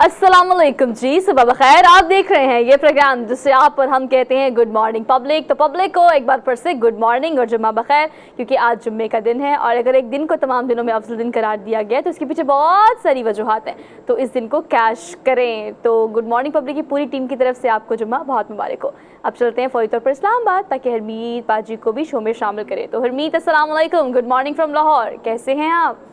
अस्सलाम वालेकुम जी, सुबह बखैर। आप देख रहे हैं ये प्रोग्राम जिससे आप और हम कहते हैं गुड मॉर्निंग पब्लिक। तो पब्लिक को एक बार फिर से गुड मॉर्निंग और जुम्मा बखैर, क्योंकि आज जुम्मे का दिन है और अगर एक दिन को तमाम दिनों में अफजल दिन करार दिया गया तो इसके पीछे बहुत सारी वजूहात हैं। तो इस दिन को कैश करें। तो गुड मॉर्निंग पब्लिक की पूरी टीम की तरफ से आपको जुम्मा बहुत मुबारक हो। अब चलते हैं फौरी तौर पर इस्लामाबाद ताकि हरमीत बाजी को भी शो में शामिल करें। तो हरमीत, अस्सलाम वालेकुम, गुड मॉर्निंग फ्रॉम लाहौर, कैसे हैं आप?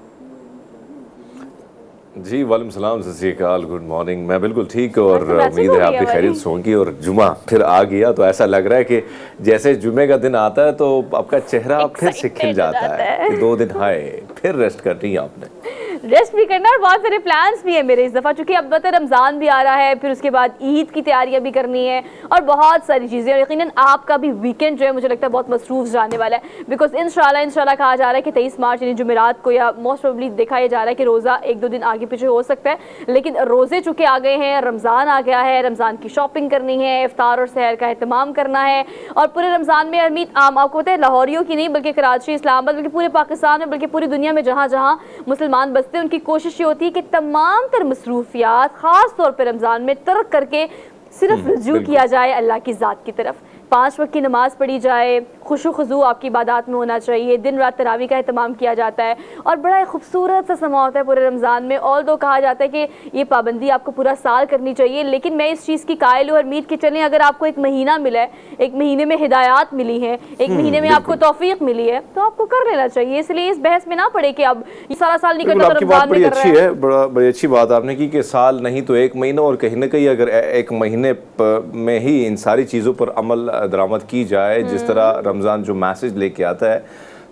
जी वालेकुम सलाम, सत श्री अकाल, गुड मॉर्निंग। मैं बिल्कुल ठीक और उम्मीद है आपकी खैरियत से होंगी। और जुमा फिर आ गया तो ऐसा लग रहा है कि जैसे जुमे का दिन आता है तो आपका चेहरा फिर से खिल जाता है कि 2 दिन हाय फिर रेस्ट करनी है आपने। रेस्ट भी करना और बहुत सारे प्लान्स भी हैं मेरे इस दफ़ा, चूँकि अब बता रमज़ान भी आ रहा है, फिर उसके बाद ईद की तैयारियां भी करनी है और बहुत सारी चीज़ें। और यकीनन आपका भी वीकेंड जो है मुझे लगता है बहुत मसरूफ़ जाने वाला है, बिकॉज इंशाल्लाह कहा जा रहा है कि 23 मार्च यानी जुमेरात को, या मोस्ट प्रोबेबली देखा यह जा रहा है कि रोज़ा 1-2 दिन आगे पीछे हो सकता है, लेकिन रोज़े चूँकि आ गए हैं, रमज़ान आ गया है, रमज़ान की शॉपिंग करनी है, इफ्तार और सहर का एहतमाम करना है। और पूरे रमज़ान में अरमीत आपको पता है लाहौरियों की नहीं बल्कि कराची, इस्लामाबाद, बल्कि पूरे पाकिस्तान में, बल्कि पूरी दुनिया में जहाँ जहाँ मुसलमान बसते हैं उनकी कोशिश ये होती है कि तमाम तर मसरूफियात ख़ास तौर पर रमज़ान में तर्क करके सिर्फ रुजू किया जाए अल्लाह की ज़ात की तरफ। 5 वक्त की नमाज़ पढ़ी जाए, खुशू खुजू आपकी इबादत में होना चाहिए, दिन रात तरावी का एहतमाम किया जाता है और बड़ा एक खूबसूरत सा समा होता है पूरे रमज़ान में। और दो कहा जाता है कि ये पाबंदी आपको पूरा साल करनी चाहिए, लेकिन मैं इस चीज़ की कायल हूँ और उम्मीद के चलें अगर आपको एक महीना मिला है, एक महीने में हिदायत मिली है, एक महीने में आपको तौफीक मिली है, तो आपको कर लेना चाहिए। इसलिए इस बहस में ना पड़े कि अब ये सारा साल नहीं करता तो रमज़ान में कर रहा है। बड़ी अच्छी बात आपने की कि साल नहीं तो 1 महीना, और कहीं ना कहीं अगर 1 महीने में ही इन सारी चीज़ों पर अमल दरामद की जाए, जिस तरह रमज़ान जो मैसेज लेके आता है,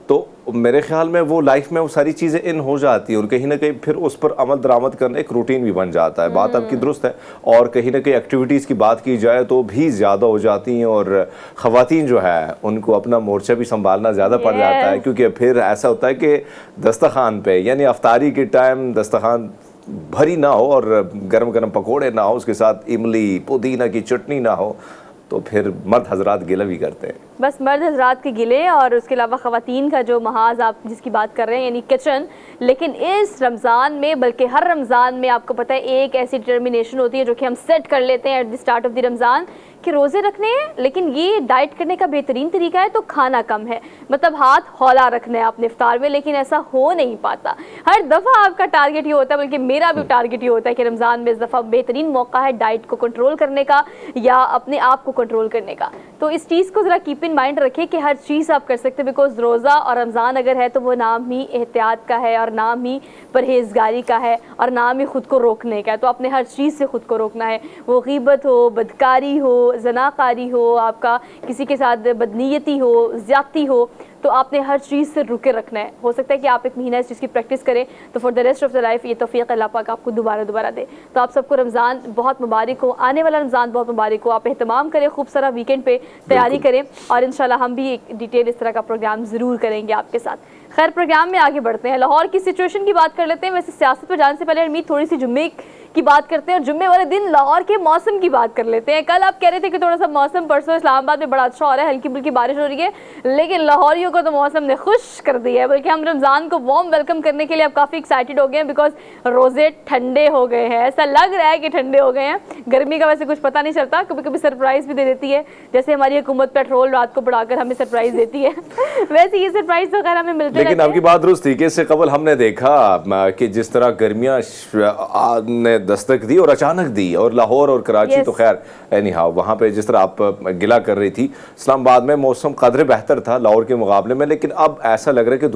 तो मेरे ख्याल में वो लाइफ में वो सारी चीज़ें इन हो जाती है और कहीं ना कहीं फिर उस पर अमल दरामद करना एक रूटीन भी बन जाता है। बात आपकी दुरुस्त है। और कहीं ना कहीं एक्टिविटीज़ की बात की जाए तो भी ज़्यादा हो जाती हैं और ख़वातीन जो है उनको अपना मोर्चा भी संभालना ज़्यादा पड़ जाता है, क्योंकि फिर ऐसा होता है कि दस्तरखान पे यानी अफ्तारी के टाइम दस्तरखान भरी ना हो और गर्म गर्म पकोड़े ना हो, उसके साथ इमली पुदीना की चटनी ना हो, तो फिर मर्द हजरात गिला भी करते हैं। बस मर्द हजरात के गिले और उसके अलावा ख़वातीन का जो महाज आप जिसकी बात कर रहे हैं यानी किचन। लेकिन इस रमज़ान में, बल्कि हर रमज़ान में आपको पता है एक ऐसी डिटर्मिनेशन होती है जो कि हम सेट कर लेते हैं at the start of the Ramzan कि रोज़े रखने हैं, लेकिन ये डाइट करने का बेहतरीन तरीका है तो खाना कम है, मतलब हाथ हौला रखना है अपने इफ्तार में, लेकिन ऐसा हो नहीं पाता। हर दफ़ा आपका टारगेट ये होता है, बल्कि मेरा भी टारगेट ये होता है कि रमज़ान में इस दफ़ा बेहतरीन मौका है डाइट को कंट्रोल करने का या अपने आप को कंट्रोल करने का। तो इस चीज़ को ज़रा कीप इन माइंड रखें कि हर चीज़ आप कर सकते हैं, बिकॉज रोज़ा और रमज़ान अगर है तो वो नाम ही एहतियात का है और नाम ही परहेज़गारी का है और नाम ही ख़ुद को रोकने का है। तो अपने हर चीज़ से ख़ुद को रोकना है, वो ग़ीबत हो, बदकारी हो, ज़नाकारी हो, आपका किसी के साथ बदनीयती हो, ज़्यादती हो, तो आपने हर चीज़ से रुके रखना है। हो सकता है कि आप 1 महीना इस चीज़ की प्रैक्टिस करें तो for the rest of the life ये तौफीक अल्लाह पाक आपको दोबारा दे। तो आप सबको रमज़ान बहुत मुबारक हो, आने वाला रमज़ान बहुत मुबारक हो। आप एहतमाम करें, खूब सारा वीकेंड पे तैयारी करें और इंशाल्लाह हम भी एक डिटेल इस तरह का प्रोग्राम ज़रूर करेंगे आपके साथ। खैर, प्रोग्राम में आगे बढ़ते हैं, लाहौर की सिचुएशन की बात कर लेते हैं। वैसे सियासत पर जाने से पहले उम्मीद थोड़ी सी जुम्मे की बात करते हैं और जुम्मे वाले दिन लाहौर के मौसम की बात कर लेते हैं। कल आप कह रहे थे कि थोड़ा सा मौसम परसों इस्लामाबाद में बड़ा अच्छा हो रहा है, हल्की फुल्की बारिश हो रही है, लेकिन लाहौरियों को तो मौसम ने खुश कर दिया है। बल्कि हम रमज़ान को वार्म वेलकम करने के लिए अब काफ़ी एक्साइटेड हो गए हैं, बिकॉज रोज़े ठंडे हो गए हैं। ऐसा लग रहा है कि ठंडे हो गए हैं। गर्मी का वैसे कुछ पता नहीं चलता, कभी कभी सरप्राइज़ भी दे देती है, जैसे हमारी हुकूमत पेट्रोल रात को बढ़ाकर हमें सरप्राइज़ देती है। वैसे ये सरप्राइज़ वगैरह हमें मिलते हैं। लेकिन आपकी बात दुरुस्त थी कि इससे कबल हमने देखा कि जिस तरह गर्मियाँ ने दस्तक दी और अचानक दी, और लाहौर और कराची तो खैर एनी हाउ वहाँ पे जिस तरह आप गिला कर रही थी, इस्लामाबाद में मौसम कदरे बेहतर था लाहौर के मुकाबले में, लेकिन अब ऐसा लग रहा है कि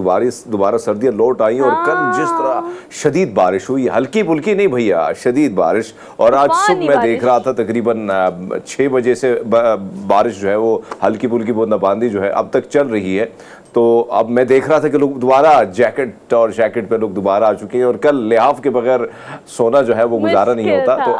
दोबारा सर्दियाँ लौट आई। और कल जिस तरह शदीद बारिश हुई, हल्की फुल्की नहीं भैया, शदीद बारिश। और आज सुबह मैं देख रहा था तकरीबन 6 बजे से बारिश जो है वो हल्की फुल्की बूंदाबांदी जो है अब तक चल रही है। तो अब मैं देख रहा था कि लोग दोबारा जैकेट पे लोग दोबारा आ चुके हैं और कल लिहाफ के बगैर सोना जो है वो गुजारा नहीं होता। तो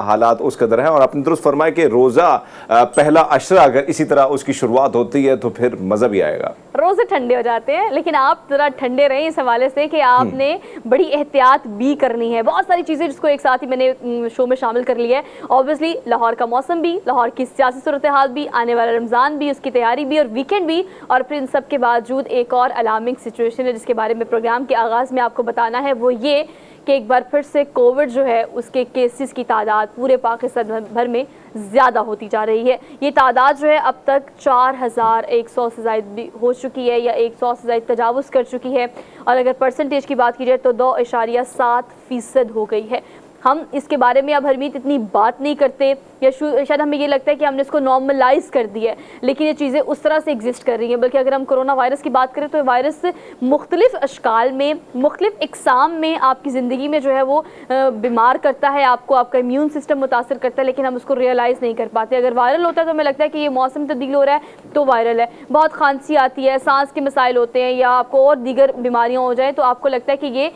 हालात उस कदर है। और आपने दुरुस्त फरमाया कि रोज़ा पहला अशरा अगर इसी तरह उसकी शुरुआत होती है तो फिर मज़ा भी आएगा। रोज़े ठंडे हो जाते हैं, लेकिन आप ज़रा ठंडे रहें इस हवाले से कि आपने बड़ी एहतियात भी करनी है। बहुत सारी चीज़ें जिसको एक साथ ही मैंने शो में शामिल कर लिया है। ऑब्वियसली लाहौर का मौसम भी, लाहौर की सियासी सूरत हाल भी, आने वाला रमज़ान भी, उसकी तैयारी भी और वीकेंड भी, और फिर इन सब के बाद बावजूद एक और अलार्मिंग सिचुएशन है जिसके बारे में प्रोग्राम के आगाज़ में आपको बताना है, वो ये कि एक बार फिर से कोविड जो है उसके केसेस की तादाद पूरे पाकिस्तान भर में ज़्यादा होती जा रही है। ये तादाद जो है अब तक 4100 से ज़ायद हो चुकी है या 100 से ज़ायद तजावुज़ कर चुकी है, और अगर परसेंटेज की बात की जाए तो 2.7% हो गई है। हम इसके बारे में अब हरमीत इतनी बात नहीं करते या शायद हमें ये लगता है कि हमने इसको नॉर्मलाइज कर दिया है, लेकिन ये चीज़ें उस तरह से एग्जिस्ट कर रही हैं। बल्कि अगर हम कोरोना वायरस की बात करें तो वायरस मुख्तलिफ अशकाल में, मुख्तलिफ इकसाम में आपकी ज़िंदगी में जो है वो बीमार करता है, आपको आपका इम्यून सिस्टम मुतासर करता है, लेकिन हम उसको रियलाइज़ नहीं कर पाते। अगर वायरल होता है तो हमें लगता है कि ये मौसम तब्दील हो रहा है तो वायरल है, बहुत खांसी आती है, सांस के मसाइल होते हैं या आपको और दीगर बीमारियाँ हो जाएँ तो आपको लगता है कि ये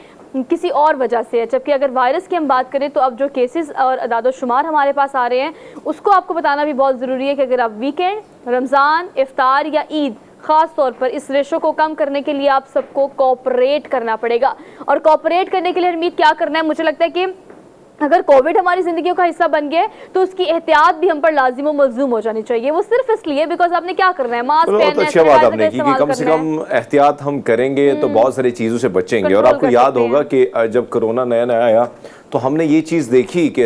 किसी और वजह से है। जबकि अगर वायरस की हम बात करें तो अब जो केसेस और अदाद शुमार हमारे पास आ रहे हैं उसको आपको बताना भी बहुत ज़रूरी है कि अगर आप वीकेंड, रमज़ान, इफ्तार या ईद, ख़ास तौर पर इस रेशो को कम करने के लिए आप सबको कोऑपरेट करना पड़ेगा। और कोऑपरेट करने के लिए हमें क्या करना है, मुझे लगता है कि अगर कोविड हमारी ज़िंदगी का हिस्सा बन गया तो उसकी एहतियात भी हम पर लाजिम और मलजूम हो जानी चाहिए। वो सिर्फ इसलिए बिकॉज आपने क्या करना है, मास्क पहनना है, तो अच्छी बात आपने की कि कम से कम एहतियात हम करेंगे तो बहुत सारी चीज़ों से बचेंगे। और आपको याद होगा कि जब कोरोना नया नया आया तो हमने ये चीज़ देखी कि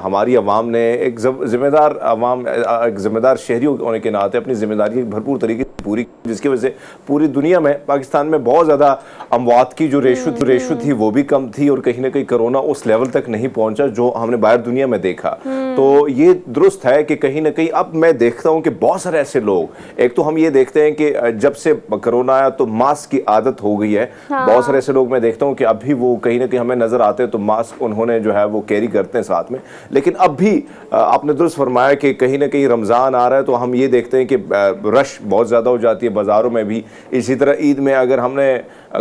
हमारी अवाम ने एक जिम्मेदार अवाम, एक जिम्मेदार शहरी होने के नाते अपनी जिम्मेदारी भरपूर तरीके से पूरी, जिसकी वजह से पूरी दुनिया में, पाकिस्तान में बहुत ज़्यादा अमवात की जो रेशो थी वो भी कम थी और कहीं ना कहीं कोरोना उस लेवल तक नहीं पहुंचा जो हमने बाहर दुनिया में देखा। तो ये दुरुस्त है कि कहीं ना कहीं अब मैं देखता हूँ कि बहुत सारे ऐसे लोग, एक तो हम ये देखते हैं कि जब से कोरोना आया तो मास्क की आदत हो गई है। बहुत सारे ऐसे लोग मैं देखता हूँ कि अभी वो कहीं ना कहीं हमें नजर आते हैं तो मास्क उन्होंने जो है वो कैरी करते हैं साथ में। लेकिन अब भी आपने दुरुस्त फरमाया कि कहीं ना कहीं रमज़ान आ रहा है तो हम ये देखते हैं कि रश बहुत ज़्यादा हो जाती है बाज़ारों में भी। इसी तरह ईद में अगर हमने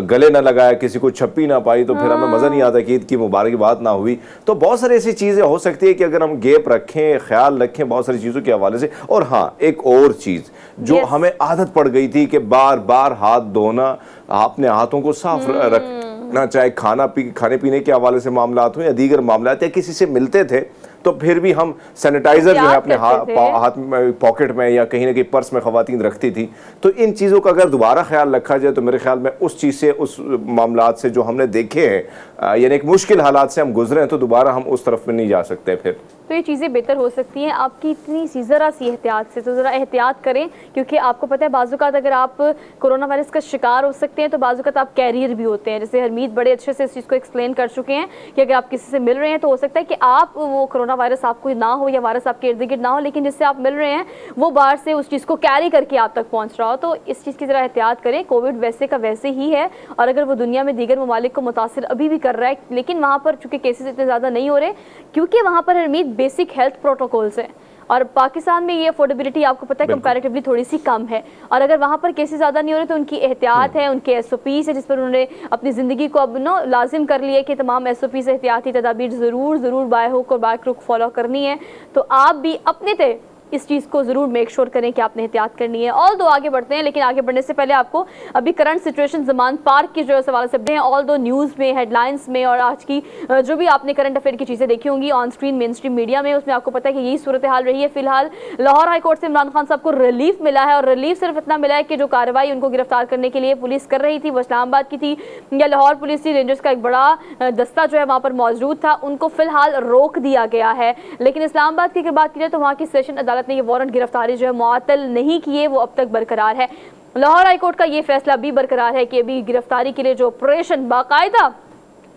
गले ना लगाया, किसी को छप्पी ना पाई तो फिर हमें मज़ा नहीं आता कि ईद की मुबारक बात ना हुई। तो बहुत सारी ऐसी चीज़ें हो सकती है कि अगर हम गैप रखें, ख्याल रखें बहुत सारी चीज़ों के हवाले से। और हाँ, एक और चीज़ जो हमें आदत पड़ गई थी कि बार बार हाथ धोना, अपने हाथों को साफ रखना, चाहे खाने पीने के हवाले से मामला हो या दीगर मामला, या किसी से मिलते थे तो फिर भी हम सैनिटाइजर जो है अपने हाथ में, पॉकेट में या कहीं ना कहीं पर्स में खवातीन रखती थी। तो इन चीज़ों का अगर दोबारा ख्याल रखा जाए तो मेरे ख्याल में उस चीज़ से, उस मामलात से जो हमने देखे हैं, यानी एक मुश्किल हालात से हम गुजरे हैं, तो दोबारा हम उस तरफ में नहीं जा सकते फिर। तो ये चीज़ें बेहतर हो सकती हैं आपकी इतनी सी ज़रा सी एहतियात से। तो ज़रा एहतियात करें, क्योंकि आपको पता है बाज़ुकात अगर आप कोरोना वायरस का शिकार हो सकते हैं तो बाज़ुकात आप कैरियर भी होते हैं। जैसे हरमीत बड़े अच्छे से इस चीज़ को एक्सप्लेन कर चुके हैं कि अगर आप किसी से मिल रहे हैं तो हो सकता है कि आप वो कोरोना वायरस आपको ना हो या वायरस आपके इर्द गिर्द ना हो, लेकिन जिससे आप मिल रहे हैं वो बाहर से उस चीज़ को कैरी करके आप तक पहुँच रहा हो। तो इस चीज़ की ज़रा एहतियात करें। कोविड वैसे का वैसे ही है, और अगर वो दुनिया में दीगर ममालिक को मुतासिर अभी भी कर रहा है, लेकिन वहाँ पर चूँकि केसेस इतने ज़्यादा नहीं हो रहे क्योंकि वहाँ पर हरमीत बेसिक हेल्थ प्रोटोकॉल्स हैं। और पाकिस्तान में ये अफोर्डेबिलिटी आपको पता है कंपैरेटिवली थोड़ी सी कम है, और अगर वहाँ पर केसेस ज़्यादा नहीं हो रहे तो उनकी एहतियात है, उनके SOPs है जिस पर उन्होंने अपनी ज़िंदगी को अब लाजिम कर लिया कि तमाम SOPs एहतियाती तदाबीर ज़रूर बाय हुक और बाय क्रुक फॉलो करनी है। तो आप भी अपने इस चीज़ को ज़रूर मेक श्योर करें कि आपने एहतियात करनी है। ऑल दो आगे बढ़ते हैं, लेकिन आगे बढ़ने से पहले आपको अभी करंट सिचुएशन ज़मान पार्क की जो सवाल से हैं, ऑल दो न्यूज़ में, हेडलाइंस में और आज की जो भी आपने करंट अफेयर की चीज़ें देखी होंगी on screen main stream media में, उसमें आपको पता है कि यही सूरत हाल रही है। फिलहाल लाहौर हाई कोर्ट से इमरान खान साहब को रिलीफ मिला है, और रिलीफ सिर्फ इतना मिला है कि जो कार्रवाई उनको गिरफ्तार करने के लिए पुलिस कर रही थी वो इस्लामाबाद की थी या लाहौर पुलिस थी, रेंजर्स का एक बड़ा दस्ता जो है वहाँ पर मौजूद था, उनको फिलहाल रोक दिया गया है। लेकिन इस्लामाबाद की अगर बात की जाए तो वहाँ की सेशन अदालत ने ये वारंट गिरफ्तारी जो है मुअत्तल नहीं किए, वो अब तक बरकरार है। लाहौर हाई कोर्ट का ये फैसला भी बरकरार है कि अभी गिरफ्तारी के लिए जो ऑपरेशन, बाकायदा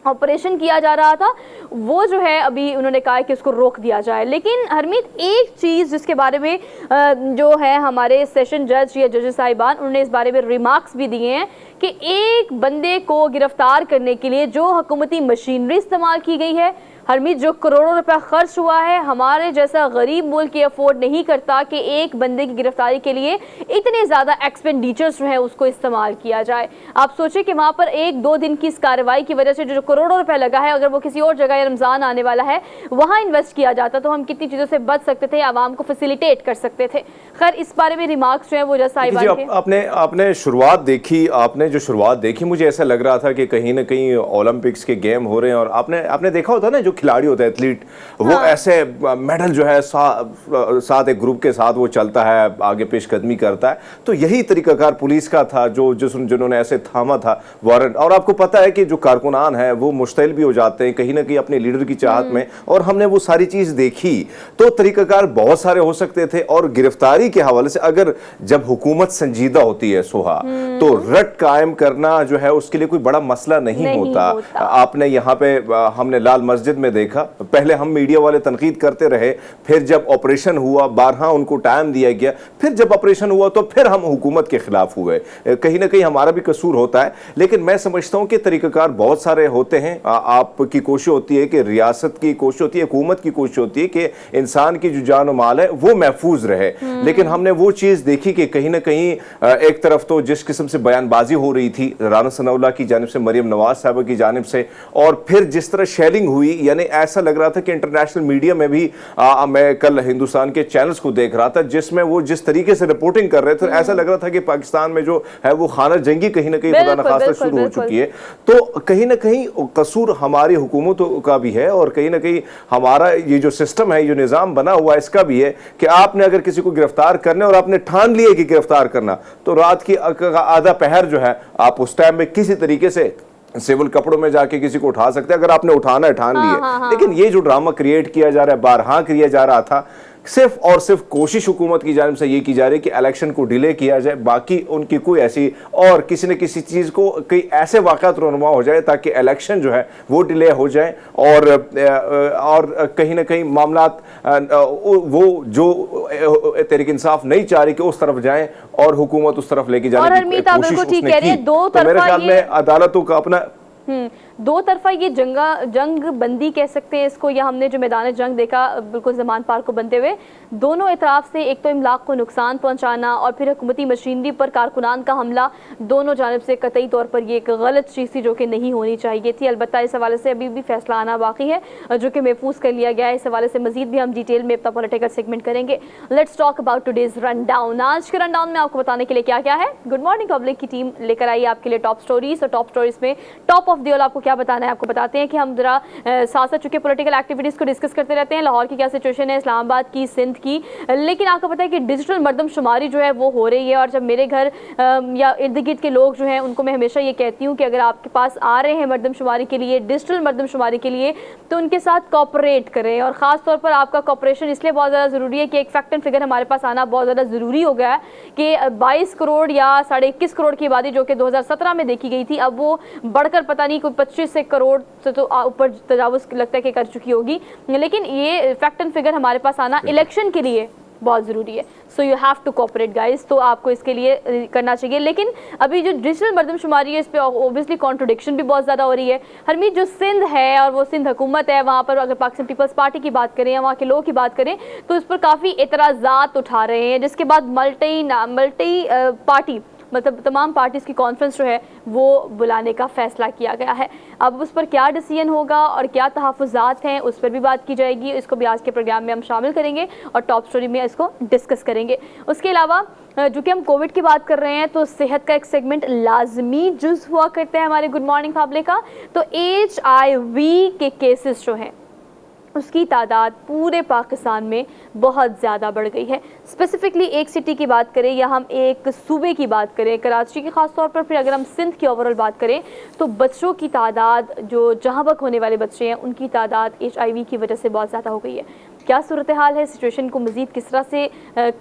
ऑपरेशन किया जा रहा था, वो जो है अभी उन्होंने कहा है कि उसको रोक दिया जाए। लेकिन हरमीत एक चीज़ जिसके बारे में जो है हमारे सेशन जज या जजेस साहिबान, उन्होंने इस बारे में रिमार्क्स भी दिए हैं कि एक बंदे को गिरफ्तार करने के लिए जो हुकूमती मशीनरी इस्तेमाल की गई है, हरमीत जो करोड़ों रुपया खर्च हुआ है, हमारे जैसा गरीब मुल्क ये अफोर्ड नहीं करता कि एक बंदे की गिरफ्तारी के लिए इतने ज़्यादा एक्सपेंडिचर्स जो है उसको इस्तेमाल किया जाए। आप सोचें कि वहाँ पर 1-2 दिन की इस कार्रवाई की वजह से जो करोड़ों रुपया लगा है, अगर वो किसी और जगह, रमज़ान आने वाला है, वहाँ इन्वेस्ट किया जाता तो हम कितनी चीज़ों से बच सकते थे, आवाम को फैसिलिटेट कर सकते थे। खैर, इस बारे में रिमार्क्स जो है वो जज साहिबान के। आपने शुरुआत देखी, आपने जो शुरुआत देखी मुझे ऐसा लग रहा था कि कहीं ना कहीं ओलंपिक्स के गेम हो रहे हैं, और आपने देखा होता है ना जो खिलाड़ी होता है एथलीट, वो ऐसे मेडल जो है साथ एक ग्रुप के साथ वो चलता है, आगे पेशकदमी करता है। तो यही तरीकाकार पुलिस का था जो जिन्होंने ऐसे थामा था वारंट। और आपको पता है कि जो कारकुनान है वो मुश्तिल भी हो जाते हैं कहीं ना कहीं अपने लीडर की चाहत में, और हमने वो सारी चीज देखी। तो तरीकाकार बहुत सारे हो सकते थे, और गिरफ्तारी के हवाले से अगर जब हुकूमत संजीदा होती है सुहा, तो रट कायम करना जो है उसके लिए कोई बड़ा मसला नहीं होता। आपने यहाँ पे हमने लाल मस्जिद में देखा, पहले हम मीडिया वाले तनकीद करते रहे, फिर जब ऑपरेशन हुआ बारहा उनको टाइम दिया गया, फिर जब ऑपरेशन हुआ तो फिर हम हुकूमत के खिलाफ हुए। कहीं ना कहीं हमारा भी कसूर होता है, लेकिन मैं समझता हूं कि तरीकाकार बहुत सारे होते हैं। आपकी कोशिश होती है कि रियासत की कोशिश होती है, हुकूमत की कोशिश होती है कि इंसान की जो जान और माल है वो महफूज रहे। लेकिन हमने वो चीज देखी कि कहीं ना कहीं एक तरफ तो जिस किस्म से बयानबाजी हो रही थी राना सनाउल्लाह की जानिब से, मरियम नवाज साहब की जानिब से, और फिर जिस तरह शेयरिंग हुई, यानी ऐसा लग रहा था कि इंटरनेशनल मीडिया में भी मैं कल हिंदुस्तान के चैनल्स को देख रहा था जिसमें वो जिस तरीके से रिपोर्टिंग कर रहे थे, ऐसा लग रहा था कि पाकिस्तान में जो है वो खाना जंगी कहीं ना कहीं खुदा न खास्ता शुरू हो चुकी है। तो कहीं ना कहीं कसूर हमारी हुकूमतों का भी है, और कहीं ना कहीं हमारा ये जो सिस्टम है, ये जो निज़ाम बना हुआ है, इसका भी है कि आपने अगर किसी को गिरफ्तार करने और आपने ठान लिए कि गिरफ्तार करना, तो रात की आधा पहर जो है आप उस टाइम में किसी तरीके से सिविल कपड़ों में जाके किसी को उठा सकते हैं, अगर आपने उठाना है ठान लिए। लेकिन ये जो ड्रामा क्रिएट किया जा रहा है, बारहा किया जा रहा था, सिर्फ और सिर्फ कोशिश हुकूमत की जानिब से ये की जा रही है कि इलेक्शन को डिले किया जाए। बाकी उनकी कोई ऐसी और किसी न किसी चीज को कई ऐसे वाक़यात रहनुमा हो जाए ताकि इलेक्शन जो है वो डिले हो जाए, और कहीं ना कहीं मामलात वो जो तहरीक इंसाफ नहीं चाह रही कि उस तरफ जाए और हुकूमत उस तरफ लेके जाने की कोशिश उसने की। तो मेरे ख्याल में अदालतों का अपना दो तरफा ये जंग बंदी कह सकते हैं इसको, या हमने जो मैदान जंग देखा बिल्कुल ज़मान पार को बनते हुए, दोनों इतराफ से एक तो इमलाक को नुकसान पहुंचाना और फिर हुकूमती मशीनरी पर कारकुनान का हमला, दोनों जानिब से कतई तौर पर ये एक गलत चीज़ थी जो कि नहीं होनी चाहिए थी। अलबत्ता इस हवाले से अभी भी फैसला आना बाकी है जो कि महफूज कर लिया गया है। इस हवाले से मजीद भी हम डिटेल में अपना पॉलिटिकल सेगमेंट करेंगे। Let's talk about today's run down. आज के रन डाउन में आपको बताने के लिए क्या क्या है, गुड मॉर्निंग पब्लिक की टीम लेकर आई आपके लिए टॉप स्टोरीज, और टॉप स्टोरीज में टॉप ऑफ द ऑल आपको क्या बताना है, आपको बताते हैं कि हम जरा साथ साथ चुके पॉलिटिकल एक्टिविटीज़ को डिस्कस करते रहते हैं। लाहौर की क्या सिचुएशन है, इस्लामाबाद की, सिंध की, लेकिन आपको पता है कि डिजिटल मरदमशुमारी जो है वो हो रही है। और जब मेरे घर या इर्द गिर्द के लोग जो हैं उनको मैं हमेशा ये कहती हूँ कि अगर आपके पास आ रहे हैं मरदमशुमारी के लिए, डिजिटल मरदमशुमारी के लिए, तो उनके साथ कॉपरेट करें। और ख़ास तौर पर आपका कॉपरेशन इसलिए बहुत ज़्यादा ज़रूरी है कि एक फैक्ट एंड फिगर हमारे पास आना बहुत ज़्यादा ज़रूरी हो गया है कि 22 करोड़ या 21.5 करोड़ की आबादी जो कि 2017 में देखी गई थी, अब वो बढ़कर पता नहीं कोई 25 करोड़ से तो ऊपर तजावुज़ लगता है कि कर चुकी होगी। लेकिन ये फैक्ट एंड फिगर हमारे पास आना इलेक्शन के लिए बहुत ज़रूरी है। So you have to cooperate guys, तो आपको इसके लिए करना चाहिए। लेकिन अभी जो डिजिटल मरदमशुमारी है इस पर ऑब्वियसली कॉन्ट्रोडिक्शन भी बहुत ज़्यादा हो रही है। हरमीत, जो सिंध है और वो सिंध हुकूमत है, वहाँ पर अगर पाकिस्तान पीपल्स पार्टी की बात करें या वहाँ के लोगों की बात करें तो इस पर काफ़ी एतराज़ात उठा रहे हैं, जिसके बाद मल्टी पार्टी मतलब तमाम पार्टीज़ की कॉन्फ्रेंस जो है वो बुलाने का फ़ैसला किया गया है। अब उस पर क्या डिसीजन होगा और क्या तहफ़्फ़ुज़ात हैं उस पर भी बात की जाएगी। इसको भी आज के प्रोग्राम में हम शामिल करेंगे और टॉप स्टोरी में इसको डिस्कस करेंगे। उसके अलावा जो कि हम कोविड की बात कर रहे हैं तो सेहत का एक सेगमेंट लाजमी जुज़ हुआ करते हैं हमारे गुड मॉर्निंग पब्लिक का। तो HIV के केसेस जो हैं उसकी तादाद पूरे पाकिस्तान में बहुत ज़्यादा बढ़ गई है। स्पेसिफिकली एक सिटी की बात करें या हम एक सूबे की बात करें, कराची की ख़ास तौर पर, फिर अगर हम सिंध की ओवरऑल बात करें तो बच्चों की तादाद, जो जहाँ बक होने वाले बच्चे हैं उनकी तादाद HIV की वजह से बहुत ज़्यादा हो गई है। क्या सूरत हाल है, सिचुएशन को मज़ीद किस तरह से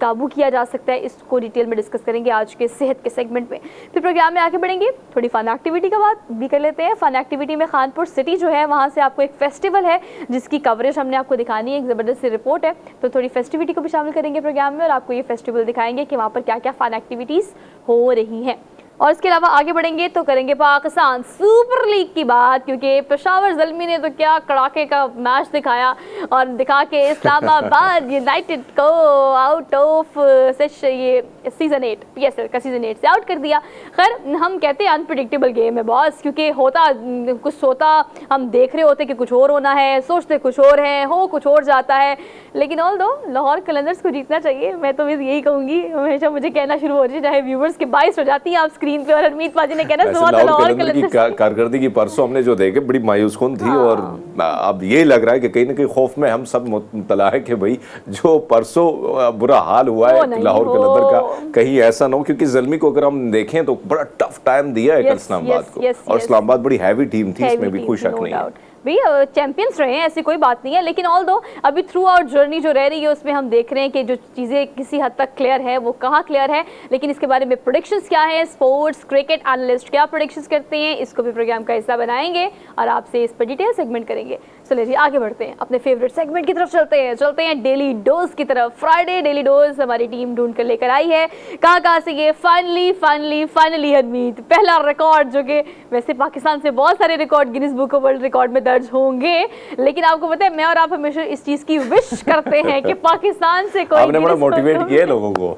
काबू किया जा सकता है, इसको डिटेल में डिस्कस करेंगे आज के सेहत के सेगमेंट में। फिर प्रोग्राम में आगे बढ़ेंगे, थोड़ी फ़न एक्टिविटी का बात भी कर लेते हैं। फ़न एक्टिविटी में खानपुर सिटी जो है वहाँ से आपको एक फेस्टिवल है जिसकी कवरेज हमने आपको दिखानी है, एक ज़बरदस्त सी रिपोर्ट है, तो थोड़ी फेस्टिविटी को भी शामिल करेंगे प्रोग्राम में और आपको ये फेस्टिवल दिखाएंगे कि वहाँ पर क्या क्या फ़न एक्टिविटीज़ हो रही हैं। और इसके अलावा आगे बढ़ेंगे तो करेंगे पाकिस्तान सुपर लीग की बात, क्योंकि पेशावर ज़ल्मी ने तो क्या कड़ाके का मैच दिखाया और दिखा के इस्लामाबाद यूनाइटेड को आउट ऑफ ये सीज़न 8 PSL का सीज़न 8 से आउट कर दिया। खैर हम कहते हैं अनप्रेडिक्टेबल गेम है बॉस, क्योंकि होता हम देख रहे होते कि कुछ और होना है, सोचते कुछ और है, हो कुछ और जाता है। लेकिन ऑल दो लाहौर कलंदर्स को जीतना चाहिए, मैं तो बस यही कहूँगी। हमेशा मुझे कहना शुरू हो जाए, चाहे व्यूवर्स के बाइस हो जाती हैं आप स्क्रीन पे और हरमीत पाजी ने कहना वैसे सुबह लाहौर लाहौर कलंदर की कलंदर कारकर्दगी परसों हमने जो देखे बड़ी मायूसकुन थी। और अब ये लग रहा है कि कहीं ना कहीं खौफ में हम सब मुब्तला है कि भाई जो परसों बुरा हाल हुआ है लाहौर कलंदर का, कहीं ऐसा ना हो, क्योंकि ज़ल्मी को अगर हम देखें तो बड़ा टफ टाइम दिया है कल इस्लामाबाद को, और इस्लामाबाद बड़ी हैवी टीम थी, इसमें भी कोई शक नहीं है। भैया चैंपियंस रहे हैं, ऐसी कोई बात नहीं है, लेकिन ऑल दो अभी थ्रू आउट जर्नी जो रह रही है उसमें हम देख रहे हैं कि जो चीज़ें किसी हद तक क्लियर है वो कहाँ क्लियर है, लेकिन इसके बारे में प्रेडिक्शंस क्या है, स्पोर्ट्स क्रिकेट एनालिस्ट क्या प्रेडिक्शंस करते हैं, इसको भी प्रोग्राम का हिस्सा बनाएंगे और आपसे इस पर डिटेल सेगमेंट करेंगे। चलिए जी आगे बढ़ते हैं, अपने फेवरेट सेगमेंट की तरफ चलते हैं डेली डोज की तरफ। फ्राइडे डेली डोज हमारी टीम ढूंढ कर लेकर आई है, कहाँ से ये फाइनली हरमीत पहला रिकॉर्ड, जो कि वैसे पाकिस्तान से बहुत सारे record Guinness book of world record में दर्ज होंगे, लेकिन आपको पता है मैं और आप हमेशा इस चीज की विश करते हैं कि पाकिस्तान से कोई, आपने बड़ा मोटिवेट किया लोगों को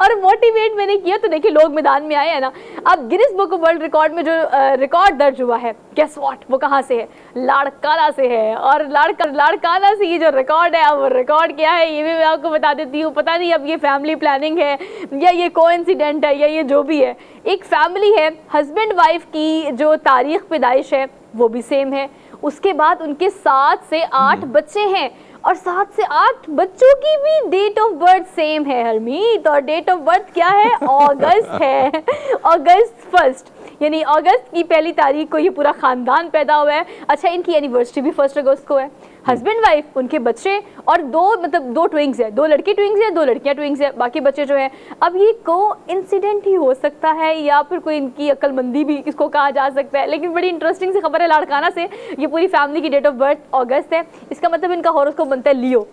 और मोटिवेट मैंने किया तो देखिए लोग मैदान में आए हैं ना। अब Guinness book of world record में जो रिकॉर्ड दर्ज हुआ है, गेस व्हाट, वो कहाँ से है? लाड़काना से है। और लाड़काना से ये जो रिकॉर्ड है, अब वो रिकॉर्ड क्या है ये भी मैं आपको बता देती हूँ। पता नहीं अब ये फैमिली प्लानिंग है या ये कोइंसिडेंट है या ये जो भी है, एक फैमिली है, हस्बैंड वाइफ की जो तारीख पैदाइश है वो भी सेम है, उसके बाद उनके 7 से 8 बच्चे हैं और 7 से 8 बच्चों की भी डेट ऑफ बर्थ सेम है हरमीत। और डेट ऑफ बर्थ क्या है? अगस्त है, अगस्त 1, यानी अगस्त की पहली तारीख को ये पूरा खानदान पैदा हुआ है। अच्छा, इनकी एनिवर्सरी भी 1 अगस्त को है। हस्बैंड वाइफ, उनके बच्चे और दो ट्विंग्स है, 2 लड़के ट्विंग्स है, 2 लड़कियां ट्विंग्स है, बाकी बच्चे जो है। अब ये कोइंसिडेंट ही हो सकता है या फिर कोई इनकी अक्लमंदी भी इसको कहा जा सकता है, लेकिन बड़ी इंटरेस्टिंग सी खबर है लाड़काना से। ये पूरी फैमिली की डेट ऑफ बर्थ अगस्त है, इसका मतलब इनका हॉरोस्कोप बनता है लियो,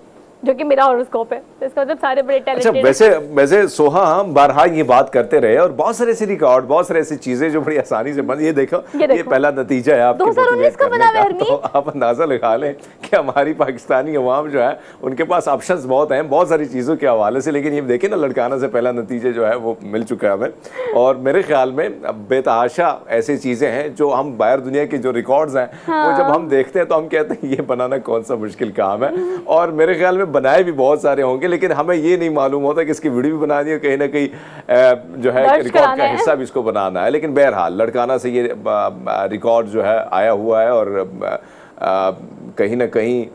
जो कि मेरा हॉरोस्कोप है, तो इसका मतलब सारे बड़े टैलेंटेड। अच्छा, वैसे सोहा हम बारहा ये बात करते रहे और बहुत सारे ऐसे रिकॉर्ड, बहुत सारे ऐसी चीजें जो बड़ी आसानी से बन, ये देखो ये पहला नतीजा है आपके 2019 का बना है। तो आप अंदाजा लगा लें कि हमारी पाकिस्तानी अवाम जो है उनके पास ऑप्शंस बहुत हैं बहुत सारी चीजों के हवाले से, लेकिन ये देखें ना लड़काना से पहला नतीजा जो है वो मिल चुका है हमें। और मेरे ख्याल में बेतहाशा ऐसी चीजें हैं जो हम बाहर दुनिया के जो रिकॉर्ड्स हैं वो जब हम देखते हैं तो हम कहते हैं ये बनाना कौन सा मुश्किल काम है। और मेरे ख्याल में बनाए भी बहुत सारे होंगे, लेकिन हमें ये नहीं मालूम होता कि इसकी वीडियो भी बनानी है, कहीं ना कहीं जो है रिकॉर्ड का हिस्सा भी इसको बनाना है। लेकिन बहरहाल लड़काना से ये रिकॉर्ड जो है आया हुआ है और कहीं ना कहीं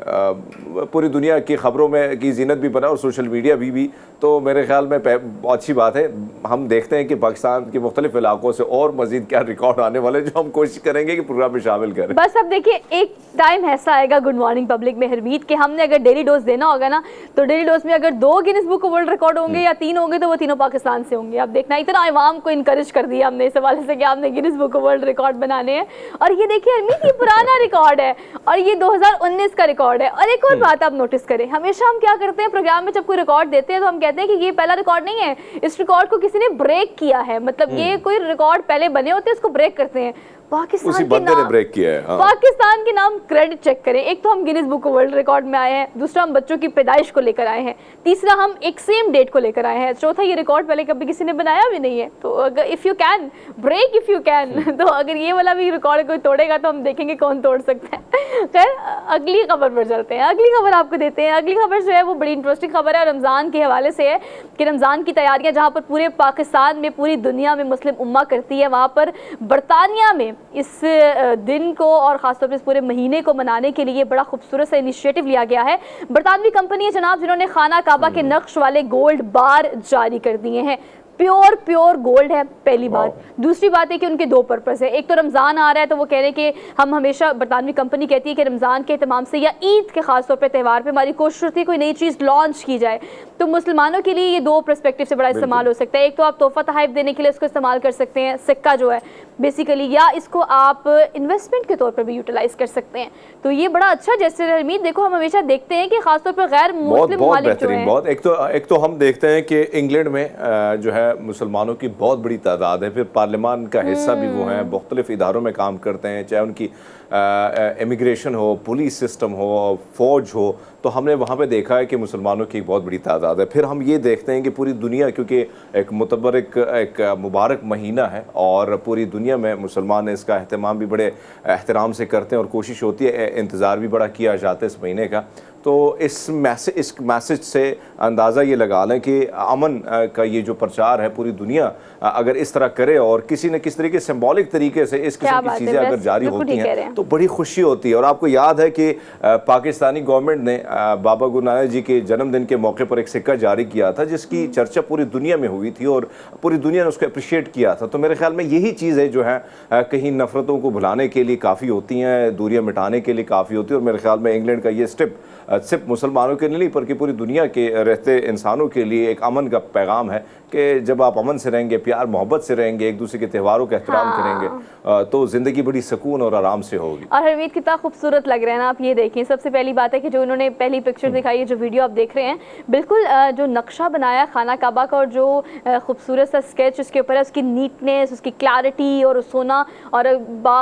पूरी दुनिया की खबरों में की जीनत भी बना और सोशल मीडिया भी तो मेरे ख्याल में बहुत अच्छी बात है। हम देखते हैं कि पाकिस्तान के मुख्तलिफ इलाकों से और मजीद क्या रिकॉर्ड आने वाले, जो हम कोशिश करेंगे कि प्रोग्राम में शामिल करें। बस अब देखिए एक टाइम ऐसा आएगा गुड मॉर्निंग पब्लिक में हरमीत के, हमने अगर डेली डोज देना होगा ना तो डेली डोज में अगर 2 गिनीज बुक वर्ल्ड रिकॉर्ड होंगे या 3 होंगे तो वो तीनों पाकिस्तान से होंगे। अब देखना, इतना अवाम को इनकरेज कर दिया हमने इस हवाले से कि आपने गिनीज बुक वर्ल्ड रिकॉर्ड बनाने हैं। और ये देखिए हरमीत, ये पुराना रिकॉर्ड है और ये 2019 का रिकॉर्ड है। और एक और बात आप नोटिस करें, हमेशा हम क्या करते हैं प्रोग्राम में जब कोई रिकॉर्ड देते हैं तो हम कहते हैं कि ये पहला रिकॉर्ड नहीं है, इस रिकॉर्ड को किसी ने ब्रेक किया है, मतलब ये कोई रिकॉर्ड पहले बने होते हैं उसको ब्रेक करते हैं। पाकिस्तान के नाम ब्रेक किया है। हाँ। पाकिस्तान के नाम क्रेडिट चेक करें, एक तो हम गिनीज बुक वर्ल्ड रिकॉर्ड में आए हैं, दूसरा हम बच्चों की पैदाइश को लेकर आए हैं, तीसरा हम एक सेम डेट को लेकर आए हैं, चौथा ये रिकॉर्ड पहले कभी किसी ने बनाया भी नहीं है। तो अगर if you can break, if you can, तो अगर ये वाला भी रिकॉर्ड कोई तोड़ेगा तो हम देखेंगे कौन तोड़ सकता है। खैर अगली खबर पर चलते हैं, अगली खबर आपको देते हैं। अगली खबर जो है वो बड़ी इंटरेस्टिंग खबर है, रमज़ान के हवाले से है कि रमज़ान की तैयारियां जहाँ पर पूरे पाकिस्तान में, पूरी दुनिया में मुस्लिम उम्मा करती है, वहाँ पर बरतानिया में इस दिन को और ख़ासतौर पर इस पूरे महीने को मनाने के लिए बड़ा खूबसूरत सा इनिशिएटिव लिया गया है। बरतानवी कंपनी है जनाब, जिन्होंने खाना काबा के नक्श वाले गोल्ड बार जारी कर दिए हैं। प्योर गोल्ड है, पहली बात। दूसरी बात है कि उनके 2 पर्पस है, एक तो रमज़ान आ रहा है तो वो कह रहे हैं कि हम हमेशा, बरतानवी कंपनी कहती है कि रमज़ान के तमाम से या ईद के खासतौर पे त्यौहार पे हमारी कोशिश होती है कोई नई चीज़ लॉन्च की जाए। तो मुसलमानों के लिए ये 2 पर्सपेक्टिव से बड़ा इस्तेमाल हो सकता है। एक तो आप तोहफा तहफ़ देने के लिए इसको इस्तेमाल कर सकते हैं, सिक्का जो है बेसिकली, या इसको आप इन्वेस्टमेंट के तौर पर भी यूटिलाइज कर सकते हैं। तो ये बड़ा अच्छा, जैसे हरमीत देखो हम हमेशा देखते हैं कि खासतौर पर गैर मुस्लिम ममालिक जो हैं, बहुत एक तो हम देखते हैं कि इंग्लैंड में जो है मुसलमानों की बहुत बड़ी तादाद है, फिर पार्लियामान का हिस्सा भी वो हैं, मुख्तलिफ इदारों में काम करते हैं, चाहे उनकी इमिग्रेशन हो, पुलिस सिस्टम हो, फौज हो, तो हमने वहाँ पे देखा है कि मुसलमानों की एक बहुत बड़ी तादाद है। फिर हम ये देखते हैं कि पूरी दुनिया, क्योंकि एक मुतबरक एक मुबारक महीना है और पूरी दुनिया में मुसलमान इसका अहतमाम भी बड़े एहतराम से करते हैं और कोशिश होती है, इंतज़ार भी बड़ा किया जाता है इस महीने का। तो इस मैसेज से अंदाज़ा ये लगा लें कि अमन का ये जो प्रचार है पूरी दुनिया अगर इस तरह करे और किसी न किसी तरीके सिंबॉलिक तरीके से इस किस्म की चीज़ें अगर जारी होती हैं तो बड़ी खुशी होती है। और आपको याद है कि पाकिस्तानी गवर्नमेंट ने बाबा गुरु नानक जी के जन्मदिन के मौके पर एक सिक्का जारी किया था जिसकी चर्चा पूरी दुनिया में हुई थी और पूरी दुनिया ने उसको अप्रिशिएट किया था। तो मेरे ख्याल में यही चीज़ है जो है कहीं नफ़रतों को भुलाने के लिए काफ़ी होती हैं, दूरियाँ मिटाने के लिए काफ़ी होती है। और मेरे ख्याल में इंग्लैंड का ये स्टेप सिर्फ मुसलमानों के लिए नहीं बल्कि पूरी दुनिया के रहते इंसानों के लिए एक अमन का पैगाम है कि जब आप अमन से रहेंगे, प्यार मोहब्बत से रहेंगे, एक दूसरे के त्योहारों का एहतराम करेंगे तो ज़िंदगी बड़ी सुकून और आराम से होगी। और हरमीत कितना खूबसूरत लग रहा है ना, आप ये देखें। सबसे पहली बात है कि जो उन्होंने पहली पिक्चर दिखाई है, जो वीडियो आप देख रहे हैं, बिल्कुल जो नक्शा बनाया खाना काबा का और जो खूबसूरत सा स्केच उसके ऊपर है, उसकी नीटनेस, उसकी क्लैरिटी और सोना, और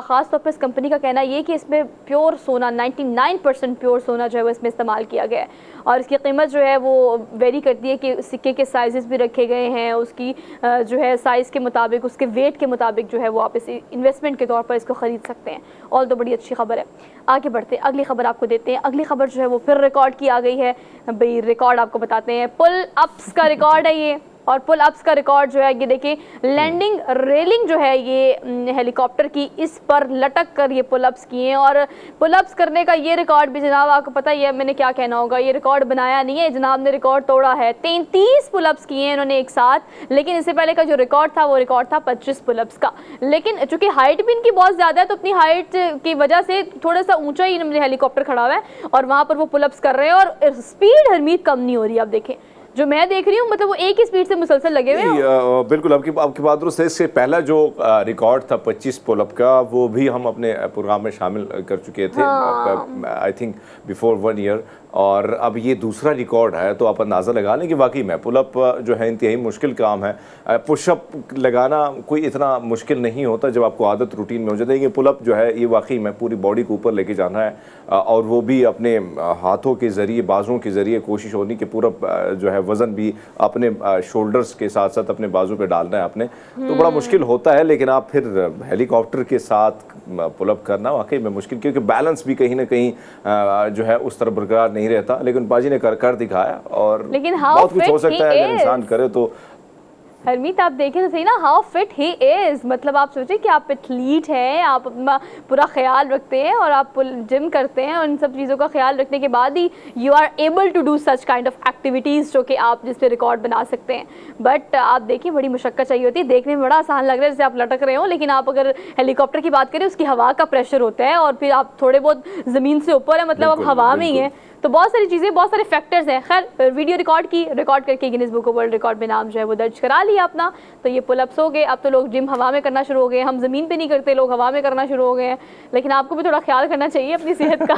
ख़ास तौर पर इस कंपनी का कहना ये कि इसमें प्योर सोना 99% प्योर सोना जो है वो इसमें इस्तेमाल किया गया है। और इसकी कीमत जो है वो वेरी करती है कि सिक्के के साइजेस भी रखे गए हैं, उसकी जो है साइज़ के मुताबिक, उसके वेट के मुताबिक जो है वो आप इसे इन्वेस्टमेंट के तौर पर इसको ख़रीद सकते हैं। और तो बड़ी अच्छी खबर है। आगे बढ़ते हैं, अगली खबर आपको देते हैं। अगली खबर जो है वो फिर रिकॉर्ड की आ गई है भाई। रिकॉर्ड आपको बताते हैं, पुल अप्स का रिकॉर्ड है ये। और पुल अप्स का रिकॉर्ड जो है ये देखिए, लैंडिंग रेलिंग जो है ये हेलीकॉप्टर की, इस पर लटक कर ये पुल अप्स किए हैं। और पुल अप्स करने का ये रिकॉर्ड भी जनाब आपको पता ही है, मैंने क्या कहना होगा, ये रिकॉर्ड बनाया नहीं है जनाब ने, रिकॉर्ड तोड़ा है। 33 पुल अप्स किए हैं इन्होंने एक साथ। लेकिन इससे पहले का जो रिकॉर्ड था वो रिकॉर्ड था 25 पुल अप्स का। लेकिन चूंकि हाइट भी इनकी बहुत ज़्यादा है तो अपनी हाइट की वजह से थोड़ा सा ऊंचा ही हेलीकॉप्टर खड़ा हुआ है और वहाँ पर वो पुल अप्स कर रहे हैं। और स्पीड हरमीत कम नहीं हो रही, आप देखें जो मैं देख रही हूँ, मतलब वो एक ही स्पीड से मुसलसल लगे हुए हैं। बिल्कुल आपकी बात दुरुस्त है। इससे पहला जो रिकॉर्ड था 25 पुलअप का, वो भी हम अपने प्रोग्राम में शामिल कर चुके थे, आई थिंक बिफोर 1 ईयर। और अब ये दूसरा रिकॉर्ड है, तो आप अंदाज़ा लगा लें कि वाकई में पुलअप जो है इंतहाई मुश्किल काम है। पुशअप लगाना कोई इतना मुश्किल नहीं होता जब आपको आदत रूटीन में हो जाती है। कि पुलअप जो है ये वाकई में पूरी बॉडी को ऊपर लेके जाना है और वो भी अपने हाथों के ज़रिए, बाजुओं के ज़रिए कोशिश होनी कि पूरा जो है वज़न भी अपने शोल्डर्स के साथ साथ अपने बाजू पे डालना है आपने, तो बड़ा मुश्किल होता है। लेकिन आप फिर हेलीकॉप्टर के साथ पुलअप करना वाकई में मुश्किल, क्योंकि बैलेंस भी कहीं ना कहीं जो है उस तरह बरकरार नहीं रहता। लेकिन बाजी ने कर दिखाया और बहुत कुछ हो सकता है अगर इंसान करे तो। हरमीत आप देखें तो सही ना, हाउ फिट ही इज़। मतलब आप सोचें कि आप एथलीट हैं, आप अपना पूरा ख्याल रखते हैं और आप जिम करते हैं और इन सब चीज़ों का ख्याल रखने के बाद ही you are able to do such kind of activities जो कि आप जिस पे रिकॉर्ड बना सकते हैं। बट आप देखिए बड़ी मुशक्कत चाहिए होती है। देखने में बड़ा आसान लग रहा है जैसे आप लटक रहे हो, लेकिन आप अगर हेलीकॉप्टर की बात करें उसकी हवा का प्रेशर होता है और फिर आप थोड़े बहुत ज़मीन से ऊपर है, मतलब आप हवा में ही हैं। तो बहुत सारी चीज़ें, बहुत सारे फैक्टर्स हैं। खैर वीडियो रिकॉर्ड करके Guinness book of world record में नाम जो है वो दर्ज करा लिया अपना। तो ये पुल अप्स हो गए। अब तो लोग जिम हवा में करना शुरू हो गए, हम ज़मीन पे नहीं करते, लोग हवा में करना शुरू हो गए हैं। लेकिन आपको भी थोड़ा ख्याल करना चाहिए अपनी सेहत का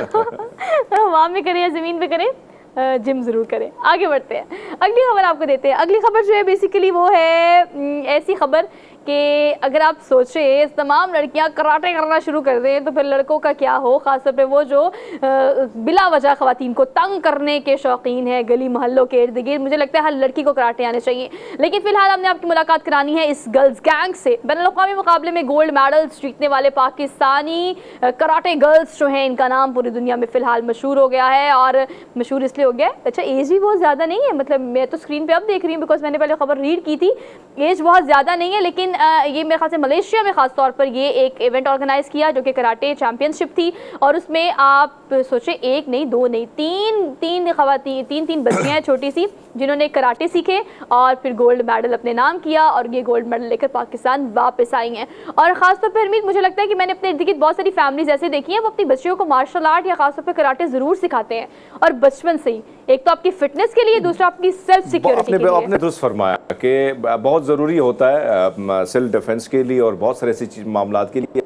हवा में करें या ज़मीन पे करें, जिम ज़रूर करें। आगे बढ़ते हैं, अगली खबर आपको देते हैं। अगली खबर जो है बेसिकली वो है ऐसी खबर कि अगर आप सोचें तमाम लड़कियां कराटे करना शुरू कर दें तो फिर लड़कों का क्या हो। ख़ासतौर पे वो जो बिला वजह ख़वातीन को तंग करने के शौकीन है गली मोहल्लों के इर्द गिर्द। मुझे लगता है हर लड़की को कराटे आने चाहिए। लेकिन फ़िलहाल हमने आपकी मुलाकात करानी है इस गर्ल्स गैंग से। बैनुल-अक़वामी मुकाबले में गोल्ड मेडल्स जीतने वाले पाकिस्तानी कराटे गर्ल्स जो हैं, इनका नाम पूरी दुनिया में फ़िलहाल मशहूर हो गया है। और मशहूर इसलिए हो गया है, अच्छा एज भी बहुत ज़्यादा नहीं है, मतलब मैं तो स्क्रीन पर अब देख रही हूँ बिकॉज मैंने पहले खबर रीड की थी, एज बहुत ज़्यादा नहीं है। लेकिन ये मेरे ख्याल से मलेशिया में ख़ास तौर पर ये एक इवेंट ऑर्गेनाइज़ किया जो कि कराटे चैम्पियनशिप थी। और उसमें आप सोचे एक नहीं, दो नहीं, तीन बच्चियाँ छोटी सी जिन्होंने कराटे सीखे और फिर गोल्ड मेडल अपने नाम किया और ये गोल्ड मेडल लेकर पाकिस्तान वापस आई हैं। और ख़ासतौर पर हरमीत मुझे लगता है कि मैंने अपने इर्द गिर्द बहुत सारी फैमिलीज ऐसे देखी हैं वो अपनी बच्चियों को मार्शल आर्ट या खासतौर पर कराटे ज़रूर सिखाते हैं और बचपन से ही। एक तो आपकी फिटनेस के लिए, दूसरा आपकी सेल्फ सिक्योरिटी के लिए। आपने दुरुस्त फरमाया कि बहुत ज़रूरी होता है सेल्फ डिफेंस के लिए और बहुत सारे ऐसे मामलात के लिए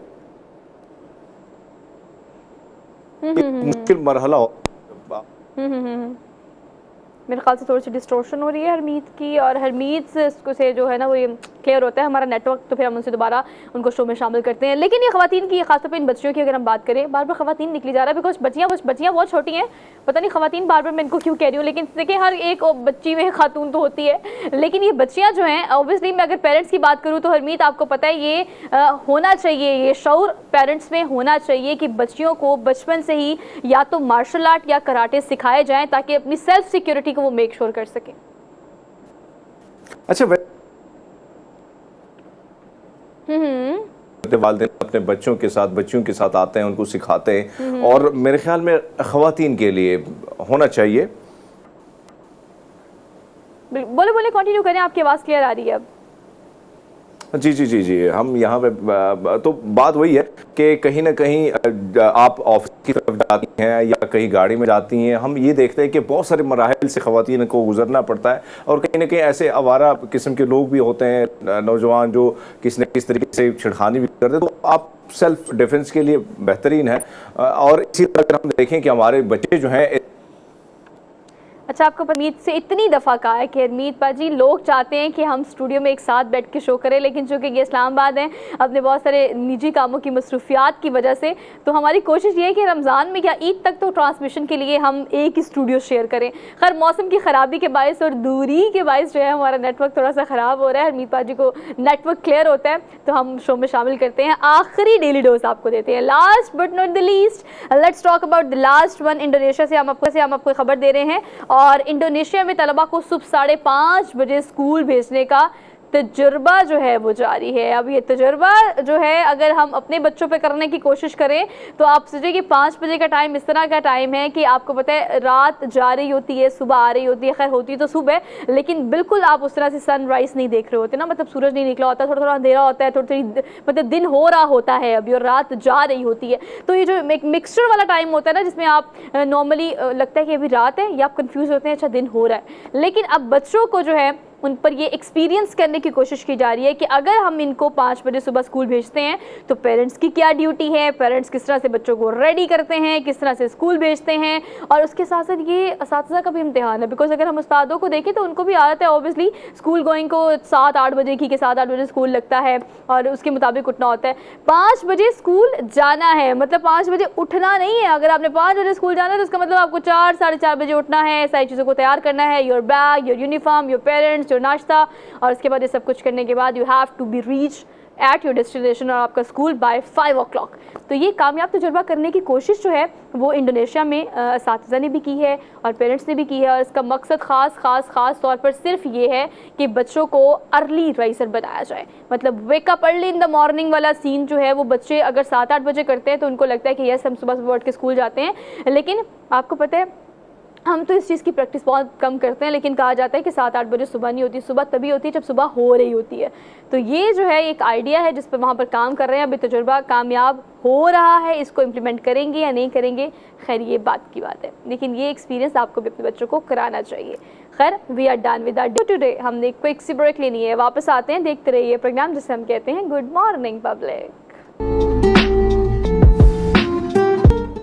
मुश्किल मरहला हो। मेरे ख्याल से थोड़ी सी डिस्टोर्शन हो रही है हरमीत की, और हरमीत से जो है ना वो ये क्लियर होता है हमारा नेटवर्क, तो फिर हम उनसे दोबारा उनको शो में शामिल करते हैं। लेकिन ये ख़वातीन की, खासतौर पर इन बच्चियों की अगर हम बात करें, बार बार ख़वातीन निकली जा रहा है, बिकॉज बच्चियाँ बहुत छोटी हैं, पता नहीं ख़वातीन बार बार मैं इनको क्यों कह रही हूँ, लेकिन देखिए हर एक बच्ची में खातून तो होती है, लेकिन ये बच्चियाँ जो हैं, ऑब्वियसली मैं अगर पेरेंट्स की बात करूँ तो हरमीत आपको पता है ये होना चाहिए, ये शऊर पेरेंट्स में होना चाहिए कि बच्चियों को बचपन से ही या तो मार्शल आर्ट या कराटे सिखाए जाएं ताकि अपनी सेल्फ सिक्योरिटी को वो मेक श्योर कर सकें। अच्छा, वालिदैन अपने बच्चों के साथ, बच्चियों के साथ आते हैं, उनको सिखाते हैं, और मेरे ख्याल में ख़वातीन के लिए होना चाहिए। बोले बोले कंटिन्यू करें, आपकी आवाज़ क्लियर आ रही है अब। जी जी जी जी, हम यहाँ पे तो बात वही है कि कहीं ना कहीं आप ऑफिस की तरफ जाती हैं या कहीं गाड़ी में जाती हैं, हम ये देखते हैं कि बहुत सारे मराहिल से ख़वातीन को गुजरना पड़ता है, और कहीं ना कहीं ऐसे आवारा किस्म के लोग भी होते हैं, नौजवान, जो किसी न किस तरीके से छिड़खानी भी करते हैं। तो आप सेल्फ डिफेंस के लिए बेहतरीन है। और इसी तरह हम देखें कि हमारे बच्चे जो हैं, अच्छा, आपको हरमीत से इतनी दफ़ा कहा है कि हरमीत पाजी लोग चाहते हैं कि हम स्टूडियो में एक साथ बैठ के शो करें, लेकिन चूँकि ये इस्लामाबाद हैं, अपने बहुत सारे निजी कामों की मसरूफियात की वजह से, तो हमारी कोशिश ये है कि रमज़ान में या ईद तक तो ट्रांसमिशन के लिए हम एक ही स्टूडियो शेयर करें। खैर मौसम की ख़राबी के बायस और दूरी के बायस जो है हमारा नेटवर्क थोड़ा सा ख़राब हो रहा है। हरमीत पाजी को नेटवर्क क्लियर होता है तो हम शो में शामिल करते हैं, आखिरी डेली डोज आपको देते हैं। Last but not the least, let's talk about the last one. Indonesia से हम आपको खबर दे रहे हैं, और इंडोनेशिया में तलबा को सुबह 5:30 बजे स्कूल भेजने का तजुर्बा जो है वो जारी है। अब ये तजुर्बा जो है अगर हम अपने बच्चों पे करने की कोशिश करें तो आप सोचिए कि 5 बजे का टाइम इस तरह का टाइम है कि आपको पता है रात जा रही होती है, सुबह आ रही होती है, खैर होती तो सुबह, लेकिन बिल्कुल आप उस तरह से सनराइज नहीं देख रहे होते ना, मतलब सूरज नहीं निकला होता, थोड़ा थोड़ा अंधेरा होता है, थोड़ी मतलब दिन हो रहा होता है अभी और रात जा रही होती है। तो ये जो एक मिक्सचर वाला टाइम होता है ना, जिसमें आप नॉर्मली लगता है कि अभी रात है या आप कंफ्यूज होते हैं अच्छा दिन हो रहा है, लेकिन अब बच्चों को जो है उन पर ये एक्सपीरियंस करने की कोशिश की जा रही है कि अगर हम इनको 5 बजे सुबह स्कूल भेजते हैं तो पेरेंट्स की क्या ड्यूटी है, पेरेंट्स किस तरह से बच्चों को रेडी करते हैं, किस तरह से स्कूल भेजते हैं, और उसके साथ साथ ये असातिज़ा का भी इम्तिहान है, बिकॉज अगर हम उस्तादों को देखें तो उनको भी आदत है ऑब्वियसली स्कूल गोइंग को 7-8 बजे की, 7-8 बजे स्कूल लगता है और उसके मुताबिक उठना होता है। 5 बजे स्कूल जाना है, मतलब 5 बजे उठना नहीं है। अगर आपने 5 बजे स्कूल जाना है तो उसका मतलब आपको 4-4:30 बजे उठना है, सारी चीज़ों को तैयार करना है, your bag, your uniform, your parents, your नाश्ता, और उसके बाद ये सब कुछ करने के बाद you have to be reach at your destination और आपका स्कूल बाय 5 o'clock। तो ये कामयाब तजुर्बा करने की कोशिश जो है वो इंडोनेशिया में असातिज़ा ने भी की है और पेरेंट्स ने भी की है, और इसका मकसद ख़ास तौर पर सिर्फ ये है कि बच्चों को अर्ली राइजर बनाया जाए, मतलब wake up early in the morning वाला सीन जो है वो बच्चे अगर 7-8 बजे करते हैं तो उनको लगता है कि यस हम सुबह उठ के स्कूल जाते हैं, लेकिन आपको पता है हम तो इस चीज़ की प्रैक्टिस बहुत कम करते हैं, लेकिन कहा जाता है कि 7-8 बजे सुबह नहीं होती, सुबह तभी होती है जब सुबह हो रही होती है। तो ये जो है एक आइडिया है जिस पर वहाँ पर काम कर रहे हैं, अभी तजुर्बा कामयाब हो रहा है, इसको इम्प्लीमेंट करेंगे या नहीं करेंगे खैर ये बात की बात है, लेकिन ये एक्सपीरियंस आपको भी अपने बच्चों को कराना चाहिए। खैर we are done with our day today, हमने क्विक सी ब्रेक लेनी है, वापस आते हैं, देखते रहिए प्रोग्राम जिसे हम कहते हैं good morning public.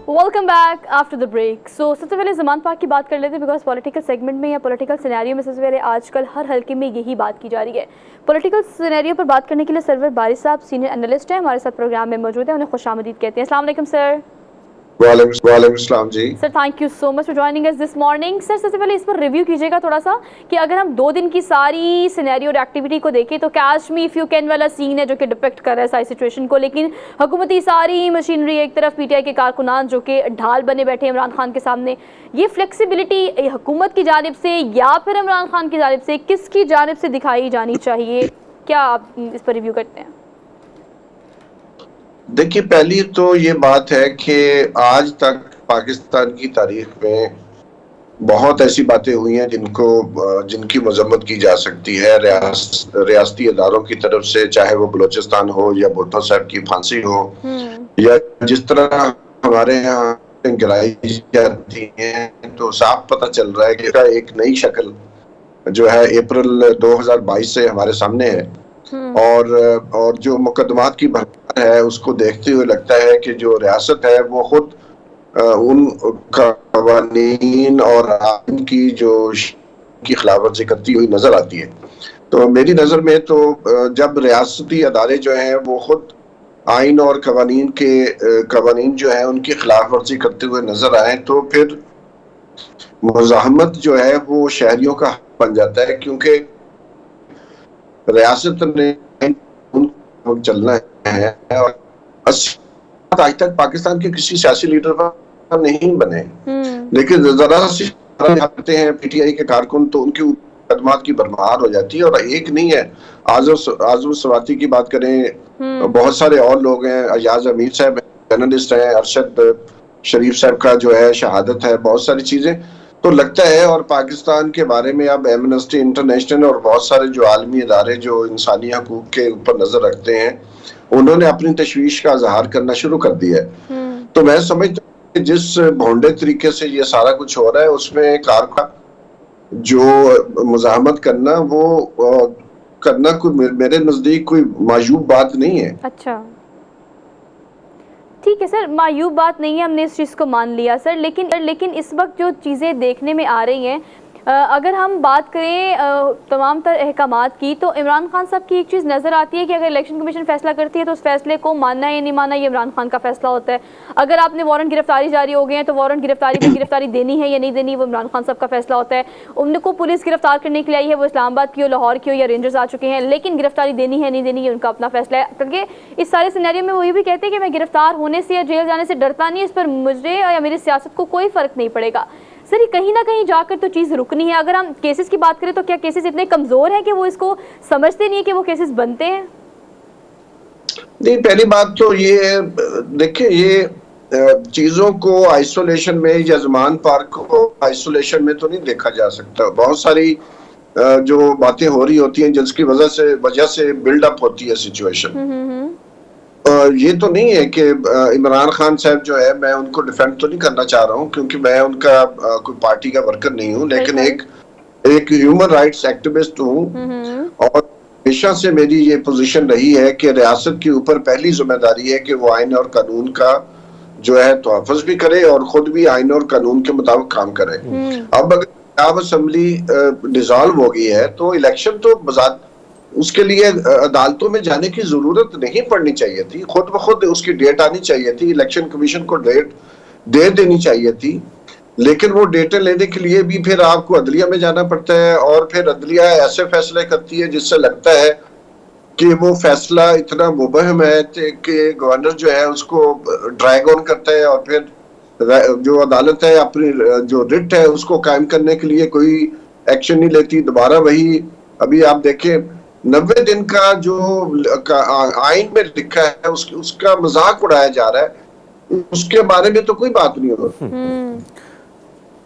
Welcome back after the break. So सबसे पहले ज़मान पाक की बात कर लेते हैं, बिकॉज पॉलिटिकल सेगमेंट में या पॉलिटिकल सिनेरियो में सबसे पहले आजकल हर हल्के में यही बात की जा रही है। पॉलिटिकल सिनेरियो पर बात करने के लिए सरवर बारिश साहब सीनियर एनालिस्ट हैं, हमारे साथ प्रोग्राम में मौजूद है, उन्हें खुशामदीद कहते हैं। अस्सलाम वालेकुम सर। वालेकुम जी sir, thank you so much for joining us this morning. Sir सबसे पहले इस पर रिव्यू कीजिएगा थोड़ा सा कि अगर हम 2 दिन की सारी सिनेरियो और एक्टिविटी को देखें तो catch me if you can वाला सीन है जो कि डिपेक्ट कर रहा है सारी सिचुएशन को, लेकिन हुकूमती सारी मशीनरी एक तरफ, पीटीआई के कारकुनान जो कि ढाल बने बैठे इमरान खान के सामने, ये फ्लेक्सिबिलिटी हुकूमत की जानिब से या फिर इमरान खान की जानिब से, किसकी जानिब से दिखाई जानी चाहिए, क्या आप इस पर रिव्यू करते हैं? देखिए, पहली तो ये बात है कि आज तक पाकिस्तान की तारीख में बहुत ऐसी बातें हुई हैं जिनकी मजम्मत की जा सकती है रियासती इदारों की तरफ से, चाहे वो बलोचिस्तान हो या भुट्टो साहब की फांसी हो या जिस तरह हमारे यहाँ गिराई जाती है, तो साफ पता चल रहा है कि एक नई शक्ल जो है अप्रैल 2022 से हमारे सामने है, और जो मुकदमात की भरमार है उसको देखते हुए लगता है कि जो रियासत है वो खुद उन कवानीन और आइन की जो की खिलाफवर्जी करती हुई नजर आती है। तो मेरी नजर में तो जब रियासती अदारे जो हैं वो खुद आइन और कवानीन जो है उनकी खिलाफ वर्जी करते हुए नजर आए तो फिर मुज़ाहमत जो है वो शहरियों का हक बन जाता है, क्योंकि रियासत ने चलना है। और आज तक पाकिस्तान के किसी सियासी लीडर पर नहीं बने, लेकिन जरा सी आते हैं पीटीआई के कारकुन तो उनके कदमात की भरमार हो जाती है। और एक नहीं है, आजम सवाती की बात करें, बहुत सारे और लोग हैं, अयाज अमीर साहब जर्नलिस्ट हैं, अरशद शरीफ साहब का जो है शहादत है, बहुत सारी चीजें तो लगता है। और पाकिस्तान के बारे में अब एमनेस्टी इंटरनेशनल और बहुत सारे जो आलमी इदारे जो इंसानी हकूक के ऊपर नजर रखते हैं उन्होंने अपनी तशवीश का इजहार करना शुरू कर दिया है। तो मैं समझता हूँ कि जिस भोंडे तरीके से ये सारा कुछ हो रहा है उसमें कारकुन जो मुज़ाहमत करना वो करना कोई मेरे नजदीक कोई मायूब बात नहीं है। अच्छा, ठीक है सर, मायूब बात नहीं है, हमने इस चीज़ को मान लिया सर। लेकिन इस वक्त जो चीज़ें देखने में आ रही हैं, अगर हम बात करें तमाम तर अहकामात की, तो इमरान खान साहब की एक चीज़ नज़र आती है कि अगर इलेक्शन कमीशन फैसला करती है तो उस फैसले को मानना या नहीं मानना ये इमरान खान का फैसला होता है। अगर आपने वारंट गिरफ्तारी जारी हो गए हैं तो वारंट गिरफ्तारी में गिरफ्तारी देनी है या नहीं देनी वो इमरान खान साहब का फैसला होता है। उनको पुलिस गिरफ्तार करने के लिए आई है, वो इस्लामाबाद की हो, लाहौर की हो या रेंजर्स आ चुके हैं, लेकिन गिरफ्तारी देनी है नहीं देनी ये उनका अपना फैसला है। क्योंकि इस सारे सिनेरियो में वो ये भी कहते हैं कि मैं गिरफ्तार होने से या जेल जाने से डरता नहीं, इस पर मुझे या मेरी सियासत को कोई फ़र्क नहीं पड़ेगा। सर ये कहीं ना कहीं जाकर तो चीज़ रुकनी है। अगर हम केसेस की बात करें तो क्या केसेस इतने कमज़ोर हैं कि वो इसको समझते नहीं है कि वो केसेस बनते हैं? नहीं, पहली बात तो ये देखिए, ये चीज़ों को आइसोलेशन में या ज़मान पार्क को आइसोलेशन में तो नहीं देखा जा सकता। बहुत सारी जो बातें हो रही होती हैं जिसकी वजह से बिल्डअप होती है सिचुएशन। ये तो नहीं है कि इमरान खान साहब जो है, मैं उनको डिफेंड तो नहीं करना चाह रहा हूँ क्योंकि मैं उनका कोई पार्टी का वर्कर नहीं हूँ, लेकिन एक ह्यूमन राइट्स एक्टिविस्ट हूँ और हमेशा से मेरी ये पोजीशन रही है कि रियासत के ऊपर पहली जिम्मेदारी है कि वो आइन और कानून का जो है तहफ़्फ़ुज़ भी करे और खुद भी आइन और कानून के मुताबिक काम करे। अब अगर पंजाब असेंबली डिसॉल्व हो गई है तो इलेक्शन तो बजात उसके लिए अदालतों में जाने की जरूरत नहीं पड़नी चाहिए थी, खुद ब खुद उसकी डेट आनी चाहिए थी, इलेक्शन कमीशन को डेट दे देनी चाहिए थी। लेकिन वो डेटें लेने के लिए भी फिर आपको अदलिया में जाना पड़ता है और फिर अदलिया ऐसे फैसले करती है जिससे लगता है कि वो फैसला इतना मुबहम है कि गवर्नर जो है उसको ड्रैग ऑन करता है और फिर जो अदालत है अपनी जो रिट है उसको कायम करने के लिए कोई एक्शन नहीं लेती। दोबारा वही अभी आप देखें 90 दिन का जो आइन में लिखा है उसका मजाक उड़ाया जा रहा है, उसके बारे में तो कोई बात नहीं हो रही।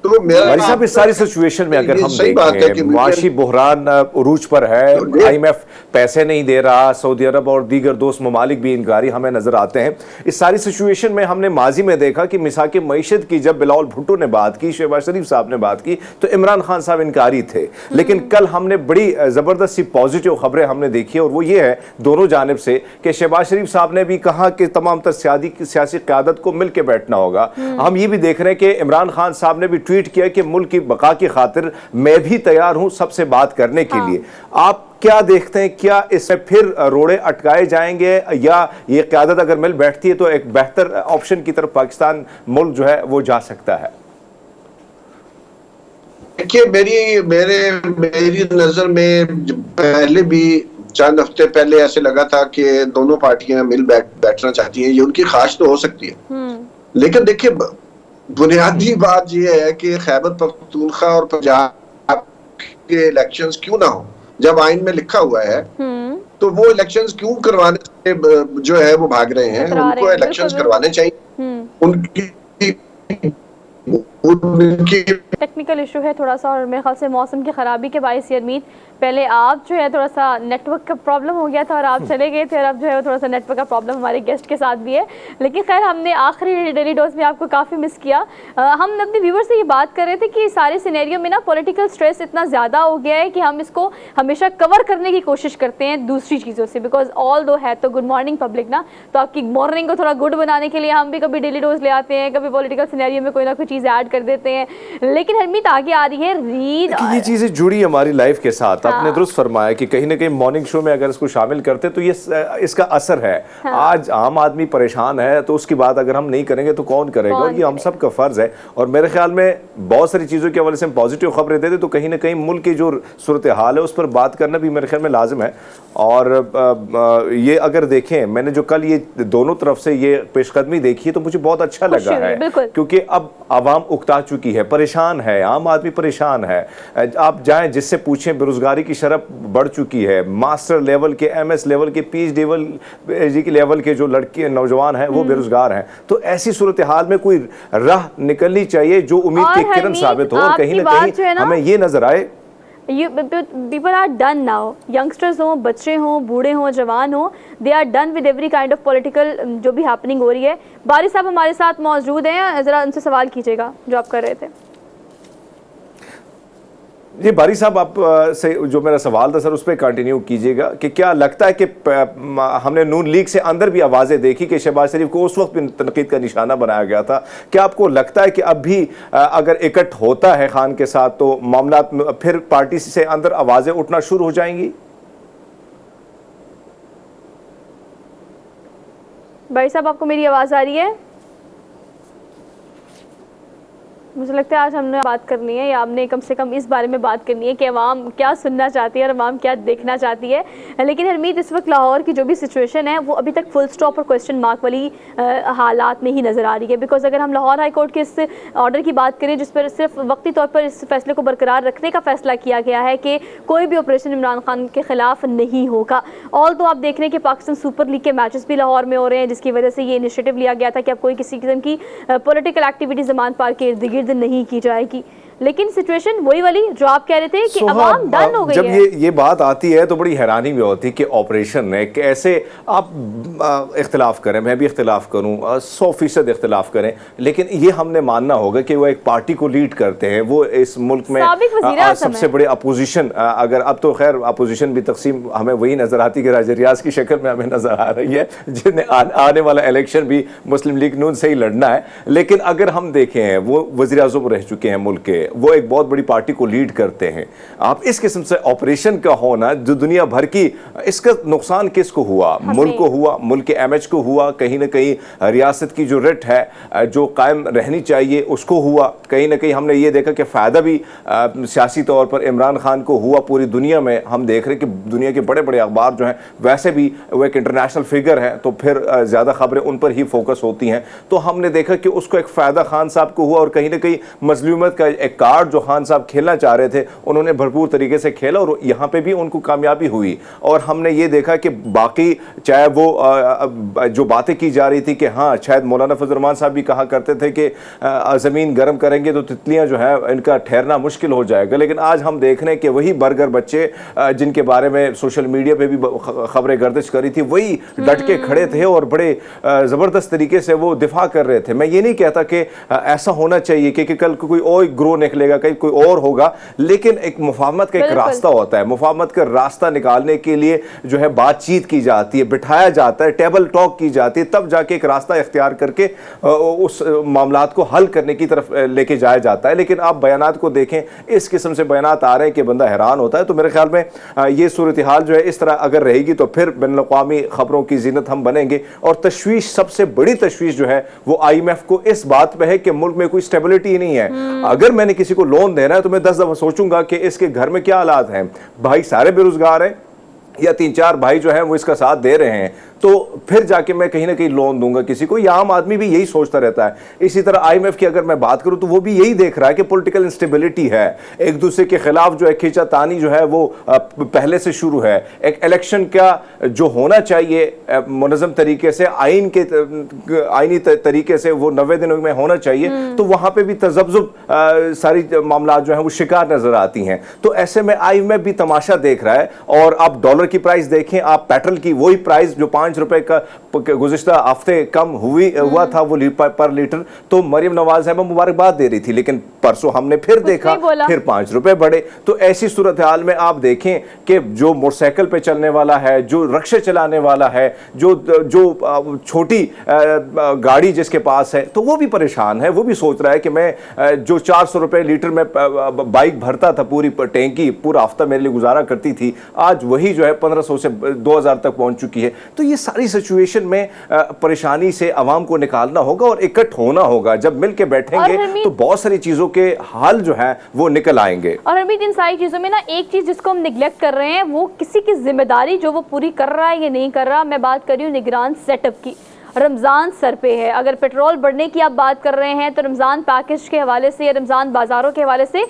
तो भाई साहब इस सारी सिचुएशन में अगर हम देखें मुआशी बुहरान उरूज पर है, आईएमएफ पैसे नहीं दे रहा, सऊदी अरब और दीगर दोस्त ममालिक भी इनकारी हमें नजर आते हैं। इस सारी सिचुएशन में हमने माजी में देखा कि मिसाक मईशत की जब बिलावल भुट्टो ने बात की, शहबाज शरीफ साहब ने बात की तो इमरान खान साहब इनकारी थे। लेकिन कल हमने बड़ी जबरदस्त सी पॉजिटिव खबरें हमने देखी और वो ये है दोनों जानिब से कि शहबाज शरीफ साहब ने भी कहा कि तमाम तर सियासी क़यादत को मिल के बैठना होगा। हम ये भी देख रहे हैं कि इमरान खान साहब ने भी ट्वीट किया कि मुल्क की बका की खातिर मैं भी तैयार हूं सबसे बात करने के लिए। आप क्या देखते हैं, क्या इसमें फिर रोड़े अटकाए जाएंगे या ये क़यादत अगर मिल बैठती है तो एक बेहतर ऑप्शन की तरफ पाकिस्तान मुल्क जो है वो जा सकता है? देखिए मेरी नजर में पहले भी चंद हफ्ते पहले ऐसे लगा था कि दोनों पार्टियां मिल बैठना चाहती हैं, ये उनकी ख्वाहिश तो हो सकती है। लेकिन देखिए बुनियादी बात यह है कि खैबर पख्तूनख्वा और पंजाब के इलेक्शंस क्यों ना हो, जब आइन में लिखा हुआ है तो वो इलेक्शंस क्यों करवाने से जो है वो भाग रहे हैं। उनको इलेक्शंस करवाने चाहिए। उनकी टेक्निकल इशू है थोड़ा सा और मेरे ख्याल से मौसम की खराबी के बायस अरमीत पहले आप जो है थोड़ा सा नेटवर्क का प्रॉब्लम हो गया था और आप चले गए थे और अब जो है थोड़ा सा नेटवर्क का प्रॉब्लम हमारे गेस्ट के साथ भी है। लेकिन खैर हमने आखिरी डेली डोज में आपको काफ़ी मिस किया। हम अपने व्यूवर से ये बात कर रहे थे कि सारे सिनेरियो में ना पॉलिटिकल स्ट्रेस इतना ज़्यादा हो गया है कि हम इसको हमेशा कवर करने की कोशिश करते हैं दूसरी चीज़ों से, बिकॉज ऑल दो है तो गुड मॉर्निंग पब्लिक ना, तो आपकी मॉर्निंग को थोड़ा गुड बनाने के लिए हम भी कभी डेली डोज ले आते हैं, कभी पॉलिटिकल सिनेरियो में कोई ना कोई चीज़ ऐड स्टार्ट कर देते हैं। लेकिन हरमीत आगे आ रही है रीड, ये चीजें जुड़ी हमारी लाइफ के साथ। आपने दुरुस्त फरमाया कि कहीं ना कहीं मॉर्निंग शो में अगर इसको शामिल करते तो ये इसका असर है। आज आम आदमी परेशान है तो उसकी बात अगर हम नहीं करेंगे तो कौन करेगा, और ये हम सब का फर्ज है। और मेरे ख्याल में बहुत सारी चीजों के हवाले से हम पॉजिटिव खबरें देते तो कहीं ना कहीं मुल्क की जो सूरत हाल है उस पर बात करना भी मेरे ख्याल में लाजिम है। और ये अगर देखें, मैंने जो कल ये दोनों तरफ से ये पेशकदमी देखी तो मुझे बहुत अच्छा लगा है, क्योंकि अब आवाम उकता चुकी है, परेशान है, आम आदमी परेशान है। आप जाएं जिससे पूछें, बेरोजगारी की शरह बढ़ चुकी है। मास्टर लेवल के, MS लेवल के, PhD के लेवल के जो लड़के नौजवान हैं वो बेरोजगार हैं। तो ऐसी सूरत हाल में कोई राह निकलनी चाहिए जो उम्मीद की किरण साबित हो, और कहीं ना कहीं हमें ये नजर आए people are done now. Youngsters हों, बच्चे हों, बूढ़े हों, जवान हों, they are done with every kind of political जो भी हैपनिंग हो रही है। बारी साहब हमारे साथ मौजूद हैं, जरा उनसे सवाल कीजिएगा जो आप कर रहे थे। जी बारी साहब, आप से जो मेरा सवाल था सर उस पर कंटिन्यू कीजिएगा कि क्या लगता है कि हमने नून लीग से अंदर भी आवाज़ें देखी कि शहबाज शरीफ को उस वक्त भी तनकीद का निशाना बनाया गया था। क्या आपको लगता है कि अब भी अगर इकट्ठ होता है खान के साथ तो मामला फिर पार्टी से अंदर आवाज़ें उठना शुरू हो जाएंगी? भाई साहब, आपको मेरी आवाज़ आ रही है? मुझे लगता है आज हमने बात करनी है, या हमने कम से कम इस बारे में बात करनी है कि अवाम क्या सुनना चाहती है और अवाम क्या देखना चाहती है। लेकिन हरमीत, इस वक्त लाहौर की जो भी सिचुएशन है वो अभी तक फुल स्टॉप और क्वेश्चन मार्क वाली हालात में ही नज़र आ रही है। बिकॉज अगर हम लाहौर हाई कोर्ट के इस ऑर्डर की बात करें जिस पर सिर्फ वक्ती तौर पर इस फैसले को बरकरार रखने का फैसला किया गया है कि कोई भी ऑपरेशन इमरान खान के खिलाफ नहीं होगा। ऑल तो आप देख रहे हैं कि पाकिस्तान सुपर लीग के मैचेस भी लाहौर में हो रहे हैं, जिसकी वजह से ये इनिशिएटिव लिया गया था कि अब कोई किसी किस्म की पॉलिटिकल एक्टिविटी ज़मान पार्क के इर्द गिर्द नहीं की जाएगी। लेकिन सिचुएशन वही वाली जो आप कह रहे थे कि अवाम डन हो गई जब है। ये बात आती है तो बड़ी हैरानी भी होती है कि ऑपरेशन है कैसे आप इख्तिलाफ करें, मैं भी इख्तिलाफ करूं, 100% इख्तिलाफ करें, लेकिन ये हमने मानना होगा कि वो एक पार्टी को लीड करते हैं। वो इस मुल्क में सबसे बड़े अपोजिशन, अगर अब तो खैर अपोजिशन भी तकसीम हमें वही नजर आती कि राजा रियाज की शक्ल में हमें नजर आ रही है, जिन्हें आने वाला इलेक्शन भी मुस्लिम लीग नून से ही लड़ना है। लेकिन अगर हम देखें, वो वज़ीर आज़म रह चुके हैं मुल्क के, वो एक बहुत बड़ी पार्टी को लीड करते हैं। आप इस किस्म से ऑपरेशन का होना जो दुनिया भर की, इसका नुकसान किसको हुआ? मुल्क को हुआ, मुल्क के MH को हुआ, कहीं ना कहीं रियासत की जो रिट है जो कायम रहनी चाहिए उसको हुआ। कहीं ना कहीं हमने ये देखा कि फ़ायदा भी सियासी तौर पर इमरान खान को हुआ। पूरी दुनिया में हम देख रहे हैं कि दुनिया के बड़े बड़े अखबार जो हैं वैसे भी वो एक इंटरनेशनल फिगर है, तो फिर ज़्यादा खबरें उन पर ही फोकस होती हैं। तो हमने देखा कि उसको एक फ़ायदा खान साहब को हुआ, और कहीं ना कहीं मजलूमत का एक कार्ड जो खान साहब खेलना चाह रहे थे उन्होंने भरपूर तरीके से खेला, और यहाँ पे भी उनको कामयाबी हुई। और हमने ये देखा कि बाकी चाहे वो जो बातें की जा रही थी कि हाँ शायद मौलाना फजल रहमान साहब भी कहा करते थे कि ज़मीन गर्म करेंगे तो तितलियाँ जो है इनका ठहरना मुश्किल हो जाएगा, लेकिन आज हम देख रहे हैं कि वही बर्गर बच्चे जिनके बारे में सोशल मीडिया पे भी खबरें गर्दिश करी थी वही डट के खड़े थे और बड़े ज़बरदस्त तरीके से वो दिफा कर रहे थे। मैं ये नहीं कहता कि ऐसा होना चाहिए कि कल कोई और ग्रो निकलेगा, कहीं कोई और होगा, लेकिन एक मुफाहमत का एक रास्ता होता है। मुफाहमत का रास्ता निकालने के लिए जो है बातचीत की जाती है, बिठाया जाता है, टेबल टॉक की जाती है, तब जाके एक रास्ता इख्तियार करके उस मामलात को हल करने की तरफ लेके जाया जाता है। लेकिन आप बयानात को देखें, इस किस्म से बयानात आ रहे हैं कि बंदा हैरान होता है। तो मेरे ख्याल में ये सूरत हाल जो है इस तरह अगर रहेगी तो फिर बैनुल-अक़वामी खबरों की जीनत हम बनेंगे। और तशवीश, सबसे बड़ी तशवीश जो है वो IMF को इस बात पे है कि मुल्क में कोई स्टेबिलिटी नहीं है। अगर मैंने किसी को लोन देना है तो मैं 10 दफा सोचूंगा कि इसके घर में क्या हालात हैं। भाई सारे बेरोजगार हैं या 3-4 भाई जो हैं वो इसका साथ दे रहे हैं, तो फिर जाके मैं कहीं ना कहीं लोन दूंगा किसी को। या आम आदमी भी यही सोचता रहता है। इसी तरह IMF की अगर मैं बात करूं तो वो भी यही देख रहा है कि पॉलिटिकल इंस्टेबिलिटी है, एक दूसरे के खिलाफ जो है खींचातानी जो है वो पहले से शुरू है। एक इलेक्शन का जो होना चाहिए मुनज़्ज़म तरीके से, आईनी तरीके से वो 90 दिनों में होना चाहिए, तो वहां पर भी तज़ब्ज़ुब सारी मामला जो है वो शिकार नजर आती हैं। तो ऐसे में IMF भी तमाशा देख रहा है। और आप डॉलर की प्राइस देखें, आप पेट्रोल की वही प्राइस जो 5 रुपए का गुज़िश्ता हफ्ते कम हुआ था वो पर लीटर, तो मरियम नवाज साहब मुबारकबाद दे रही थी, लेकिन परसों हमने फिर देखा फिर 5 रुपए बढ़े। तो ऐसी सूरत हाल में आप देखें कि जो मोटरसाइकिल पे चलने वाला है, जो रिक्शे चलाने वाला है, जो छोटी गाड़ी जिसके पास है, तो वो भी परेशान है। वो भी सोच रहा है कि मैं जो 400 रुपए लीटर में बाइक भरता था, पूरी टैंकी पूरा हफ्ता मेरे लिए गुजारा करती थी, आज वही जो है 1500 से 2000 तक पहुंच चुकी है। तो ये सारी सिचुएशन में परेशानी से आवाम को निकालना होगा और इकट्ठ होना होगा। जब मिल के बैठेंगे तो बहुत सारी चीजों के हल जो है वो निकल आएंगे। और हरमीत, इन सारी चीजों में ना एक चीज जिसको हम निगलेक्ट कर रहे हैं, वो किसी की जिम्मेदारी जो वो पूरी कर रहा है या नहीं कर रहा। मैं बात कर रही हूँ निगरान सेटअप की। रमज़ान सर पे है। अगर पेट्रोल बढ़ने की आप बात कर रहे हैं तो रमज़ान पैकेज के हवाले से या रमज़ान बाज़ारों के हवाले से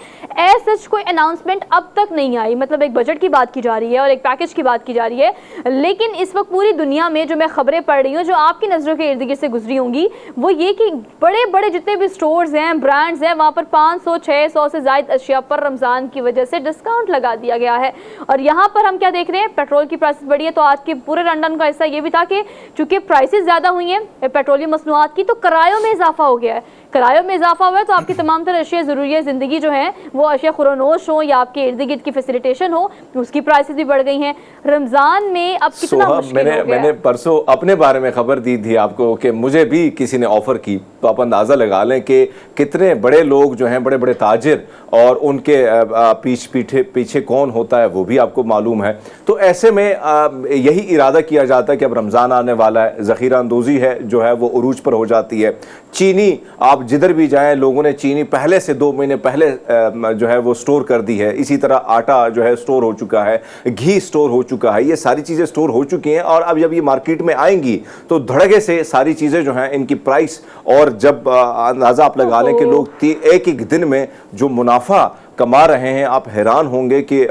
सच कोई अनाउंसमेंट अब तक नहीं आई। मतलब एक बजट की बात की जा रही है और एक पैकेज की बात की जा रही है, लेकिन इस वक्त पूरी दुनिया में जो मैं खबरें पढ़ रही हूँ, जो आपकी नज़रों के इर्द गिर्द से गुजरी होंगी, वो ये कि बड़े बड़े जितने भी स्टोर्स हैं, ब्रांड्स हैं, वहाँ पर 500-600 से ज़ायद अशिया पर रमज़ान की वजह से डिस्काउंट लगा दिया गया है। और यहाँ पर हम क्या देख रहे हैं, पेट्रोल की प्राइस बढ़ी है। तो आज के पूरे रनडाउन का हिस्सा ये भी था कि चूँकि प्राइसेस ज़्यादा हुई हैं पेट्रोलियम मसनूआत की, तो किरायों में इजाफा हो गया है। किरायों में इजाफा हुआ है तो आपकी तमाम तरह अशिया ज़रूरी ज़िंदगी जो है वो अशिया खुरनोश हो या आपके इर्द गिर्द की फैसिलिटेशन हो, उसकी प्राइसेस भी बढ़ गई हैं। रमज़ान में अब कितना मुश्किल हो गया। मैंने परसों अपने बारे में खबर दी थी आपको कि मुझे भी किसी ने ऑफर की, तो आप अंदाज़ा लगा लें कि कितने बड़े लोग जो हैं, बड़े बड़े ताजिर, और उनके पीछे कौन होता है वो भी आपको मालूम है। तो ऐसे में यही इरादा किया जाता है कि अब रमज़ान आने वाला है, ज़ख़ीरा अंदोज़ी है जो है वो उरूज पर हो जाती है। चीनी, आप जिधर भी जाएं, लोगों ने चीनी पहले से 2 महीने पहले जो है वो स्टोर कर दी है। इसी तरह आटा जो है स्टोर हो चुका है, घी स्टोर हो चुका है, ये सारी चीज़ें स्टोर हो चुकी हैं। और अब जब ये मार्केट में आएंगी तो धड़के से सारी चीज़ें जो हैं इनकी प्राइस, और जब अंदाज़ा आप लगा लें कि लोग एक दिन में जो मुनाफा कमा रहे हैं, आप हैरान होंगे कि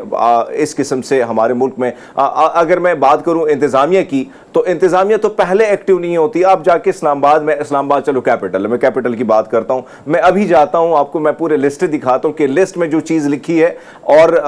इस किस्म से हमारे मुल्क में अगर मैं बात करूं इंतज़ामिया की, तो इंतज़ामिया तो पहले एक्टिव नहीं होती। आप जाके इस्लामाबाद में, इस्लामाबाद चलो कैपिटल है, मैं कैपिटल की बात करता हूं, मैं अभी जाता हूं, आपको मैं पूरे लिस्ट दिखाता हूं कि लिस्ट में जो चीज़ लिखी है और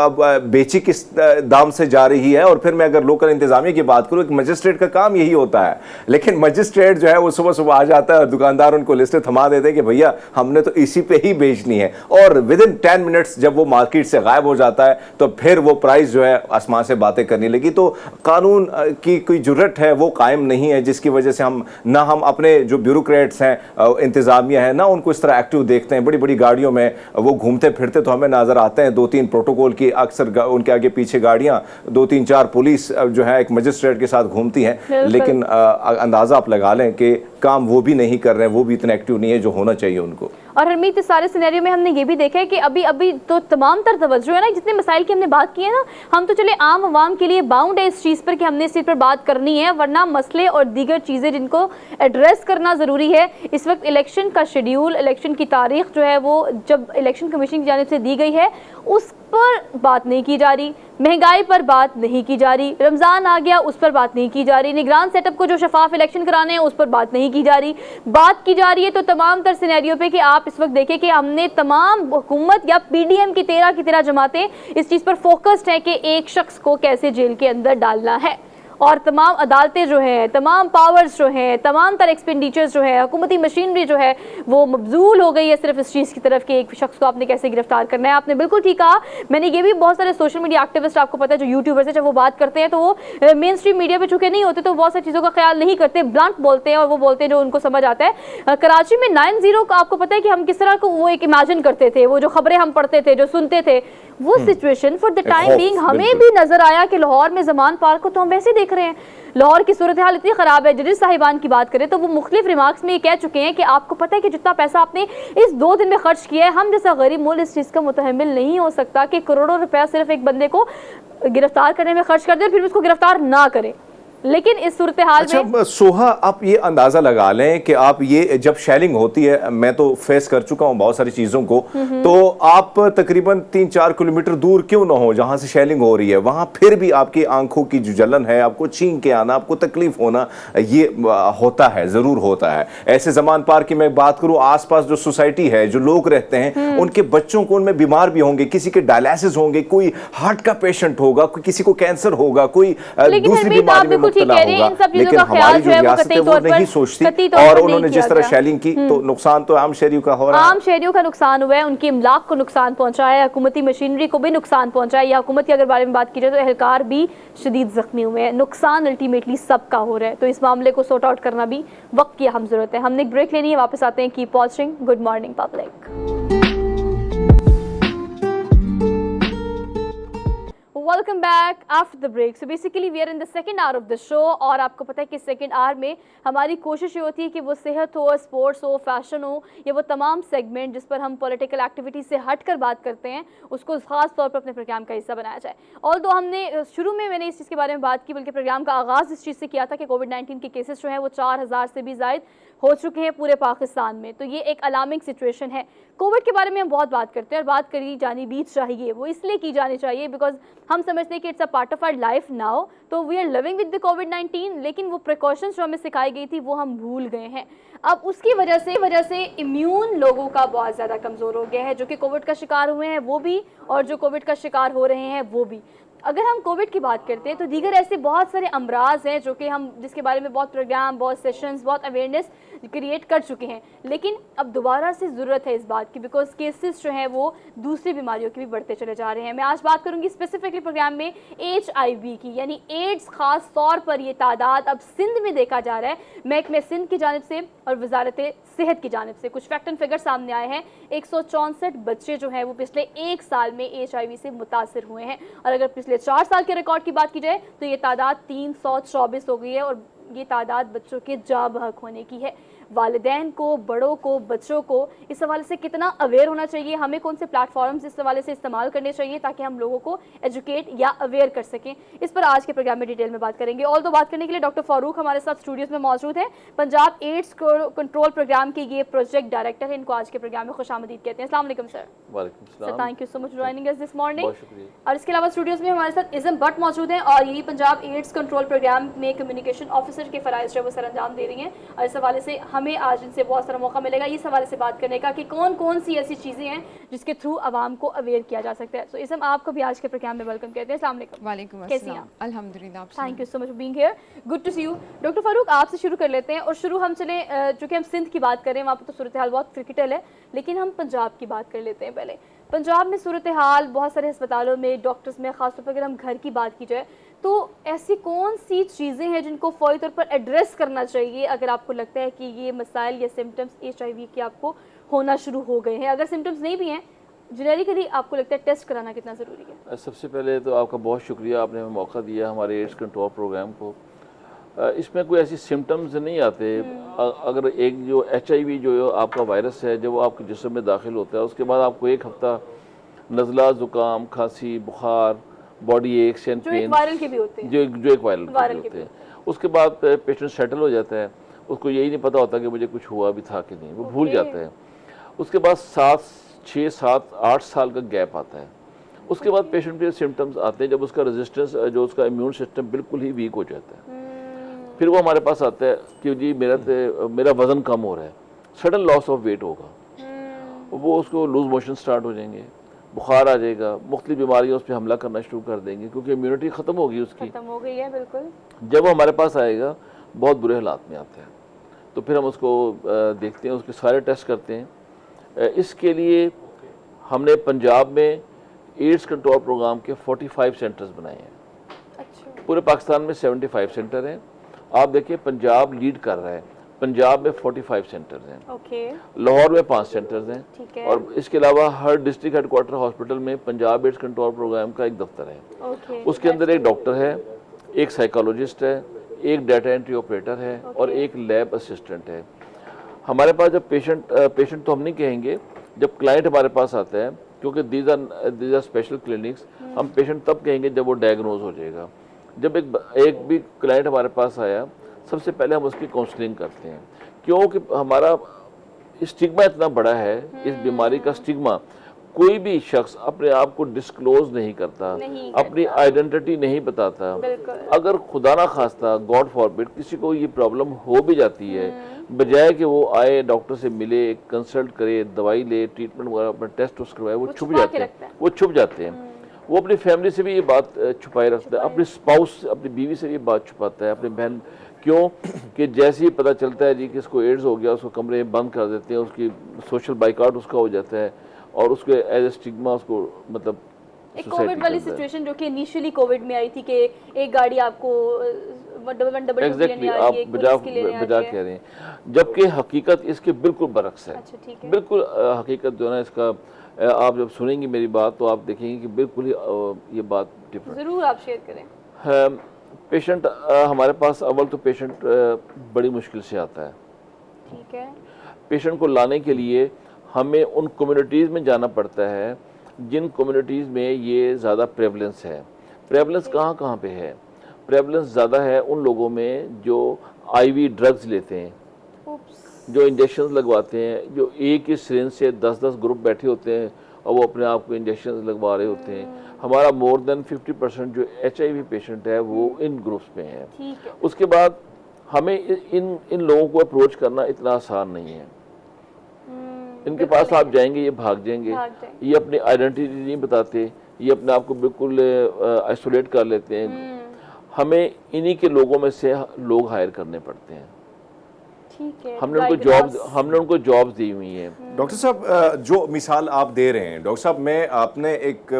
बेची किस दाम से जा रही है। और फिर मैं अगर लोकल इंतज़ामिया की बात करूँ, एक मजिस्ट्रेट का काम यही होता है, लेकिन मजिस्ट्रेट जो है वो सुबह सुबह आ जाता है और दुकानदार उनको लिस्टें थमा देते हैं कि भैया हमने तो इसी पे ही बेचनी है, और विदिन 10 मिनट्स जब वो मार्केट से गायब हो जाता है तो फिर वो प्राइस जो है आसमान से बातें करने लगी। तो कानून की कोई जुर्रत है वो कायम नहीं है, जिसकी वजह से हम अपने जो ब्यूरोक्रेट्स हैं, इंतजामिया है ना, उनको इस तरह एक्टिव देखते हैं। बड़ी बड़ी गाड़ियों में वो घूमते फिरते तो हमें नजर आते हैं, 2-3 प्रोटोकॉल की अक्सर उनके आगे पीछे गाड़ियां, 2-3-4 पुलिस जो है एक मजिस्ट्रेट के साथ घूमती हैं, लेकिन अंदाजा आप लगा लें कि काम वो भी नहीं कर रहे हैं, वो भी इतना एक्टिव नहीं है जो होना चाहिए उनको। और हरमीत, इस सारे सिनेरियो में हमने ये भी देखा है कि अभी तो तमाम तर तवज्जो है ना, जितने मसाइल की हमने बात की है ना, हम तो चले आम आवाम के लिए बाउंड है इस चीज़ पर कि हमने इस चीज़ पर बात करनी है, वरना मसले और दीगर चीज़ें जिनको एड्रेस करना ज़रूरी है। इस वक्त इलेक्शन का शेड्यूल, इलेक्शन की तारीख जो है वो जब इलेक्शन कमीशन की जानिब से दी गई है उस पर बात नहीं की जा रही, महंगाई पर बात नहीं की जा रही, रमज़ान आ गया उस पर बात नहीं की जा रही, निगरान सेटअप को जो शफाफ इलेक्शन कराने हैं उस पर बात नहीं की जा रही। बात की जा रही है तो तमाम तर सिनेरियो पे कि आप इस वक्त देखें कि हमने तमाम हुकूमत या PDM की 13 जमातें इस चीज़ पर फोकस्ड हैं कि एक शख्स को कैसे जेल के अंदर डालना है, और तमाम अदालतें जो हैं, तमाम पावर्स जो हैं, तमाम तर एक्सपेंडिचर्स जो है, हुकूमती मशीनरी जो है वो मबजूल हो गई है सिर्फ इस चीज़ की तरफ कि एक शख्स को आपने कैसे गिरफ्तार करना है। आपने बिल्कुल ठीक कहा। मैंने ये भी बहुत सारे सोशल मीडिया एक्टिविस्ट, आपको पता है, जो यूट्यूबर्स है, जब वो बात करते हैं तो वो मेन स्ट्रीम मीडिया पे चुके नहीं होते, तो बहुत सारी चीज़ों का ख्याल नहीं करते, ब्लंट बोलते हैं और वो बोलते हैं जो उनको समझ आता है। कराची में 9/0 का आपको पता है कि हम किस तरह को वो एक इमेजिन करते थे, वो जो खबरें हम पढ़ते थे, जो सुनते थे, वो situation for the time being हमें भी नजर आया कि लाहौर में ज़मान पार्क को तो हम वैसे देख रहे हैं। लाहौर की सूरत हाल इतनी ख़राब है। जजिस साहिबान की बात करें तो वो मुख्तलिफ रिमार्क्स में ये कह चुके हैं कि आपको पता है कि जितना पैसा आपने इस 2 दिन में खर्च किया है, हम जैसा गरीब मुल्क इस चीज़ का मुतहम्मिल नहीं हो सकता कि करोड़ों रुपया सिर्फ एक बंदे को गिरफ्तार करने में खर्च कर दे, फिर उसको गिरफ्तार ना करें। लेकिन इस सूरत हाल में सोहा, आप ये अंदाजा लगा लें कि आप ये जब शेलिंग होती है, मैं तो फेस कर चुका हूं बहुत सारी चीजों को, तो आप तकरीबन 3-4 किलोमीटर दूर क्यों ना हो जहां से शेलिंग हो रही है, वहां फिर भी आपकी आंखों की जो जलन है, आपको छींक के आना, आपको तकलीफ होना, ये होता है, जरूर होता है। ऐसे ज़मान पार्क की मैं बात करूं, आसपास जो सोसाइटी है, जो लोग रहते हैं, उनके बच्चों को उनमें बीमार भी होंगे, किसी के डायलिसिस होंगे, कोई हार्ट का पेशेंट होगा, किसी को कैंसर होगा, कोई दूसरी बीमारी में बिल्कुल ठीक मुब्तला कह रहे हैं, होगा, इन सब चीजों लेकिन का हमारी ख्याल जो जो है वो रियासत कतई है वो तौर पर नहीं सोचती, कतई तौर और पर उन्होंने नहीं जिस किया तरह गया। शेलिंग की तो नुकसान तो आम शहरियों का हो रहा है। आम शहरियों का नुकसान हुआ है, उनकी इमलाक को नुकसान पहुंचाया है, हुकूमती मशीनरी को भी नुकसान पहुंचाया है। या हुकूमत के अगर बारे में बात की जाए तो एहलकार भी शदीद जख्मी हुए हैं। नुकसान अल्टीमेटली सबका हो रहा है, तो इस मामले को सॉर्ट आउट करना भी वक्त की अहम जरूरत है। हमने एक ब्रेक लेनी है, वापस आते हैं। Keep watching good morning public. Welcome back after the break. So basically we are in the second hour of the show, और आपको पता है कि सेकंड आवर में हमारी कोशिश ये होती है कि वो सेहत हो, स्पोर्ट्स हो, फैशन हो, या वो तमाम सेगमेंट जिस पर हम पॉलिटिकल एक्टिविटी से हट कर बात करते हैं उसको खास तौर पर अपने प्रोग्राम का हिस्सा बनाया जाए। ऑल्दो हमने शुरू में मैंने इस चीज़ के बारे में बात की, बल्कि प्रोग्राम का आगाज़ इस चीज़ से किया था कि कोविड-19 के केसेस जो हैं वो 4000 से भी ज़ायद हो चुके हैं पूरे पाकिस्तान में। तो ये एक अलार्मिंग सिचुएशन है। कोविड के बारे में हम बहुत बात करते हैं और बात करी जानी भी चाहिए, वो इसलिए की जानी चाहिए बिकॉज हम समझते हैं कि it's a part of our life now, तो we are living with the कोविड-19, लेकिन वो प्रिकॉशंस जो हमें सिखाई गई थी वो हम भूल गए हैं। अब उसकी वजह से इम्यून लोगों का बहुत ज़्यादा कमज़ोर हो गया है, जो कि कोविड का शिकार हुए हैं वो भी, और जो कोविड का शिकार हो रहे हैं वो भी। अगर हम कोविड की बात करते हैं तो दीगर ऐसे बहुत सारे अमराज हैं जो कि हम जिसके बारे में बहुत प्रोग्राम, बहुत सेशंस, बहुत अवेयरनेस क्रिएट कर चुके हैं, लेकिन अब दोबारा से ज़रूरत है इस बात की, बिकॉज केसेस जो हैं वो दूसरी बीमारियों की भी बढ़ते चले जा रहे हैं। मैं आज बात करूंगी स्पेसिफिकली प्रोग्राम में HIV की, यानी एड्स। खास तौर पर ये तादाद अब सिंध में देखा जा रहा है। महकमे सिंध की जानिब से और वजारत सेहत की जानिब से कुछ फैक्ट एंड फिगर सामने आए हैं। 164 बच्चे जो हैं वो पिछले 1 साल में HIV से मुतासर हुए हैं, और अगर पिछले 4 साल के रिकॉर्ड की बात की जाए तो ये तादाद 324 हो गई है, और ये तादाद बच्चों के जा बहक होने की है। वालिदैन को, बड़ों को, बच्चों को इस हवाले से कितना अवेयर होना चाहिए, हमें कौन से प्लेटफॉर्म्स इस हवाले से इस्तेमाल करने चाहिए ताकि हम लोगों को एजुकेट या अवेयर कर सकें, इस पर आज के प्रोग्राम में डिटेल में बात करेंगे। और तो बात करने के लिए डॉक्टर फारूक हमारे साथ स्टूडियोज में मौजूद हैं। पंजाब एड्स कंट्रोल प्रोग्राम के ये प्रोजेक्ट डायरेक्टर हैं, इनको आज के प्रोग्राम में खुशामदीद कहते हैं। अस्सलाम वालेकुम सर। वालेकुम सलाम। Thank you so much joining us this morning. बहुत शुक्रिया। और इसके अलावा स्टूडियोज में हमारे साथ इज़म भट्ट मौजूद हैं, और यही पंजाब एड्स कंट्रोल प्रोग्राम में कम्युनिकेशन ऑफिसर के फ़राइज़ जो वो सर अंजाम दे रही हैं, और इस हवाले से हमें आज इनसे बहुत सारा मौका मिलेगा इस हवाले से बात करने का कि कौन कौन सी ऐसी चीज़ें हैं जिसके थ्रू आवाम को अवेयर किया जा सकता है। सो इज़म, आपको भी आज के प्रोग्राम में वेलकम कहते हैं। अस्सलाम वालेकुम। वालेकुम कैसी अस्सलाम। हैं आप? अल्हम्दुलिल्लाह। Thank you so much for being here, good to see you. Doctor Farooq, आपसे शुरू कर लेते हैं, और शुरू हम चले चूँकि हम सिंध की बात करें, वहाँ पर तो सूरत हाल बहुत क्रिटिकल है, लेकिन हम पंजाब की बात कर लेते हैं पहले। पंजाब में सूरत हाल बहुत सारे अस्पतालों में, डॉक्टर्स में, ख़ासतौर पर अगर हम घर की बात की जाए तो ऐसी कौन सी चीज़ें हैं जिनको फ़ौरी तौर पर एड्रेस करना चाहिए अगर आपको लगता है कि ये मसाइल या सिम्टम्स HIV के आपको होना शुरू हो गए हैं? अगर सिम्टम्स नहीं भी हैं, जेनेरिकली आपको लगता है टेस्ट कराना कितना ज़रूरी है? सबसे पहले तो आपका बहुत शुक्रिया, आपने हमें मौका दिया हमारे एड्स कंट्रोल प्रोग्राम को। इसमें कोई ऐसी सिम्टम्स नहीं आते। अगर एक जो HIV जो आपका वायरस है, जब वो आपके जिस्म में दाखिल होता है, उसके बाद आपको 1 हफ्ता नज़ला, ज़ुकाम, खांसी, बुखार, बॉडी एक्स एंड पेन, एक वायरल के भी होते हैं, जो एक वायरल के होते हैं। उसके बाद पेशेंट सेटल हो जाता है, उसको यही नहीं पता होता कि मुझे कुछ हुआ भी था कि नहीं, वो भूल जाता है। उसके बाद 6, 7, 8 साल का गैप आता है। उसके बाद पेशेंट के सिम्टम्स आते हैं जब उसका रेजिस्टेंस, जो उसका इम्यून सिस्टम बिल्कुल ही वीक हो जाता है। फिर वो हमारे पास आता है कि जी मेरा वज़न कम हो रहा है, सडन लॉस ऑफ वेट होगा, वो उसको लूज मोशन स्टार्ट हो जाएंगे, बुखार आ जाएगा, मुख्तलिफ बीमारियाँ उस पर हमला करना शुरू कर देंगे क्योंकि इम्यूनिटी ख़त्म होगी उसकी, खत्म हो गई है बिल्कुल। जब वो हमारे पास आएगा बहुत बुरे हालात में आता है, तो फिर हम उसको देखते हैं, उसके सारे टेस्ट करते हैं। इसके लिए हमने पंजाब में एड्स कंट्रोल प्रोग्राम के 45 सेंटर्स बनाए हैं। अच्छा। पूरे पाकिस्तान में 75 सेंटर हैं। आप देखिए पंजाब लीड कर रहा है, पंजाब में 45 सेंटर्स हैं। ओके। लाहौर में 5 सेंटर्स हैं। ठीक है। और इसके अलावा हर डिस्ट्रिक्ट हेडक्वार्टर हॉस्पिटल में पंजाब एड्स कंट्रोल प्रोग्राम का एक दफ्तर है। ओके। उसके अंदर एक डॉक्टर है, एक साइकोलॉजिस्ट है, एक डाटा एंट्री ऑपरेटर है और एक लैब असिस्टेंट है। हमारे पास जब पेशेंट तो हम नहीं कहेंगे, जब क्लाइंट हमारे पास आता है, क्योंकि दीज आर स्पेशल क्लिनिक्स, हम पेशेंट तब कहेंगे जब वो डायग्नोज हो जाएगा। जब एक भी क्लाइंट हमारे पास आया, सबसे पहले हम उसकी काउंसलिंग करते हैं, क्योंकि हमारा स्टिग्मा इतना बड़ा है, इस बीमारी का स्टिग्मा, कोई भी शख्स अपने आप को डिस्क्लोज नहीं करता, अपनी आइडेंटिटी नहीं बताता। अगर खुदा ना खास्ता, गॉड फॉरबिड, किसी को ये प्रॉब्लम हो भी जाती है, बजाय कि वो आए डॉक्टर से मिले, कंसल्ट करे, दवाई ले, ट्रीटमेंट वगैरह, अपना टेस्ट करवाए, वो छुप जाते हैं। वो अपनी फैमिली से भी ये बात छुपाए रखता है, अपने स्पाउस अपनी बीवी से ये बात छुपाता है, अपनी बहन। क्यों कि जैसे ही पता चलता है जी कि इसको एड्स हो गया, उसको कमरे में बंद कर देते हैं, उसकी सोशल बाइकआउट उसका हो जाता है और उसके एज ए स्टिग्मा उसको मतलब एक कोविड वाली सिचुएशन जो कि इनिशियली कोविड में आई थी कि एक गाड़ी आपको डबल एग्जैक्टली आप बजा कह रहे हैं, जबकि हकीकत इसके बिल्कुल बरक्स है। अच्छा, ठीक है। बिल्कुल हकीकत जो है ना इसका, आप जब सुनेंगी मेरी बात तो आप देखेंगे कि बिल्कुल ही ये बात डिफरेंट। जरूर आप शेयर करें। पेशेंट हमारे पास अव्वल तो पेशेंट बड़ी मुश्किल से आता है। ठीक है। पेशेंट को लाने के लिए हमें उन कम्युनिटीज़ में जाना पड़ता है जिन कम्युनिटीज़ में ये ज़्यादा प्रेवलेंस है। प्रेवलेंस कहाँ कहाँ पे है? प्रेवलेंस ज़्यादा है उन लोगों में जो आईवी ड्रग्स लेते हैं, जो इंजेक्शन लगवाते हैं, जो एक ही सिरिंज से 10-10 ग्रुप बैठे होते हैं और वो अपने आप को इंजेक्शन लगवा रहे होते हैं। हमारा मोर देन 50% जो HIV पेशेंट है वो इन ग्रुप्स में है। उसके बाद हमें इन लोगों को अप्रोच करना इतना आसान नहीं है। इनके पास आप जाएंगे ये भाग जाएंगे, ये अपनी आइडेंटिटी नहीं बताते, ये अपने आप को बिल्कुल आइसोलेट कर लेते हैं। हमें इन्हीं के लोगों में से लोग हायर करने पड़ते हैं। ठीक है। हमने उनको जॉब्स दी हुई हैं। डॉक्टर साहब, जो मिसाल आप दे रहे हैं, डॉक्टर साहब मैं आपने एक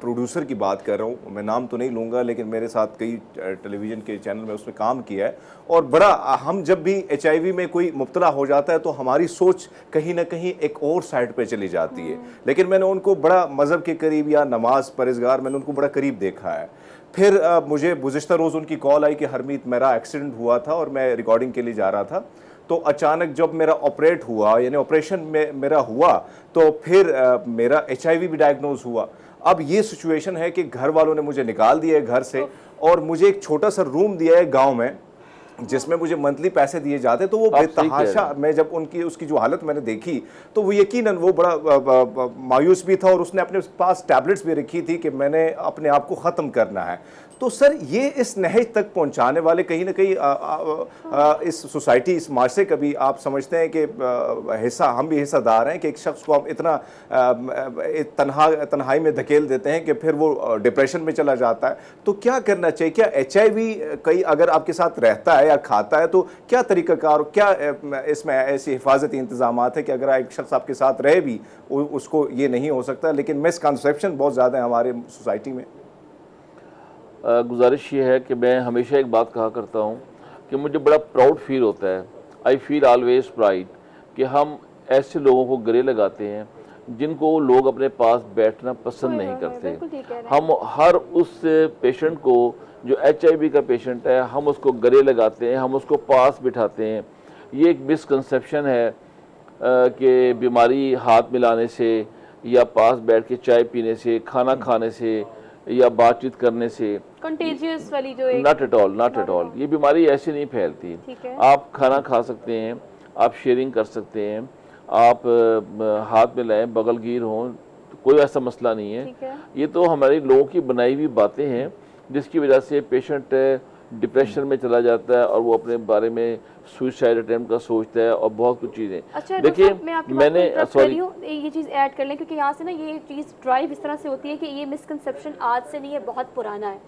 प्रोड्यूसर की बात कर रहा हूँ, मैं नाम तो नहीं लूँगा, लेकिन मेरे साथ कई टेलीविज़न के चैनल में उसमें काम किया है और बड़ा हम जब भी HIV में कोई मुब्तला हो जाता है तो हमारी सोच कहीं ना कहीं एक और साइड पे चली जाती है। लेकिन मैंने उनको बड़ा मज़हब के करीब या नमाज परहेज़गार, मैंने उनको बड़ा करीब देखा है। फिर मुझे गुज़िश्ता रोज़ उनकी कॉल आई कि हरमीत मेरा एक्सीडेंट हुआ था और मैं रिकॉर्डिंग के लिए जा रहा था, तो अचानक जब मेरा ऑपरेट हुआ यानी ऑपरेशन में मेरा हुआ तो फिर मेरा HIV भी डायग्नोज हुआ। अब ये सिचुएशन है कि घर वालों ने मुझे निकाल दिया है घर से और मुझे एक छोटा सा रूम दिया है गांव में जिसमें मुझे मंथली पैसे दिए जाते, तो वो बेतहाशा मैं जब उसकी जो हालत मैंने देखी तो वो यकीनन वो बड़ा मायूस भी था और उसने अपने पास टैबलेट्स भी रखी थी कि मैंने अपने आप को ख़त्म करना है। तो सर ये इस नहज तक पहुंचाने वाले कहीं ना कहीं इस सोसाइटी, इस माशरे का भी आप समझते हैं कि हम भी हिस्सादार हैं कि एक शख्स को आप इतना तन्हाई में धकेल देते हैं कि फिर वो डिप्रेशन में चला जाता है। तो क्या करना चाहिए? क्या HIV कहीं अगर आपके साथ रहता है या खाता है तो क्या तरीक़ाकार, क्या इसमें ऐसी हिफाजती इंतजाम है कि अगर एक शख्स आपके साथ रहे भी उसको ये नहीं हो सकता? लेकिन मिसकंसेप्शन बहुत ज़्यादा है हमारे सोसाइटी में। गुजारिश ये है कि मैं हमेशा एक बात कहा करता हूँ कि मुझे बड़ा प्राउड फील होता है, आई फील ऑलवेज प्राइड, कि हम ऐसे लोगों को गले लगाते हैं जिनको लोग अपने पास बैठना पसंद नहीं करते। हम हर उस पेशेंट को जो HIV का पेशेंट है हम उसको गले लगाते हैं, हम उसको पास बिठाते हैं। ये एक मिसकंसेप्शन है कि बीमारी हाथ मिलाने से या पास बैठ के चाय पीने से, खाना खाने से या बातचीत करने से, कंटेजियस वाली जो एक नॉट एट ऑल, ये बीमारी ऐसे नहीं फैलती। आप खाना खा सकते हैं, आप शेयरिंग कर सकते हैं, आप हाथ में लाएं, बगलगीर हों, तो कोई ऐसा मसला नहीं है। ये तो हमारे लोगों की बनाई हुई बातें हैं जिसकी वजह से पेशेंट डिप्रेशन में चला जाता है और वो अपने बारे में सुसाइड अटेम्प्ट का सोचता है और बहुत कुछ चीज़ें। अच्छा, देखिए मैंने ये चीज़ ऐड कर लें क्योंकि यहाँ से ना ये चीज़ ड्राइव इस तरह से होती है कि ये मिसकंसेप्शन आज से नहीं है, बहुत पुराना है,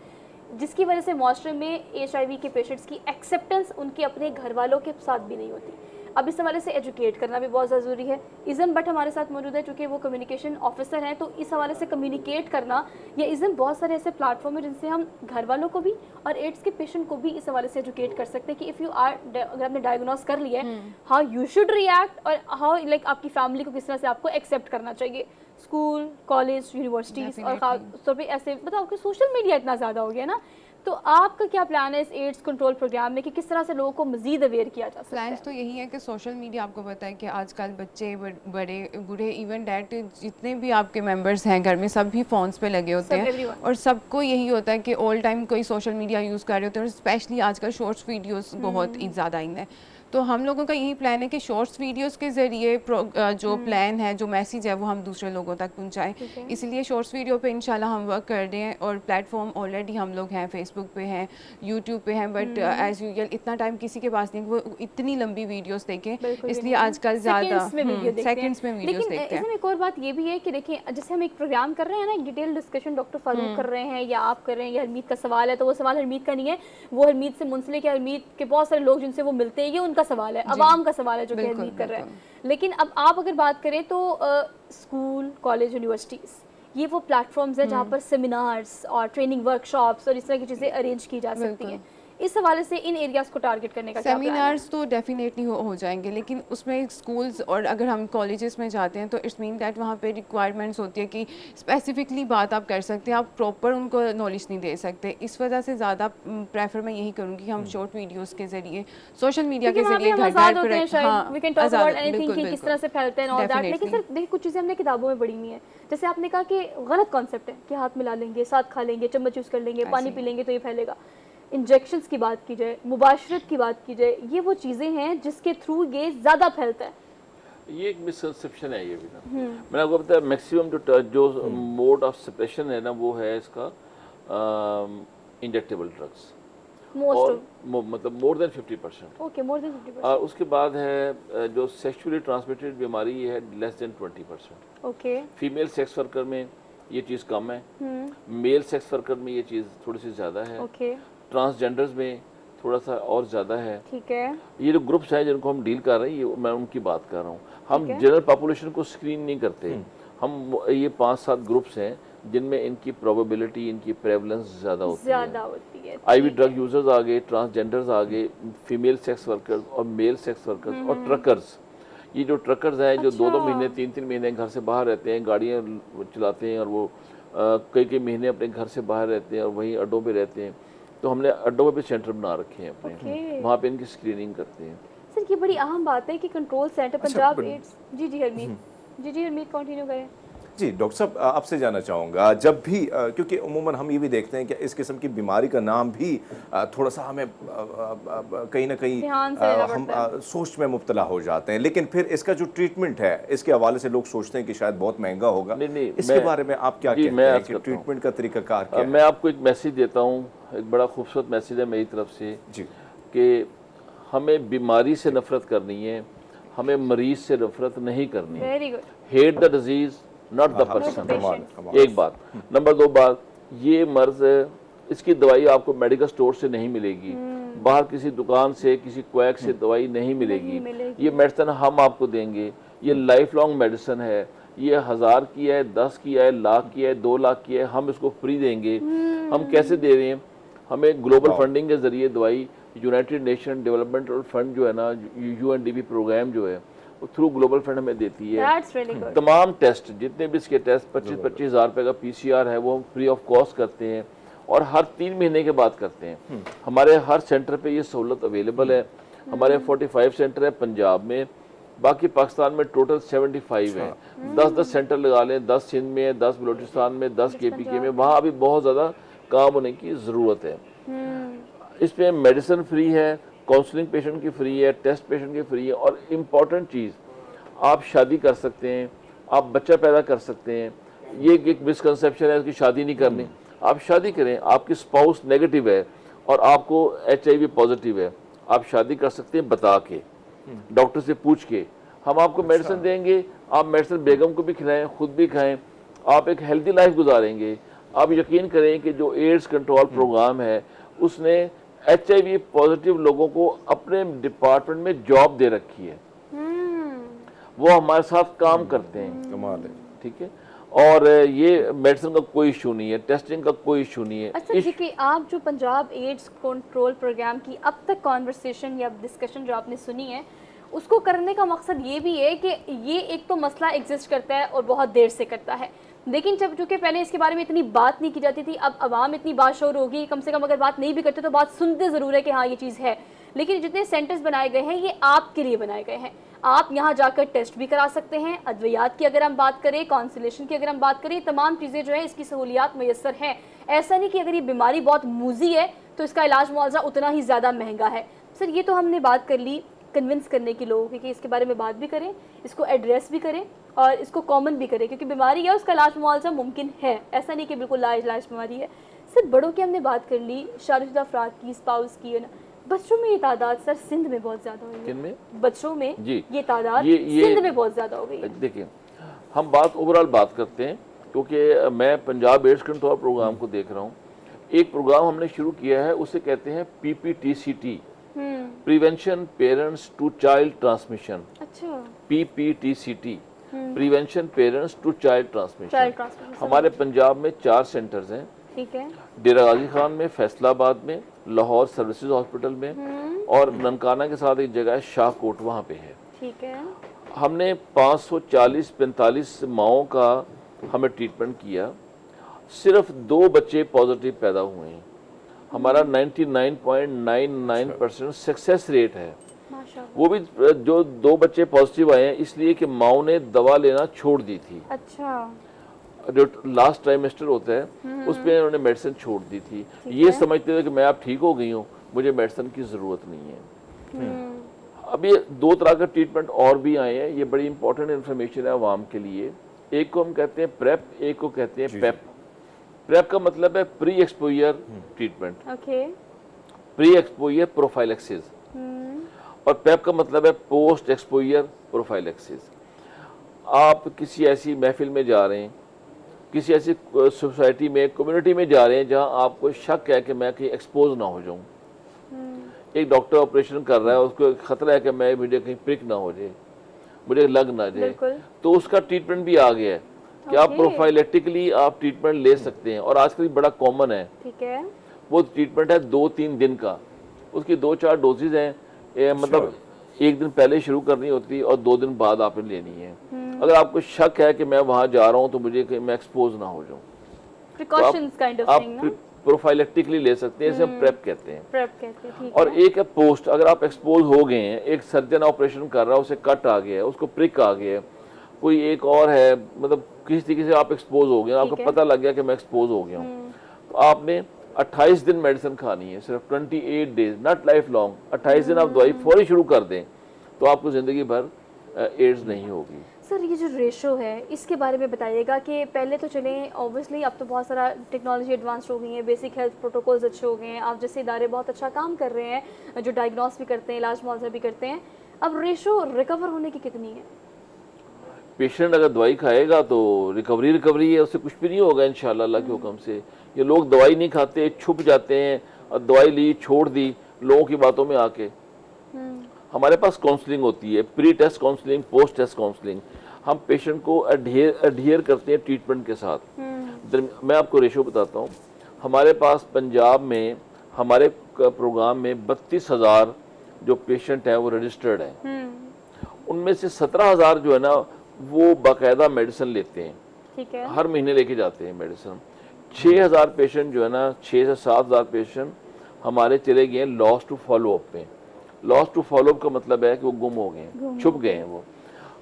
जिसकी वजह से माशरे में HIV के पेशेंट्स की एक्सेप्टेंस उनके अपने घर वालों के साथ भी नहीं होती। अब इस हवाले से एजुकेट करना भी बहुत ज़रूरी है। इज़म बट हमारे साथ मौजूद है, चूँकि वो कम्युनिकेशन ऑफिसर हैं, तो इस हवाले से कम्युनिकेट करना या इज़म बहुत सारे ऐसे प्लेटफॉर्म हैं जिनसे हम घर वालों को भी और एड्स के पेशेंट को भी इस हवाले से एजुकेट कर सकते हैं कि इफ़ यू आर, अगर आपने डायग्नोस कर लिया है, हाउ यू शुड रिएक्ट और हाउ लाइक आपकी फैमिली को किस तरह से आपको एक्सेप्ट करना चाहिए। स्कूल, कॉलेज, यूनिवर्सिटीज़ और खास तौर पर ऐसे बताओ कि सोशल मीडिया इतना ज़्यादा हो गया ना, तो आपका क्या प्लान है इस एड्स कंट्रोल प्रोग्राम में कि किस तरह से लोगों को मजीद अवेयर किया जा सकता है? प्लान तो यही है कि सोशल मीडिया, आपको पता है कि आजकल बच्चे, बड़े बूढ़े, इवन डैड, जितने भी आपके मेंबर्स हैं घर में, सब भी फ़ोन्स पे लगे होते हैं और सबको यही होता है कि ऑल टाइम कोई सोशल मीडिया यूज़ कर रहे होते हैं और स्पेशली आजकल शॉर्ट्स वीडियोस बहुत ही ज़्यादा इन है। तो हम लोगों का यही प्लान है कि शॉर्ट्स वीडियोस के ज़रिए जो प्लान है, जो मैसेज है, वो हम दूसरे लोगों तक पहुंचाएं। इसलिए शॉर्ट्स वीडियो पे इंशाल्लाह हम वर्क कर रहे हैं और प्लेटफॉर्म ऑलरेडी हम लोग हैं, फेसबुक पे हैं, यूट्यूब पे हैं, बट एज यूजुअल इतना टाइम किसी के पास नहीं वो इतनी लंबी वीडियोस देखें, इसलिए आजकल ज़्यादा सेकंड्स में वीडियोस देखते हैं। इसमें एक और बात ये भी है कि देखिए, जैसे हम एक प्रोग्राम कर रहे हैं ना, एक डिटेल डिस्कशन डॉक्टर फारूक कर रहे हैं या आप कर रहे हैं, या हरमीत का सवाल है, तो वो सवाल हरमीत का नहीं है, वो हरमीत से मुंसलिक है, हरमीत के बहुत सारे लोग जिनसे वो मिलते हैं, ये उनका सवाल है, अवाम का सवाल है जो कि हरमीत कर रहे हैं। लेकिन अब आप अगर बात करें तो स्कूल, कॉलेज, यूनिवर्सिटीज़, ये वो प्लेटफॉर्म्स हैं जहाँ पर सेमिनार्स और ट्रेनिंग वर्कशॉप्स और इस तरह की चीज़ें अरेंज की जा सकती हैं। इस हवाले से इन एरियाज़ को टारगेट करने का सेमिनार्स तो डेफिनेटली हो जाएंगे, लेकिन उसमें स्कूल्स और अगर हम कॉलेजेस में जाते हैं तो इट्स मीन दैट वहाँ पे रिक्वायरमेंट्स होती है कि स्पेसिफिकली बात आप कर सकते हैं, आप प्रॉपर उनको नॉलेज नहीं दे सकते। इस वजह से ज़्यादा प्रेफर मैं यही करूँगी हम शॉर्ट वीडियोज़ के ज़रिए, सोशल मीडिया के ज़रिए किस तरह से फैलते हैं और दैट। लेकिन सर देखिए, कुछ चीज़ें हमने किताबों में पढ़ी हुई हैं, जैसे आपने कहा कि गलत कॉन्सेप्ट है कि हाथ मिला लेंगे, साथ खा लेंगे, चम्मच यूज़ कर लेंगे, पानी पी लेंगे तो ये फैलेगा। इंजेक्शंस की बात की जाए, मुबाशरत की बात की जाए, ये वो चीज़ें हैं जिसके थ्रू ये ज़्यादा फैलता है। ये एक मिसकंसेप्शन है ये भी ना। मैंने आपको बताया मैक्सिमम जो मोड ऑफ सेपरेशन है ना, वो है इसका इंजेक्टेबल ड्रग्स, मतलब more than 50%। Okay, more than 50%। और उसके बाद है जो सेक्सुअली ट्रांसमिटेड बीमारी, ये है less than 20%। Okay, female sex worker में ये चीज़ कम है, मेल सेक्स वर्कर में ये चीज़ थोड़ी सी ज़्यादा है, ओके, ट्रांसजेंडर्स में थोड़ा सा और ज़्यादा है। ठीक है। ये जो ग्रुप्स हैं जिनको हम डील कर रहे हैं, ये मैं उनकी बात कर रहा हूँ। हम जनरल पॉपुलेशन को स्क्रीन नहीं करते, हम ये 5-7 ग्रुप्स हैं जिनमें इनकी प्रोबेबिलिटी, इनकी प्रेवलेंस ज़्यादा होती है। आईवी ड्रग यूजर्स आ गए, ट्रांसजेंडर्स आ गए, फीमेल सेक्स वर्कर्स और मेल सेक्स वर्कर्स और ट्रकर्स। ये जो ट्रकर्स हैं जो 2-2 महीने 3-3 महीने घर से बाहर रहते हैं, गाड़ियाँ चलाते हैं और वो कई महीने अपने घर से बाहर रहते हैं और वहीं अड्डों पे रहते हैं, तो हमने अड्डों पे भी सेंटर बना रखे हैं अपने, वहाँ पे इनकी स्क्रीनिंग करते हैं। सर ये बड़ी अहम बात है कि कंट्रोल सेंटर पंजाब एड्स। जी हरमीत कंटिन्यू करें। जी डॉक्टर साहब, आपसे जानना चाहूँगा, जब भी क्योंकि उमूमन हम ये भी देखते हैं कि इस किस्म की बीमारी का नाम भी थोड़ा सा हमें कहीं ना कहीं हम सोच में मुब्तला हो जाते हैं, लेकिन फिर इसका जो ट्रीटमेंट है इसके हवाले से लोग सोचते हैं कि शायद बहुत महंगा होगा। नहीं, इसके बारे में आप क्या कहते हैं कि ट्रीटमेंट का तरीकाकार क्या है? मैं आपको एक मैसेज देता हूँ, एक बड़ा खूबसूरत मैसेज है मेरी तरफ से जी, कि हमें बीमारी से नफरत करनी है, हमें मरीज से नफरत नहीं करनी है। Very good. Hate the disease not the person, एक बात। नंबर 2 बात, ये मर्ज इसकी दवाई आपको मेडिकल स्टोर से नहीं मिलेगी, बाहर किसी दुकान से, किसी क्वैक से दवाई नहीं मिलेगी। ये मेडिसिन हम आपको देंगे, ये लाइफ लॉन्ग मेडिसिन है, ये 1000 की है, 10 की है, लाख की है, 2 लाख की है, हम इसको फ्री देंगे। हम कैसे दे रहे हैं? हमें ग्लोबल फंडिंग के जरिए दवाई यूनाइटेड नेशन डेवलपमेंटल फंड जो है ना, UNDP प्रोग्राम जो है, वो थ्रू ग्लोबल फंड हमें देती है। really तमाम टेस्ट, जितने भी इसके टेस्ट 25-25 हज़ार रुपये का PCR है, वो हम फ्री ऑफ कॉस्ट करते हैं और हर 3 महीने के बाद करते हैं। हमारे हर सेंटर पे ये सहूलत अवेलेबल है। हमारे 45 सेंटर है पंजाब में, बाकी पाकिस्तान में टोटल 75 हैं। 10-10 सेंटर लगा लें, 10 सिंध में, 10 बलूचिस्तान में, 10 KPK में, वहाँ अभी बहुत ज़्यादा काम होने की ज़रूरत है। इसमें मेडिसिन फ्री है, काउंसलिंग पेशेंट की फ्री है, टेस्ट पेशेंट की फ्री है, और इम्पॉर्टेंट चीज़, आप शादी कर सकते हैं, आप बच्चा पैदा कर सकते हैं। ये एक मिसकंसेप्शन है कि शादी नहीं करनी, आप शादी करें। आपकी स्पाउस नेगेटिव है और आपको HIV पॉजिटिव है, आप शादी कर सकते हैं बता के, डॉक्टर से पूछ के। हम आपको मेडिसिन देंगे, आप मेडिसिन बेगम को भी खिलाएं, खुद भी खाएं, आप एक हेल्दी लाइफ गुजारेंगे। आप यकीन करें कि जो एड्स कंट्रोल प्रोग्राम है, उसने HIV पॉजिटिव लोगों को अपने डिपार्टमेंट में जॉब दे रखी है, वो हमारे साथ काम करते हैं। कमाल है। ठीक है, और ये मेडिसिन का कोई इशू नहीं है, टेस्टिंग का कोई इशू नहीं है। अच्छा जी, कि आप जो पंजाब एड्स कंट्रोल प्रोग्राम की अब तक कॉन्वर्सेशन या डिस्कशन जो आपने सुनी है, उसको करने का मकसद ये भी है कि ये एक तो मसला एग्जिस्ट करता है और बहुत देर से करता है, लेकिन जब चूँकि पहले इसके बारे में इतनी बात नहीं की जाती थी, अब आवाम इतनी बाशऊर होगी, कम से कम अगर बात नहीं भी करते तो बात सुनते ज़रूर है कि हाँ ये चीज़ है। लेकिन जितने सेंटर्स बनाए गए हैं ये आपके लिए बनाए गए हैं, आप यहाँ जाकर टेस्ट भी करा सकते हैं। अद्वियात की अगर हम बात करें, काउंसलेशन की अगर हम बात करें, तमाम चीज़ें जो है इसकी सहूलियात मैसर हैं। ऐसा नहीं कि अगर ये बीमारी बहुत मूजी है तो इसका इलाज मुआवजा उतना ही ज़्यादा महंगा है। सर ये तो हमने बात कर ली कन्विंस करने की लोगों की कि इसके बारे में बात भी करें, इसको एड्रेस भी करें और इसको कॉमन भी करें, क्योंकि बीमारी है उसका इलाज मुआवजा मुमकिन है, ऐसा नहीं कि बिल्कुल लाइलाज बीमारी है। सर बड़ों की हमने बात कर ली, शादीशुदा अफराद की, स्पाउस की, है ना, बच्चों में ये तादाद सर सिंध में बहुत ज़्यादा हो गई है। किन में? बच्चों में जी। ये तादाद ये सिंध में बहुत ज़्यादा हो गई है। देखिए, हम बात ओवरऑल बात करते हैं, क्योंकि मैं पंजाब एड्स कंट्रोल प्रोग्राम को देख रहा हूँ। एक प्रोग्राम हमने शुरू किया है, उसे कहते हैं PPTCT, prevention parents to child transmission. अच्छा, PPTCT, prevention parents to child transmission. Child transmission, हमारे पंजाब में 4 सेंटर्स हैं, ठीक है, डेरा गाजी खान में, फैसलाबाद में, लाहौर सर्विसेज हॉस्पिटल में, और ननकाना के साथ एक जगह है शाहकोट, वहाँ पे है। ठीक है, हमने 540-45 माओं का हमें ट्रीटमेंट किया, सिर्फ 2 बच्चे पॉजिटिव पैदा हुए हैं। हमारा 99.99% सक्सेस रेट है। माशाल्लाह। वो भी जो 2 बच्चे पॉजिटिव आए हैं इसलिए कि माओ ने दवा लेना छोड़ दी थी। अच्छा, जो लास्ट ट्राइमेस्टर होता है उसमें उन्होंने मेडिसिन छोड़ दी थी, ये समझते थे कि मैं अब ठीक हो गई हूँ, मुझे मेडिसिन की ज़रूरत नहीं है। अब ये 2 तरह का ट्रीटमेंट और भी आए हैं, ये बड़ी इंपॉर्टेंट इन्फॉर्मेशन है आवाम के लिए। एक को हम कहते हैं प्रेप, एक को कहते हैं पेप। प्रेप का मतलब है pre exposure treatment, okay, pre exposure prophylaxis, और पेप का मतलब है पोस्ट एक्सपोजर प्रोफाइलेक्सिस। आप किसी ऐसी महफिल में जा रहे हैं, किसी ऐसी सोसाइटी में, कम्युनिटी में जा रहे हैं जहां आपको शक है कि मैं कहीं एक्सपोज ना हो जाऊं। एक डॉक्टर ऑपरेशन कर रहा है, उसको खतरा है कि मैं मुझे कहीं प्रिक ना हो जाए, मुझे लग ना जाए, तो उसका ट्रीटमेंट भी आ गया है कि आप प्रोफाइलेटिकली आप ट्रीटमेंट ले सकते हैं, और आजकल बड़ा कॉमन है। ठीक है, वो ट्रीटमेंट है 2-3 दिन का, उसकी 2-4 डोजेज हैं, मतलब 1 दिन पहले शुरू करनी होती है और 2 दिन बाद आपने लेनी है। अगर आपको शक है कि मैं वहां जा रहा हूं तो मुझे मैं एक्सपोज ना हो जाऊं, प्रिकॉशंस काइंड ऑफ थिंग ना, आप प्रोफाइलेक्टिकली ले सकते हैं, इसे हम प्रेप कहते हैं। प्रेप कहते हैं, ठीक और है। एक है पोस्ट, अगर आप एक्सपोज हो गए हैं, एक सर्जन ऑपरेशन कर रहा है, उसे कट आ गया है, उसको प्रिक आ गया है, कोई एक और है, मतलब किसी तरीके से आप एक्सपोज हो गए, आपको पता लग गया कि मैं एक्सपोज हो गया हूँ, तो आपने 28 दिन मेडिसिन खानी है, सिर्फ 28 डेज, नॉट लाइफ लॉन्ग। 28 दिन आप दवाई फौरी शुरू कर दें तो आपको ज़िंदगी भर एड्स नहीं होगी। सर ये जो रेशो है इसके बारे में बताइएगा कि पहले तो चलें, ऑब्वियसली अब तो बहुत सारा टेक्नोलॉजी एडवांस हो गई है, बेसिक हेल्थ प्रोटोकॉल्स अच्छे हो गए हैं, आप जैसे इदारे बहुत अच्छा काम कर रहे हैं, जो डायग्नोस भी करते हैं, इलाज मुआवजा भी करते हैं, अब रेशो रिकवर होने की कितनी है? पेशेंट अगर दवाई खाएगा तो रिकवरी है, उससे कुछ भी नहीं होगा इंशाल्लाह अल्लाह के हुक्म से। ये लोग दवाई नहीं खाते, छुप जाते हैं, और दवाई ली छोड़ दी लोगों की बातों में आके। हमारे पास काउंसलिंग होती है, pre test counselling, post test counselling. हम पेशेंट को अडहियर करते हैं ट्रीटमेंट के साथ। मैं आपको रेशो बताता हूँ, हमारे पास पंजाब में हमारे प्रोग्राम में 32,000 जो पेशेंट हैं वो रजिस्टर्ड हैं, उनमें से 17,000 जो है ना वो बाकायदा मेडिसिन लेते हैं, ठीक है, हर महीने लेके जाते हैं मेडिसिन। 6,000 पेशेंट जो है ना, 6 से 7,000 पेशेंट हमारे चले गए हैं लॉस टू फॉलोअप पे। लॉस टू फॉलोअप का मतलब है कि वो गुम हो गए हैं, छुप गए हैं वो।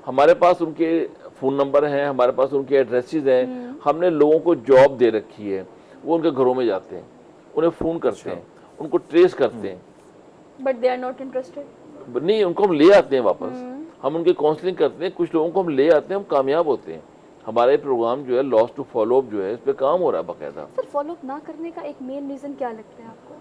हमारे पास उनके फ़ोन नंबर हैं, हमारे पास उनके एड्रेसेस हैं, हमने लोगों को जॉब दे रखी है, वो उनके घरों में जाते हैं, उन्हें फ़ोन करते हैं, उनको ट्रेस करते हैं, but they are not interested. नहीं, उनको हम ले आते हैं वापस, हम उनकी काउंसलिंग करते हैं, कुछ लोगों को हम ले आते हैं, हम कामयाब होते हैं। हमारे प्रोग्राम जो है लॉस टू फॉलोअप जो है इस पे काम हो रहा है बाकायदा। सर फॉलोअप ना करने का एक मेन रीज़न क्या लगता है आपको?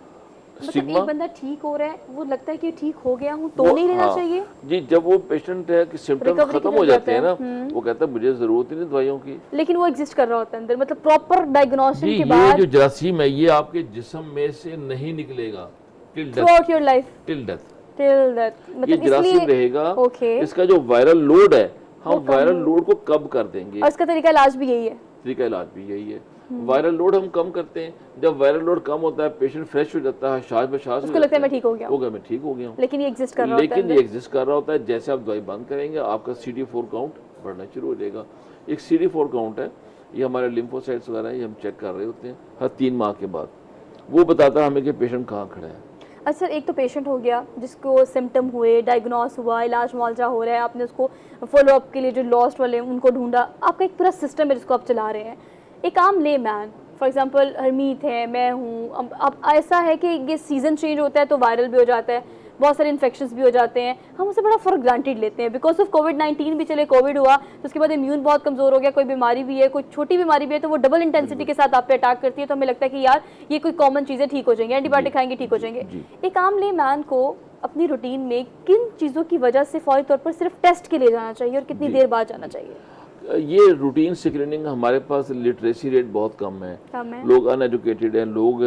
मतलब स्टिग्मा। एक बंदा ठीक हो रहा है, वो लगता है कि ठीक हो गया हूँ तो नहीं लेना चाहिए जी। जब वो पेशेंट है कि सिम्टम्स Recovery खत्म की हो जरूरत जाते हैं है। ना, वो कहता है मुझे जरूरत ही नहीं दवाइयों की, लेकिन वो एग्जिस्ट कर रहा होता है अंदर, मतलब प्रॉपर डायग्नोसिस जी। के ये बाद जो जरासीम है ये आपके जिस्म में से नहीं निकलेगा till through death, out your life till death till that, ये मतलब जरासीम इसलिए रहेगा। ओके, इसका जो वायरल लोड है हम वो कम वायरल लोड को कम कर देंगे। और इसका तरीका इलाज भी यही है। तरीका इलाज भी यही है, वायरल लोड हम कम करते हैं। जब वायरल लोड कम होता है पेशेंट फ्रेश हो जाता है, शाज बशाज उसको लगता है मैं ठीक हो गया हूँ, मैं ठीक हो गया हूँ, लेकिन ये एग्जिस्ट कर रहा होता है लेकिन ये अंदर। एग्जिस्ट कर रहा होता है। जैसे आप दवाई बंद करेंगे आपका CD4 काउंट बढ़ना शुरू हो जाएगा। एक CD4 काउंट है, ये हमारे लिम्फोसाइट्स वगैरह है, ये हम चेक कर रहे होते हैं हर 3 माह के बाद, वो बताता है हमें कि पेशेंट कहाँ खड़ा है। अच्छा सर, एक तो पेशेंट हो गया जिसको सिम्टम हुए, डायग्नोस हुआ, इलाज मुआवजा हो रहा है, आपने उसको फॉलोअप के लिए जो लॉस्ट वाले उनको ढूंढा, आपका एक पूरा सिस्टम है जिसको आप चला रहे हैं। एक आम ले मैन फॉर एग्जांपल हरमीत है, मैं हूँ, अब ऐसा है कि ये सीज़न चेंज होता है तो वायरल भी हो जाता है, बहुत सारे इन्फेक्शंस भी हो जाते हैं, हम उसे बड़ा फॉर ग्रांटेड लेते हैं। बिकॉज ऑफ कोविड-19 भी चले, कोविड हुआ तो उसके बाद इम्यून बहुत कमज़ोर हो गया, कोई बीमारी भी है, कोई छोटी बीमारी भी है तो वो डबल इंटेंसिटी के साथ आप पे अटैक करती है, तो हमें लगता है कि यार ये कोई कॉमन चीज़ें ठीक हो जाएंगी, एंटीबायोटिक खाएंगे ठीक हो जाएंगे। एक आम लेमैन को अपनी रूटीन में किन चीज़ों की वजह से फौरी तौर पर सिर्फ टेस्ट के लिए जाना चाहिए और कितनी देर बाद जाना चाहिए? ये रूटीन स्क्रीनिंग, हमारे पास लिटरेसी रेट बहुत कम है, लोग अनएजुकेटेड हैं, लोग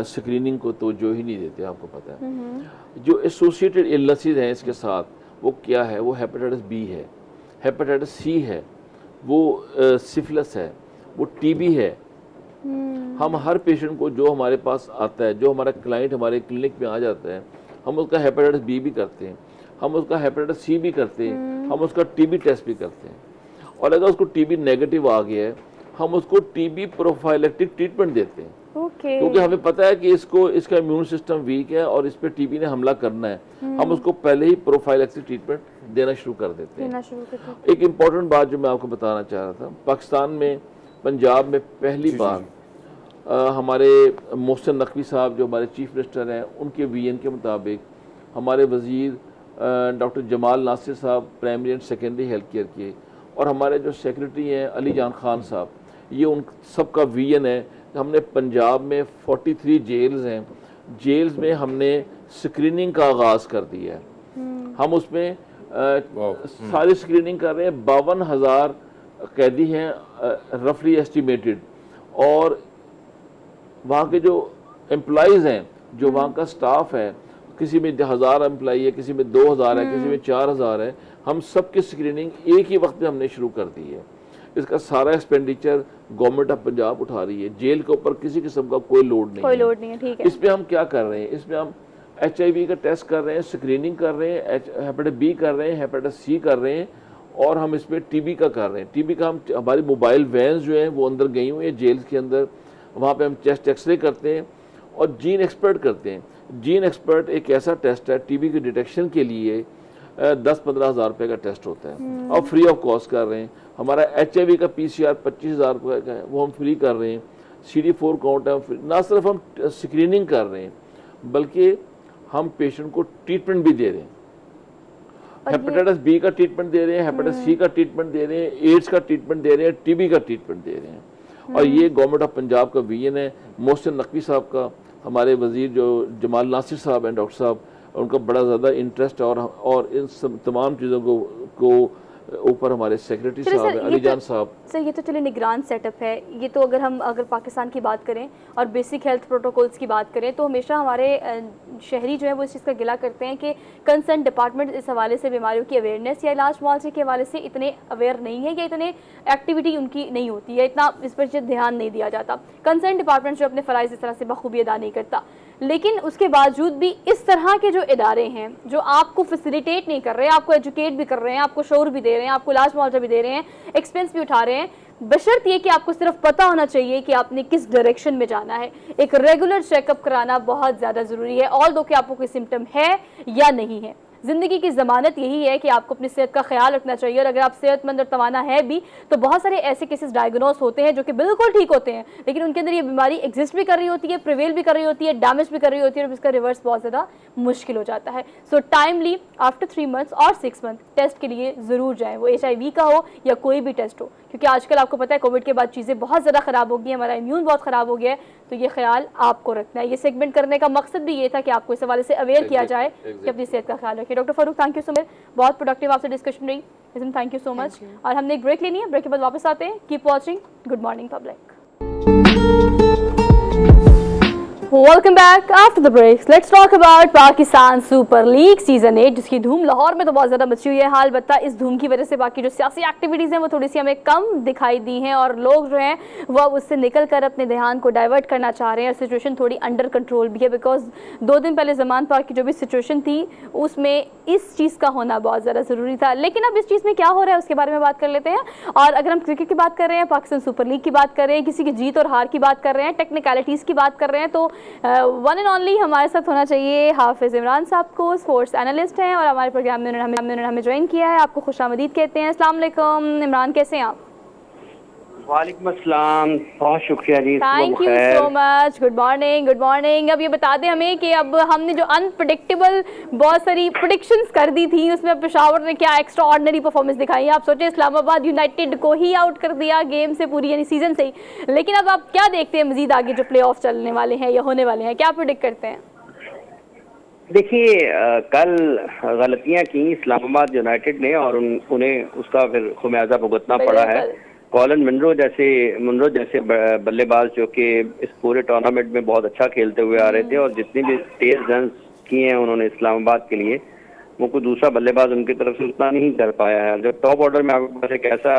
स्क्रीनिंग को तो जो ही नहीं देते, आपको पता है। जो एसोसिएटेड इलनेसेस हैं इसके साथ, वो क्या है? वो हेपेटाइटिस बी है, हेपेटाइटिस सी है, वो सिफिलिस है, वो टीबी है। हम हर पेशेंट को जो हमारे पास आता है, जो हमारा क्लाइंट हमारे क्लिनिक में आ जाता है, हम उसका हेपेटाइटिस बी भी करते हैं, हम उसका हेपेटाइटिस सी भी करते हैं, हम उसका टीबी टेस्ट भी करते हैं। और अगर उसको टीबी नेगेटिव आ गया है, हम उसको टीबी प्रोफाइलेक्टिक ट्रीटमेंट देते हैं। क्योंकि हमें पता है कि इसका इम्यून सिस्टम वीक है और इस पे टीबी ने हमला करना है, हम उसको पहले ही प्रोफाइलेक्टिक ट्रीटमेंट देना शुरू कर देते हैं। एक इम्पॉर्टेंट बात जो मैं आपको बताना चाह रहा था, पाकिस्तान में पंजाब में पहली बार हमारे मोहसिन नकवी साहब जो हमारे चीफ मिनिस्टर हैं, उनके वीएन के मुताबिक हमारे वजीर डॉक्टर जमाल नासिर साहब primary and secondary health care के, और हमारे जो सेक्रेटरी हैं अली जान खान साहब, ये उन सबका वीएन है। हमने पंजाब में 43 जेल्स हैं, जेल्स में हमने स्क्रीनिंग का आगाज़ कर दिया है। हम उसमें सारी स्क्रीनिंग कर रहे हैं। 52,000 कैदी हैं रफली एस्टिमेटेड, और वहाँ के जो एम्प्लॉइज़ हैं, जो वहाँ का स्टाफ है, किसी में 1000 एम्प्लॉई है, किसी में 2000 है, किसी में 4000 है, हम सब की स्क्रीनिंग एक ही वक्त में हमने शुरू कर दी है। इसका सारा एक्सपेंडिचर गवर्नमेंट ऑफ पंजाब उठा रही है। जेल के ऊपर किसी किस्म का कोई लोड नहीं है। ठीक है। इसमें हम क्या कर रहे हैं? इसमें हम HIV का टेस्ट कर रहे हैं, स्क्रीनिंग कर रहे हैं, हेपेटाइटिस बी कर रहे हैं, हेपेटाइटिस सी कर रहे हैं, और हम इसमें TB का कर रहे हैं। TB का हम हमारी मोबाइल वैन्स जो हैं वो अंदर गई हुई हैं जेल के अंदर, वहाँ पे हम चेस्ट एक्सरे करते हैं और जीन एक्सपर्ट करते हैं। जीन एक्सपर्ट एक ऐसा टेस्ट है TB की डिटेक्शन के लिए 10-15 हज़ार रुपये का टेस्ट होता है और फ्री ऑफ कॉस्ट कर रहे हैं। हमारा HIV का PCR 25,000 रुपये का है, वो हम फ्री कर रहे हैं। CD4 काउंट है, ना सिर्फ हम स्क्रीनिंग कर रहे हैं बल्कि हम पेशेंट को ट्रीटमेंट भी दे रहे हैं। हेपेटाइटिस बी का ट्रीटमेंट दे रहे हैं, हेपेटाइटिस सी का ट्रीटमेंट दे रहे हैं, एड्स का ट्रीटमेंट दे रहे हैं, TB का ट्रीटमेंट दे रहे हैं। और ये गवर्नमेंट ऑफ पंजाब का वीएन है, मोहसिन नकवी साहब का, हमारे वजीर जो जमाल नासिर साहब हैं डॉक्टर साहब, उनका बड़ा ज़्यादा इंटरेस्ट है। और इन सब तमाम चीज़ों को ऊपर हमारे सेक्रेटरी साहब हैं अली जान साहब। सर ये तो चलिए निगरान सेटअप है, ये तो अगर पाकिस्तान की बात करें और बेसिक हेल्थ प्रोटोकॉल्स की बात करें तो हमेशा हमारे शहरी जो है वो इस चीज़ का गिला करते हैं कि कंसर्न डिपार्टमेंट इस हवाले से बीमारियों की अवेयरनेस या इलाज मुआवजे के हवाले से इतने अवेयर नहीं है या इतने एक्टिविटी उनकी नहीं होती है, इतना इस पर ध्यान नहीं दिया जाता। कंसर्न डिपार्टमेंट जो अपने फ़राइज़ इस तरह से बखूबी अदा नहीं करता। लेकिन उसके बावजूद भी इस तरह के जो इदारे हैं जो आपको फैसिलिटेट नहीं कर रहे हैं, आपको एजुकेट भी कर रहे हैं, आपको शोर भी दे रहे हैं, आपको इलाज मुआवजा भी दे रहे हैं, एक्सपेंस भी उठा रहे हैं, बशर्त ये कि आपको सिर्फ पता होना चाहिए कि आपने किस डायरेक्शन में जाना है। एक रेगुलर चेकअप कराना बहुत ज़्यादा ज़रूरी है, ऑल दो कि आपको कोई सिम्टम है या नहीं है। ज़िंदगी की ज़मानत यही है कि आपको अपनी सेहत का ख्याल रखना चाहिए, और अगर आप सेहतमंद और तवाना है भी तो बहुत सारे ऐसे केसेस डायग्नोस होते हैं जो कि बिल्कुल ठीक होते हैं, लेकिन उनके अंदर ये बीमारी एग्जिस्ट भी कर रही होती है, प्रिवेल भी कर रही होती है, डैमेज भी कर रही होती है, और इसका रिवर्स बहुत ज़्यादा मुश्किल हो जाता है। सो टाइमली आफ्टर 3 मंथ्स और 6 मंथ टेस्ट के लिए ज़रूर जाएँ, वो HIV का हो या कोई भी टेस्ट हो, क्योंकि आजकल आपको पता है कोविड के बाद चीज़ें बहुत ज़्यादा ख़राब हो गई हैं, हमारा इम्यून बहुत ख़राब हो गया है, तो ये ख्याल आपको रखना है। ये सेगमेंट करने का मकसद भी ये था कि आपको इस हवाले से अवेयर किया जाए कि अपनी सेहत का ख्याल रखें। Doctor Farooq thank you so much, बहुत प्रोडक्टिव आपसे डिस्कशन रही, इसमें थैंक यू सो मच। और हमने एक ब्रेक लेनी है, ब्रेक के बाद वापस आते हैं। Keep watching good morning public. Welcome back after the break. Let's talk about Pakistan super league season 8, जिसकी धूम लाहौर में तो बहुत ज़्यादा मची हुई है। हाल बत्ता इस धूम की वजह से बाकी जो सियासी एक्टिविटीज़ हैं वो थोड़ी सी हमें कम दिखाई दी हैं, और लोग जो हैं वो उससे निकल कर अपने ध्यान को डाइवर्ट करना चाह रहे हैं, और सिचुएशन थोड़ी अंडर कंट्रोल भी है। बिकॉज 2 दिन पहले ज़मान पार्क की जो भी सिचुएशन थी उसमें इस चीज़ का होना बहुत ज़्यादा ज़रूरी था। लेकिन अब इस चीज़ में क्या हो रहा है उसके बारे में बात कर लेते हैं। और अगर हम क्रिकेट की बात कर रहे हैं, पाकिस्तान सुपर लीग की बात कर रहे हैं, किसी की जीत और हार की बात कर रहे हैं, टेक्निकलिटीज़ की बात कर रहे हैं, तो वन एंड ओनली हमारे साथ होना चाहिए हाफिज़ इमरान साहब को, स्पोर्ट्स एनालिस्ट हैं और हमारे प्रोग्राम में उन्होंने हमें ज्वाइन किया है। आपको खुशामदीद कहते हैं। अस्सलाम वालेकुम इमरान, कैसे हैं आप? वालेकुम अस्सलाम, बहुत शुक्रिया जी। Thank you so much. Good morning, good morning. अब ये बता दें हमें कि अब हमने जो अनप्रेडिक्टेबल बहुत सारी प्रेडिक्शंस कर दी थी, उसमें पेशावर ने क्या एक्स्ट्रा ऑर्डिनरी परफॉर्मेंस दिखाई। आप सोचे इस्लामाबाद यूनाइटेड को ही आउट कर दिया गेम से पूरी, यानी सीजन से ही। लेकिन अब आप क्या देखते हैं मजीद आगे जो प्ले ऑफ चलने वाले हैं या होने वाले हैं, क्या प्रेडिक्ट करते हैं? देखिए, कल गलतियां की इस्लामाबाद यूनाइटेड ने और उन्हें उसका फिर खुमियाजा भुगतना पड़ा है। कॉलिन मुनरो जैसे बल्लेबाज जो कि इस पूरे टूर्नामेंट में बहुत अच्छा खेलते हुए आ रहे थे और जितनी भी तेज रन किए हैं उन्होंने इस्लामाबाद के लिए, वो कोई दूसरा बल्लेबाज उनकी तरफ से उतना नहीं कर पाया है। जब टॉप ऑर्डर में आपके पास एक ऐसा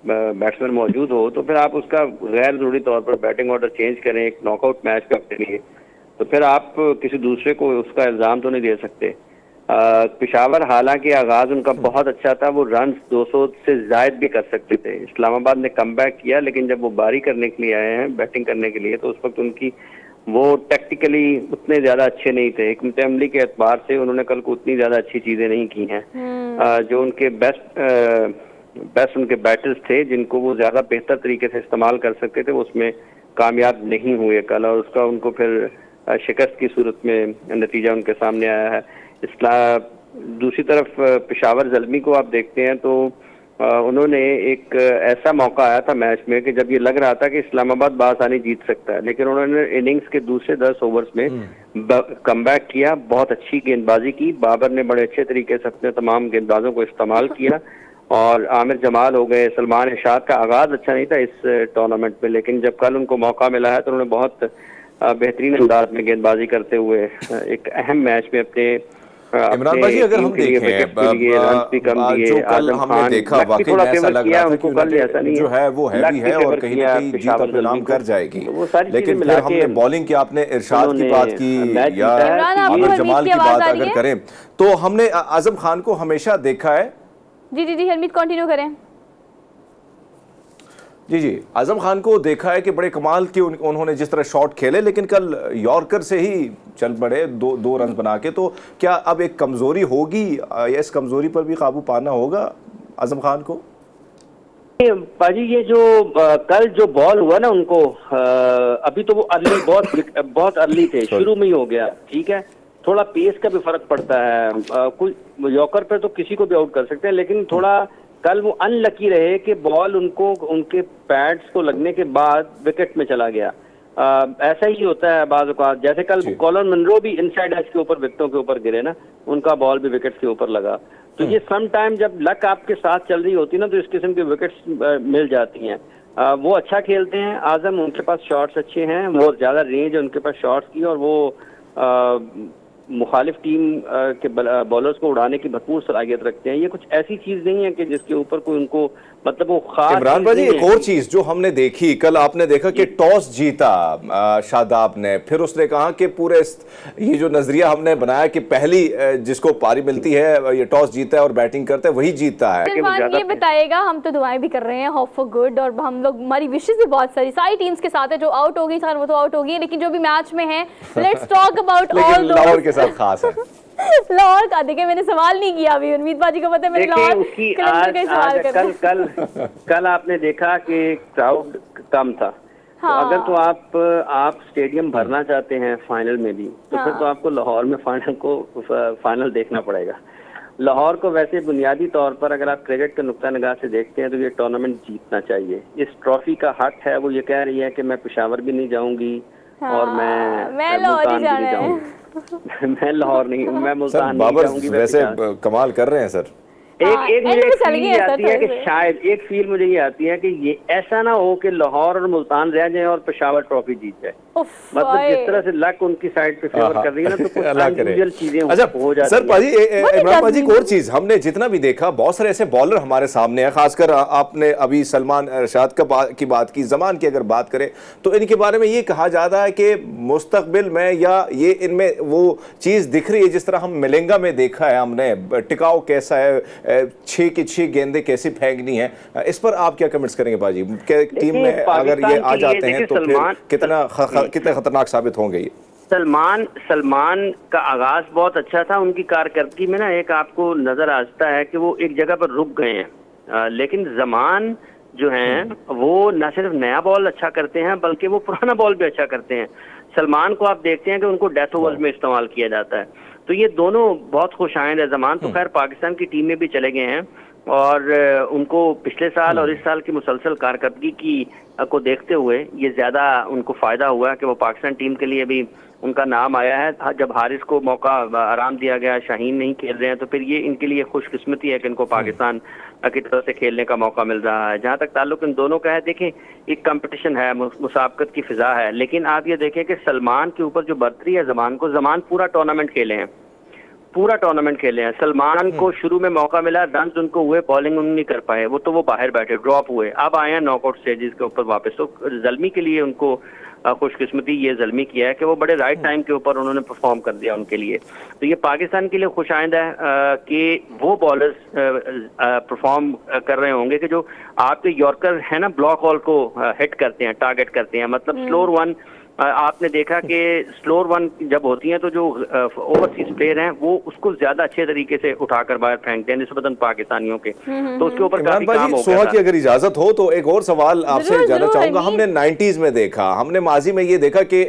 बैट्समैन मौजूद हो तो फिर आप उसका गैर जरूरी तौर पर बैटिंग ऑर्डर चेंज करें एक नॉकआउट मैच का अपने लिए, तो फिर आप किसी दूसरे को उसका इल्ज़ाम तो नहीं दे सकते। पेशावर हालांकि आगाज उनका बहुत अच्छा था, वो रन 200 से जायद भी कर सकते थे। इस्लामाबाद ने कमबैक किया, लेकिन जब वो बारी करने के लिए आए हैं, बैटिंग करने के लिए, तो उस वक्त उनकी वो टेक्टिकली उतने ज्यादा अच्छे नहीं थे। एक अमली के एतबार से उन्होंने कल को उतनी ज्यादा अच्छी चीजें नहीं की हैं। जो उनके बेस्ट उनके बैटर्स थे जिनको वो ज्यादा बेहतर तरीके से इस्तेमाल कर सकते थे, वो उसमें कामयाब नहीं हुए कल, और उसका उनको फिर शिकस्त की सूरत में नतीजा उनके सामने आया है। दूसरी तरफ पेशावर ज़ल्मी को आप देखते हैं तो उन्होंने एक ऐसा मौका आया था मैच में कि जब ये लग रहा था कि इस्लामाबाद बासानी जीत सकता है, लेकिन उन्होंने इनिंग्स के दूसरे 10 ओवर्स में कमबैक किया, बहुत अच्छी गेंदबाजी की। बाबर ने बड़े अच्छे तरीके से अपने तमाम गेंदबाजों को इस्तेमाल किया और आमिर जमाल हो गए, सलमान इरशाद का आगाज अच्छा नहीं था इस टूर्नामेंट में, लेकिन जब कल उनको मौका मिला है तो उन्होंने बहुत बेहतरीन अंदाज में गेंदबाजी करते हुए एक अहम मैच में अपने इमरान भाई, अगर हम देखें जो कल हमने देखा, वाकई में ऐसा लग रहा था कि यूनाइटेड जो है वो हैवी है और कहीं ना कहीं जीत अपने नाम कर जाएगी, लेकिन फिर हमने बॉलिंग की, आपने इरशाद की बात की या आमिर जमाल की बात अगर करें तो हमने आजम खान को हमेशा देखा है। जी जी जी, हरमीत कंटिन्यू करें। जी, आजम खान को देखा है कि बड़े कमाल के उन्होंने जिस तरह शॉट खेले, लेकिन कल यॉर्कर से ही चल पड़े दो रन बना के। तो क्या अब एक कमजोरी होगी या इस कमजोरी पर भी काबू पाना होगा आजम खान को? पाजी, ये जो कल जो बॉल हुआ ना उनको, अभी तो वो अर्ली बहुत अर्ली थे, शुरू में ही हो गया, ठीक है। थोड़ा पेस का भी फर्क पड़ता है, कुछ यॉर्कर पे तो किसी को भी आउट कर सकते हैं, लेकिन थोड़ा कल वो अनलकी रहे कि बॉल उनको उनके पैड्स को लगने के बाद विकेट में चला गया। ऐसा ही होता है बाज़ औक़ात, जैसे कल कॉलिन मुनरो भी इनसाइड एज के ऊपर विकेटों के ऊपर गिरे ना, उनका बॉल भी विकेट के ऊपर लगा। तो ये सम टाइम जब लक आपके साथ चल रही होती है ना, तो इस किस्म की विकेट्स मिल जाती हैं। वो अच्छा खेलते हैं आजम, उनके पास शॉट्स अच्छे हैं, वो ज़्यादा रेंज है उनके पास शॉट्स की, और वो मुखालिफ टीम के बॉलर्स को उड़ाने की भरपूर सलाहियत रखते हैं। ये कुछ ऐसी चीज नहीं है कि जिसके ऊपर कोई उनको मतलब वो खास। इमरान भाई, एक और चीज जो हमने देखी कल, आपने देखा कि टॉस जीता शादाब ने, फिर उसने कहा कि पूरे ये जो नजरिया हमने बनाया कि पहली जिसको पारी मिलती है ये टॉस जीता है और बैटिंग करता है वही जीता है। ये बताएगा, हम तो दुआएं भी कर रहे हैं, होप फॉर गुड, और हम लोग, हमारी विशेस भी बहुत सारी टीम्स के साथ है। जो आउट हो गई वो तो आउट हो गई, लेकिन जो भी मैच में है, let's talk about all Lahore के साथ खास है। लाहौर का देखिए, मैंने सवाल नहीं किया अभी, उम्मीद बाजी को पता है, मैंने लाहौर कल आपने देखा कि क्राउड कम था। हाँ। तो अगर तो आप स्टेडियम भरना चाहते हैं फाइनल में भी, तो फिर तो आपको लाहौर में फाइनल देखना पड़ेगा। लाहौर को वैसे बुनियादी तौर पर अगर आप क्रिकेट के नुक्ता निगाह से देखते हैं तो ये टूर्नामेंट जीतना चाहिए। इस ट्रॉफी का हक है, वो ये कह रही है कि मैं पेशावर भी नहीं जाऊंगी और मैं लाहौर ही जाना है। मैं लाहौर नहीं, मैं मुल्तान नहीं जाऊंगी। वैसे कमाल कर रहे हैं सर। एक मुझे फील ये आती है कि शायद एक फील मुझे ये आती है कि ये ऐसा ना हो कि लाहौर और मुल्तान रह जाए और पेशावर ट्रॉफी जीत जाए। मतलब जिस तरह से लक उनकी साइड पे फेवर कर रही है ना, तो कुछ अनयूजुअल चीजें हो जाती हैं। सर पाजी, इमरान पाजी, एक और चीज हमने जितना भी देखा, बहुत सारे ऐसे बॉलर हमारे सामने हैं, खासकर आपने अभी सलमान इरशाद की बात की, जमान की अगर बात करें तो इनके बारे में ये कहा जाता है कि मुस्तकबिल में या ये इनमें वो चीज दिख रही है जिस तरह हम मिलेंगा में देखा है हमने, टिकाऊ कैसा है, 6 की 6 गेंदें कैसी फेंकनी है। इस पर आप क्या कमेंट्स करेंगे बाजी? टीम में अगर ये आ जाते हैं तो फिर कितने खतरनाक साबित होंगे ये? सलमान का आगाज बहुत अच्छा था, उनकी कारकर्दगी में ना एक आपको नजर आता है कि वो एक जगह पर रुक गए हैं, लेकिन जमान जो हैं वो न सिर्फ नया बॉल अच्छा करते हैं बल्कि वो पुराना बॉल भी अच्छा करते हैं। सलमान को आप देखते हैं कि उनको डेथ ओवर्स में इस्तेमाल किया जाता है, तो ये दोनों बहुत खुशाइंद है। जमान तो खैर पाकिस्तान की टीम में भी चले गए हैं और उनको पिछले साल और इस साल की मुसलसल कारकर्दगी की को देखते हुए ये ज़्यादा उनको फ़ायदा हुआ कि वो पाकिस्तान टीम के लिए भी उनका नाम आया है। जब हारिस को मौका आराम दिया गया, शाहीन नहीं खेल रहे हैं, तो फिर ये इनके लिए खुशकिस्मती है कि इनको पाकिस्तान की तरफ से खेलने का मौका मिल रहा है। जहाँ तक ताल्लुक इन दोनों का है, देखें एक कंपटीशन है, मुसाबकत की फिजा है, लेकिन आप ये देखें कि सलमान के ऊपर जो बर्तरी है ज़मान पूरा टूर्नामेंट खेले हैं, पूरा टूर्नामेंट खेले हैं। सलमान को शुरू में मौका मिला, रन उनको हुए, बॉलिंग उन्होंने नहीं कर पाए, वो बाहर बैठे, ड्रॉप हुए, अब आए हैं नॉकआउट स्टेजेस के ऊपर वापस। तो जल्मी के लिए उनको खुशकिस्मती ये जल्मी किया है कि वो बड़े राइट टाइम के ऊपर उन्होंने परफॉर्म कर दिया उनके लिए। तो ये पाकिस्तान के लिए खुशाइंद है कि वो बॉलर्स परफॉर्म कर रहे होंगे कि जो आपके यॉर्कर है ना, ब्लॉक बॉल को हिट करते हैं, टारगेट करते हैं। मतलब स्लोअर वन, आपने देखा कि स्लोअर वन जब होती हैं तो जो ओवरसीज प्लेयर हैं वो उसको ज्यादा अच्छे तरीके से उठाकर बाहर फेंकते हैं निस्बतन पाकिस्तानियों के, तो उसके ऊपर काफी काम हो सोहा की अगर इजाजत हो तो एक और सवाल आपसे जानना चाहूंगा। हमने 90s में देखा, हमने माजी में ये देखा कि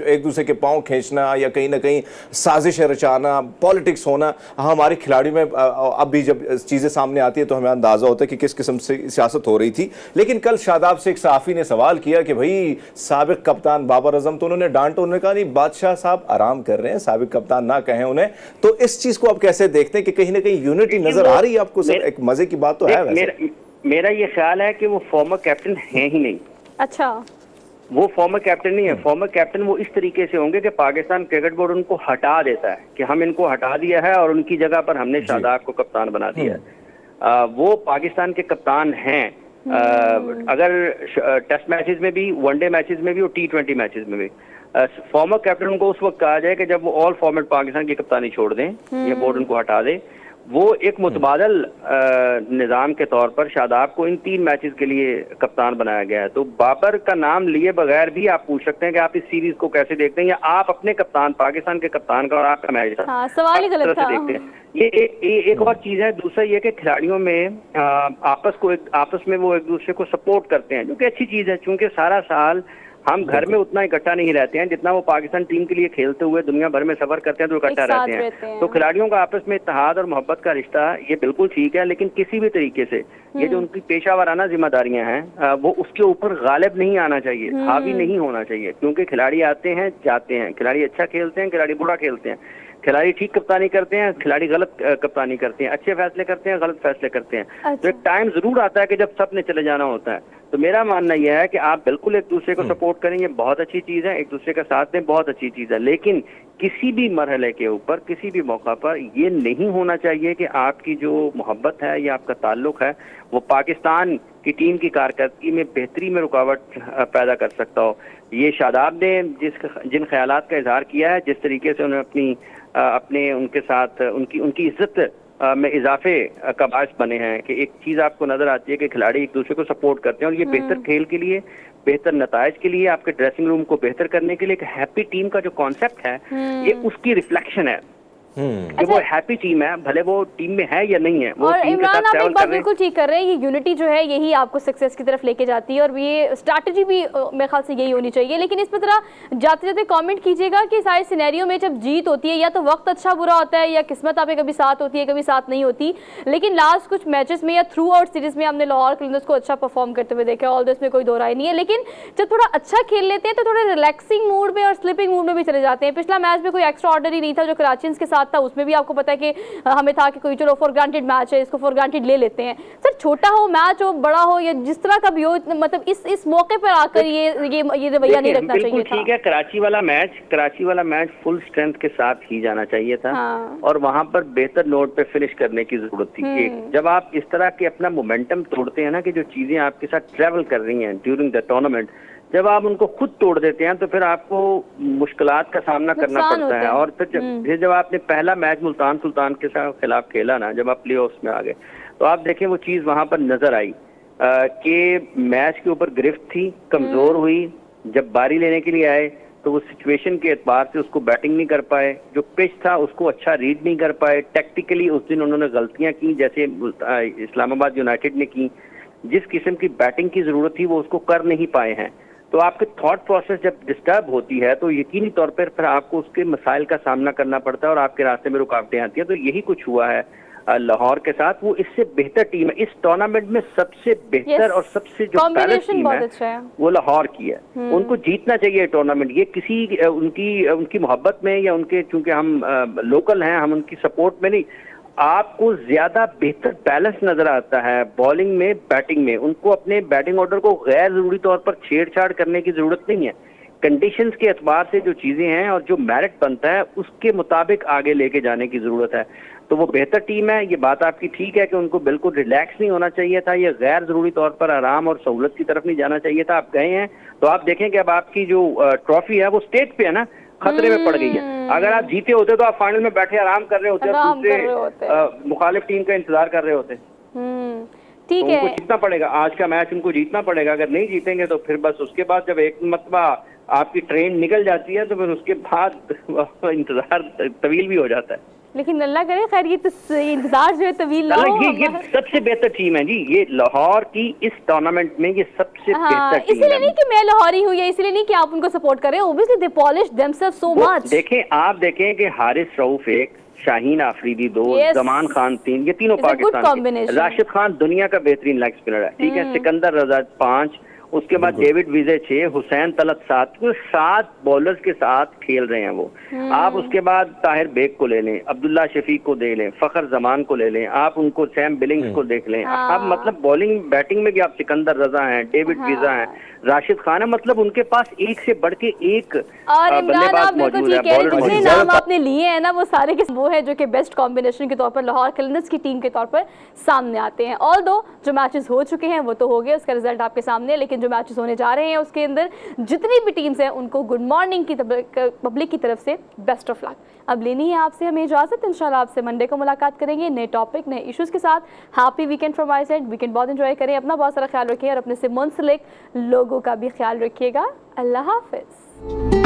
एक दूसरे के पांव खींचना या कहीं ना कहीं साजिश रचाना, पॉलिटिक्स होना हमारे खिलाड़ियों में अब भी जब चीजें सामने आती है तो हमें अंदाजा होता है कि किस किस्म से सियासत हो रही थी। लेकिन कल शादाब से एक सहाफी ने सवाल किया कि भाई साबिक कप्तान बाबर आजम, तो उन्होंने डांटो, उन्होंने कहा नहीं बादशाह साहब आराम कर रहे हैं, साबिक कप्तान ना कहें उन्हें। तो इस चीज को आप कैसे देखते हैं कि कहीं ना कहीं यूनिटी नजर आ रही है आपको? सर एक मजे की बात तो है वैसे। मेरा ये ख्याल है कि वो फॉर्मर कैप्टन है ही नहीं। अच्छा, वो फॉर्मर कैप्टन नहीं है। फॉर्मर कैप्टन वो इस तरीके से होंगे कि पाकिस्तान क्रिकेट बोर्ड उनको हटा देता है कि हम इनको हटा दिया है और उनकी जगह पर हमने शादाब को कप्तान बना दिया है। वो पाकिस्तान के कप्तान हैं। अगर टेस्ट मैचेस में भी, वनडे मैचेस में भी और T20 मैचेस में भी। फॉर्मर कैप्टन उनको उस वक्त कहा जाए कि जब वो ऑल फॉर्मेट पाकिस्तान की कप्तानी छोड़ दें, ये बोर्ड उनको हटा दे। वो एक मुतबादल निज़ाम के तौर पर शादाब को इन 3 मैचेस के लिए कप्तान बनाया गया है। तो बाबर का नाम लिए बगैर भी आप पूछ सकते हैं कि आप इस सीरीज को कैसे देखते हैं, या आप अपने कप्तान, पाकिस्तान के कप्तान का और आपका मैच सवाल ही गलत था। देखते हैं। ये एक और चीज है। दूसरा ये कि खिलाड़ियों में आपस में वो एक दूसरे को सपोर्ट करते हैं, जो कि अच्छी चीज है, क्योंकि सारा साल हम घर में उतना इकट्ठा नहीं रहते हैं जितना वो पाकिस्तान टीम के लिए खेलते हुए दुनिया भर में सफर करते हैं तो इकट्ठा रहते हैं। तो खिलाड़ियों का आपस में इत्तेहाद और मोहब्बत का रिश्ता ये बिल्कुल ठीक है, लेकिन किसी भी तरीके से ये जो उनकी पेशावराना जिम्मेदारियां हैं वो उसके ऊपर गालिब नहीं आना चाहिए, हावी नहीं होना चाहिए। क्योंकि खिलाड़ी आते हैं जाते हैं, खिलाड़ी अच्छा खेलते हैं, खिलाड़ी बुरा खेलते हैं, खिलाड़ी ठीक कप्तानी करते हैं, खिलाड़ी गलत कप्तानी करते हैं, अच्छे फैसले करते हैं, गलत फैसले करते हैं। अच्छा। तो एक टाइम जरूर आता है कि जब सब ने चले जाना होता है। तो मेरा मानना यह है कि आप बिल्कुल एक दूसरे को सपोर्ट करें, ये बहुत अच्छी चीज है, एक दूसरे का साथ दें, बहुत अच्छी चीज है। लेकिन किसी भी मरहले के ऊपर, किसी भी मौका पर ये नहीं होना चाहिए कि आपकी जो मोहब्बत है या आपका ताल्लुक है वो पाकिस्तान की टीम की कारकर्दगी में बेहतरी में रुकावट पैदा कर सकता हो। ये शादाब ने जिन ख्यालात का इजहार किया है, जिस तरीके से उन्होंने अपने उनके साथ उनकी इज्जत में इजाफे का बायस बने हैं कि एक चीज आपको नजर आती है कि खिलाड़ी एक दूसरे को सपोर्ट करते हैं और ये बेहतर खेल के लिए, बेहतर नताइज के लिए, आपके ड्रेसिंग रूम को बेहतर करने के लिए एक हैप्पी टीम का जो कॉन्सेप्ट है ये उसकी रिफ्लेक्शन है कि वो हैप्पी टीम है, भले वो टीम में है या नहीं है। वो और टीम इमरान आप एक बात बिल्कुल ठीक कर रहे हैं, ये यूनिटी जो है यही आपको सक्सेस की तरफ लेके जाती है और ये स्ट्रैटेजी भी मेरे ख्याल से यही होनी चाहिए। लेकिन इसमें जरा जाते जाते कमेंट कीजिएगा कि सारे सिनेरियो में जब जीत होती है या तो वक्त अच्छा बुरा होता है या किस्मत आप कभी साथ होती है कभी साथ नहीं होती। लेकिन लास्ट कुछ मैचेस में या थ्रू आउट सीरीज में हमने लाहौर कलंदर्स को अच्छा परफॉर्म करते हुए देखा, ऑल दिस में कोई दो राय नहीं है। लेकिन जब थोड़ा अच्छा खेल लेते हैं तो थोड़े रिलैक्सिंग मूड में और स्लिपिंग मूड में भी चले जाते हैं। पिछला मैच में कोई एक्स्ट्रा ऑर्डनरी नहीं था जो कराची के साथ था, उसमें भी आपको पता है कि हमें था कि कोई चलो फॉर ग्रांटेड मैच है, इसको फॉर ग्रांटेड ले लेते हैं। सर छोटा हो मैच हो, बड़ा हो, या जिस तरह का भी हो, मतलब इस मौके पर आकर ये रवैया नहीं रखना चाहिए था। ठीक है, कराची वाला मैच फुल स्ट्रेंथ के साथ ही जाना चाहिए था। हाँ। और वहां पर बेहतर नोट पे फिनिश करने की जरूरत थी। एक जब आप इस तरह के अपना मोमेंटम तोड़ते हैं ना कि जो चीजें आपके साथ ट्रेवल कर रही हैं ड्यूरिंग द टूर्नामेंट, जब आप उनको खुद तोड़ देते हैं तो फिर आपको मुश्किलात का सामना करना पड़ता है। और फिर जब आपने पहला मैच मुल्तान सुल्तान के खिलाफ खेला ना, जब आप प्ले ऑफ्स में आ गए, तो आप देखें वो चीज वहां पर नजर आई कि मैच के ऊपर गिरफ्त थी, कमजोर हुई। जब बारी लेने के लिए आए तो वो सिचुएशन के एतबार से उसको बैटिंग नहीं कर पाए, जो पिच था उसको अच्छा रीड नहीं कर पाए। टैक्टिकली उस दिन उन्होंने गलतियां की, जैसे इस्लामाबाद यूनाइटेड ने की जिस किस्म की बैटिंग की जरूरत थी वो उसको कर नहीं पाए हैं। तो आपके थॉट प्रोसेस जब डिस्टर्ब होती है तो यकीनी तौर पर फिर आपको उसके मसाइल का सामना करना पड़ता है और आपके रास्ते में रुकावटें आती हैं। तो यही कुछ हुआ है लाहौर के साथ। वो इससे बेहतर टीम है, इस टूर्नामेंट में सबसे बेहतर और सबसे जो बैलेंस टीम है वो लाहौर की है। उनको जीतना चाहिए टूर्नामेंट। ये किसी उनकी मोहब्बत में या उनके, चूंकि हम लोकल हैं, हम उनकी सपोर्ट में नहीं, आपको ज्यादा बेहतर बैलेंस नजर आता है बॉलिंग में, बैटिंग में। उनको अपने बैटिंग ऑर्डर को गैर जरूरी तौर पर छेड़छाड़ करने की जरूरत नहीं है। कंडीशंस के एतबार से जो चीजें हैं और जो मेरिट बनता है उसके मुताबिक आगे लेके जाने की जरूरत है। तो वो बेहतर टीम है, ये बात आपकी ठीक है कि उनको बिल्कुल रिलैक्स नहीं होना चाहिए था, ये गैर जरूरी तौर पर आराम और सहूलत की तरफ नहीं जाना चाहिए था। आप गए हैं तो आप देखें कि अब आपकी जो ट्रॉफी है वो स्टेज पे है ना, खतरे में पड़ गई है। अगर आप जीते होते तो आप फाइनल में बैठे आराम कर रहे होते, दूसरे मुखालिफ टीम का इंतजार कर रहे होते। ठीक तो है, उनको जीतना पड़ेगा, आज का मैच उनको जीतना पड़ेगा। अगर नहीं जीतेंगे तो फिर बस उसके बाद जब एक मरतबा आपकी ट्रेन निकल जाती है तो फिर उसके बाद इंतजार तवील भी हो जाता है। लेकिन अल्लाह करे खैर ये तो इंतजार जो है तवील ना हो। ये सबसे बेहतर टीम है जी, ये लाहौर की इस टूर्नामेंट में ये सबसे बेहतर टीम है। इसलिए नहीं कि मैं लाहौरी हूँ या इसलिए नहीं कि आप उनको सपोर्ट कर रहे हैं, obviously they polish themselves so much. आप देखें कि हारिस रऊफ एक, शाहीन आफरीदी दो, जमान खान तीन, ये तीनों पाकिस्तान के। राशिद खान दुनिया का बेहतरीन लेग स्पिनर है, ठीक है। सिकंदर रजा 5, उसके बाद डेविड विजय 6, हुसैन तलत 7, 7 बॉलर्स के साथ खेल रहे हैं वो। आप उसके बाद ताहिर बेग को ले लें, अब्दुल्ला शफीक को दे लें, फखर जमान को ले लें, आप उनको सैम बिलिंग्स को देख लें। अब मतलब बॉलिंग बैटिंग में भी आप सिकंदर रजा हैं, डेविड विजा हैं, राशिद खान है, मतलब उनके पास एक से बढ़ के एक बल्लेबाज मौजूद है। जितने नाम आपने लिए हैं ना वो सारे के वो है जो कि बेस्ट कॉम्बिनेशन के तौर पर लाहौर कलंदर्स की टीम के तौर पर सामने आते हैं। ऑल दो जो मैचेस हो चुके हैं वो तो हो गए, उसका रिजल्ट आपके सामने, लेकिन जो मैचेस होने जा रहे हैं उसके अंदर जितनी भी टीम्स हैं उनको गुड मॉर्निंग की पब्लिक की तरफ से बेस्ट ऑफ लक। अब लेनी है आपसे हमें इजाजत, इंशाल्लाह आपसे मंडे को मुलाकात करेंगे नए टॉपिक नए इश्यूज के साथ। Happy weekend from my side, weekend बहुत एंजॉय करें, अपना बहुत सारा ख्याल रखिए और अपने से मुंसलिक लोगों का भी ख्याल रखिएगा। अल्लाह हाफिज।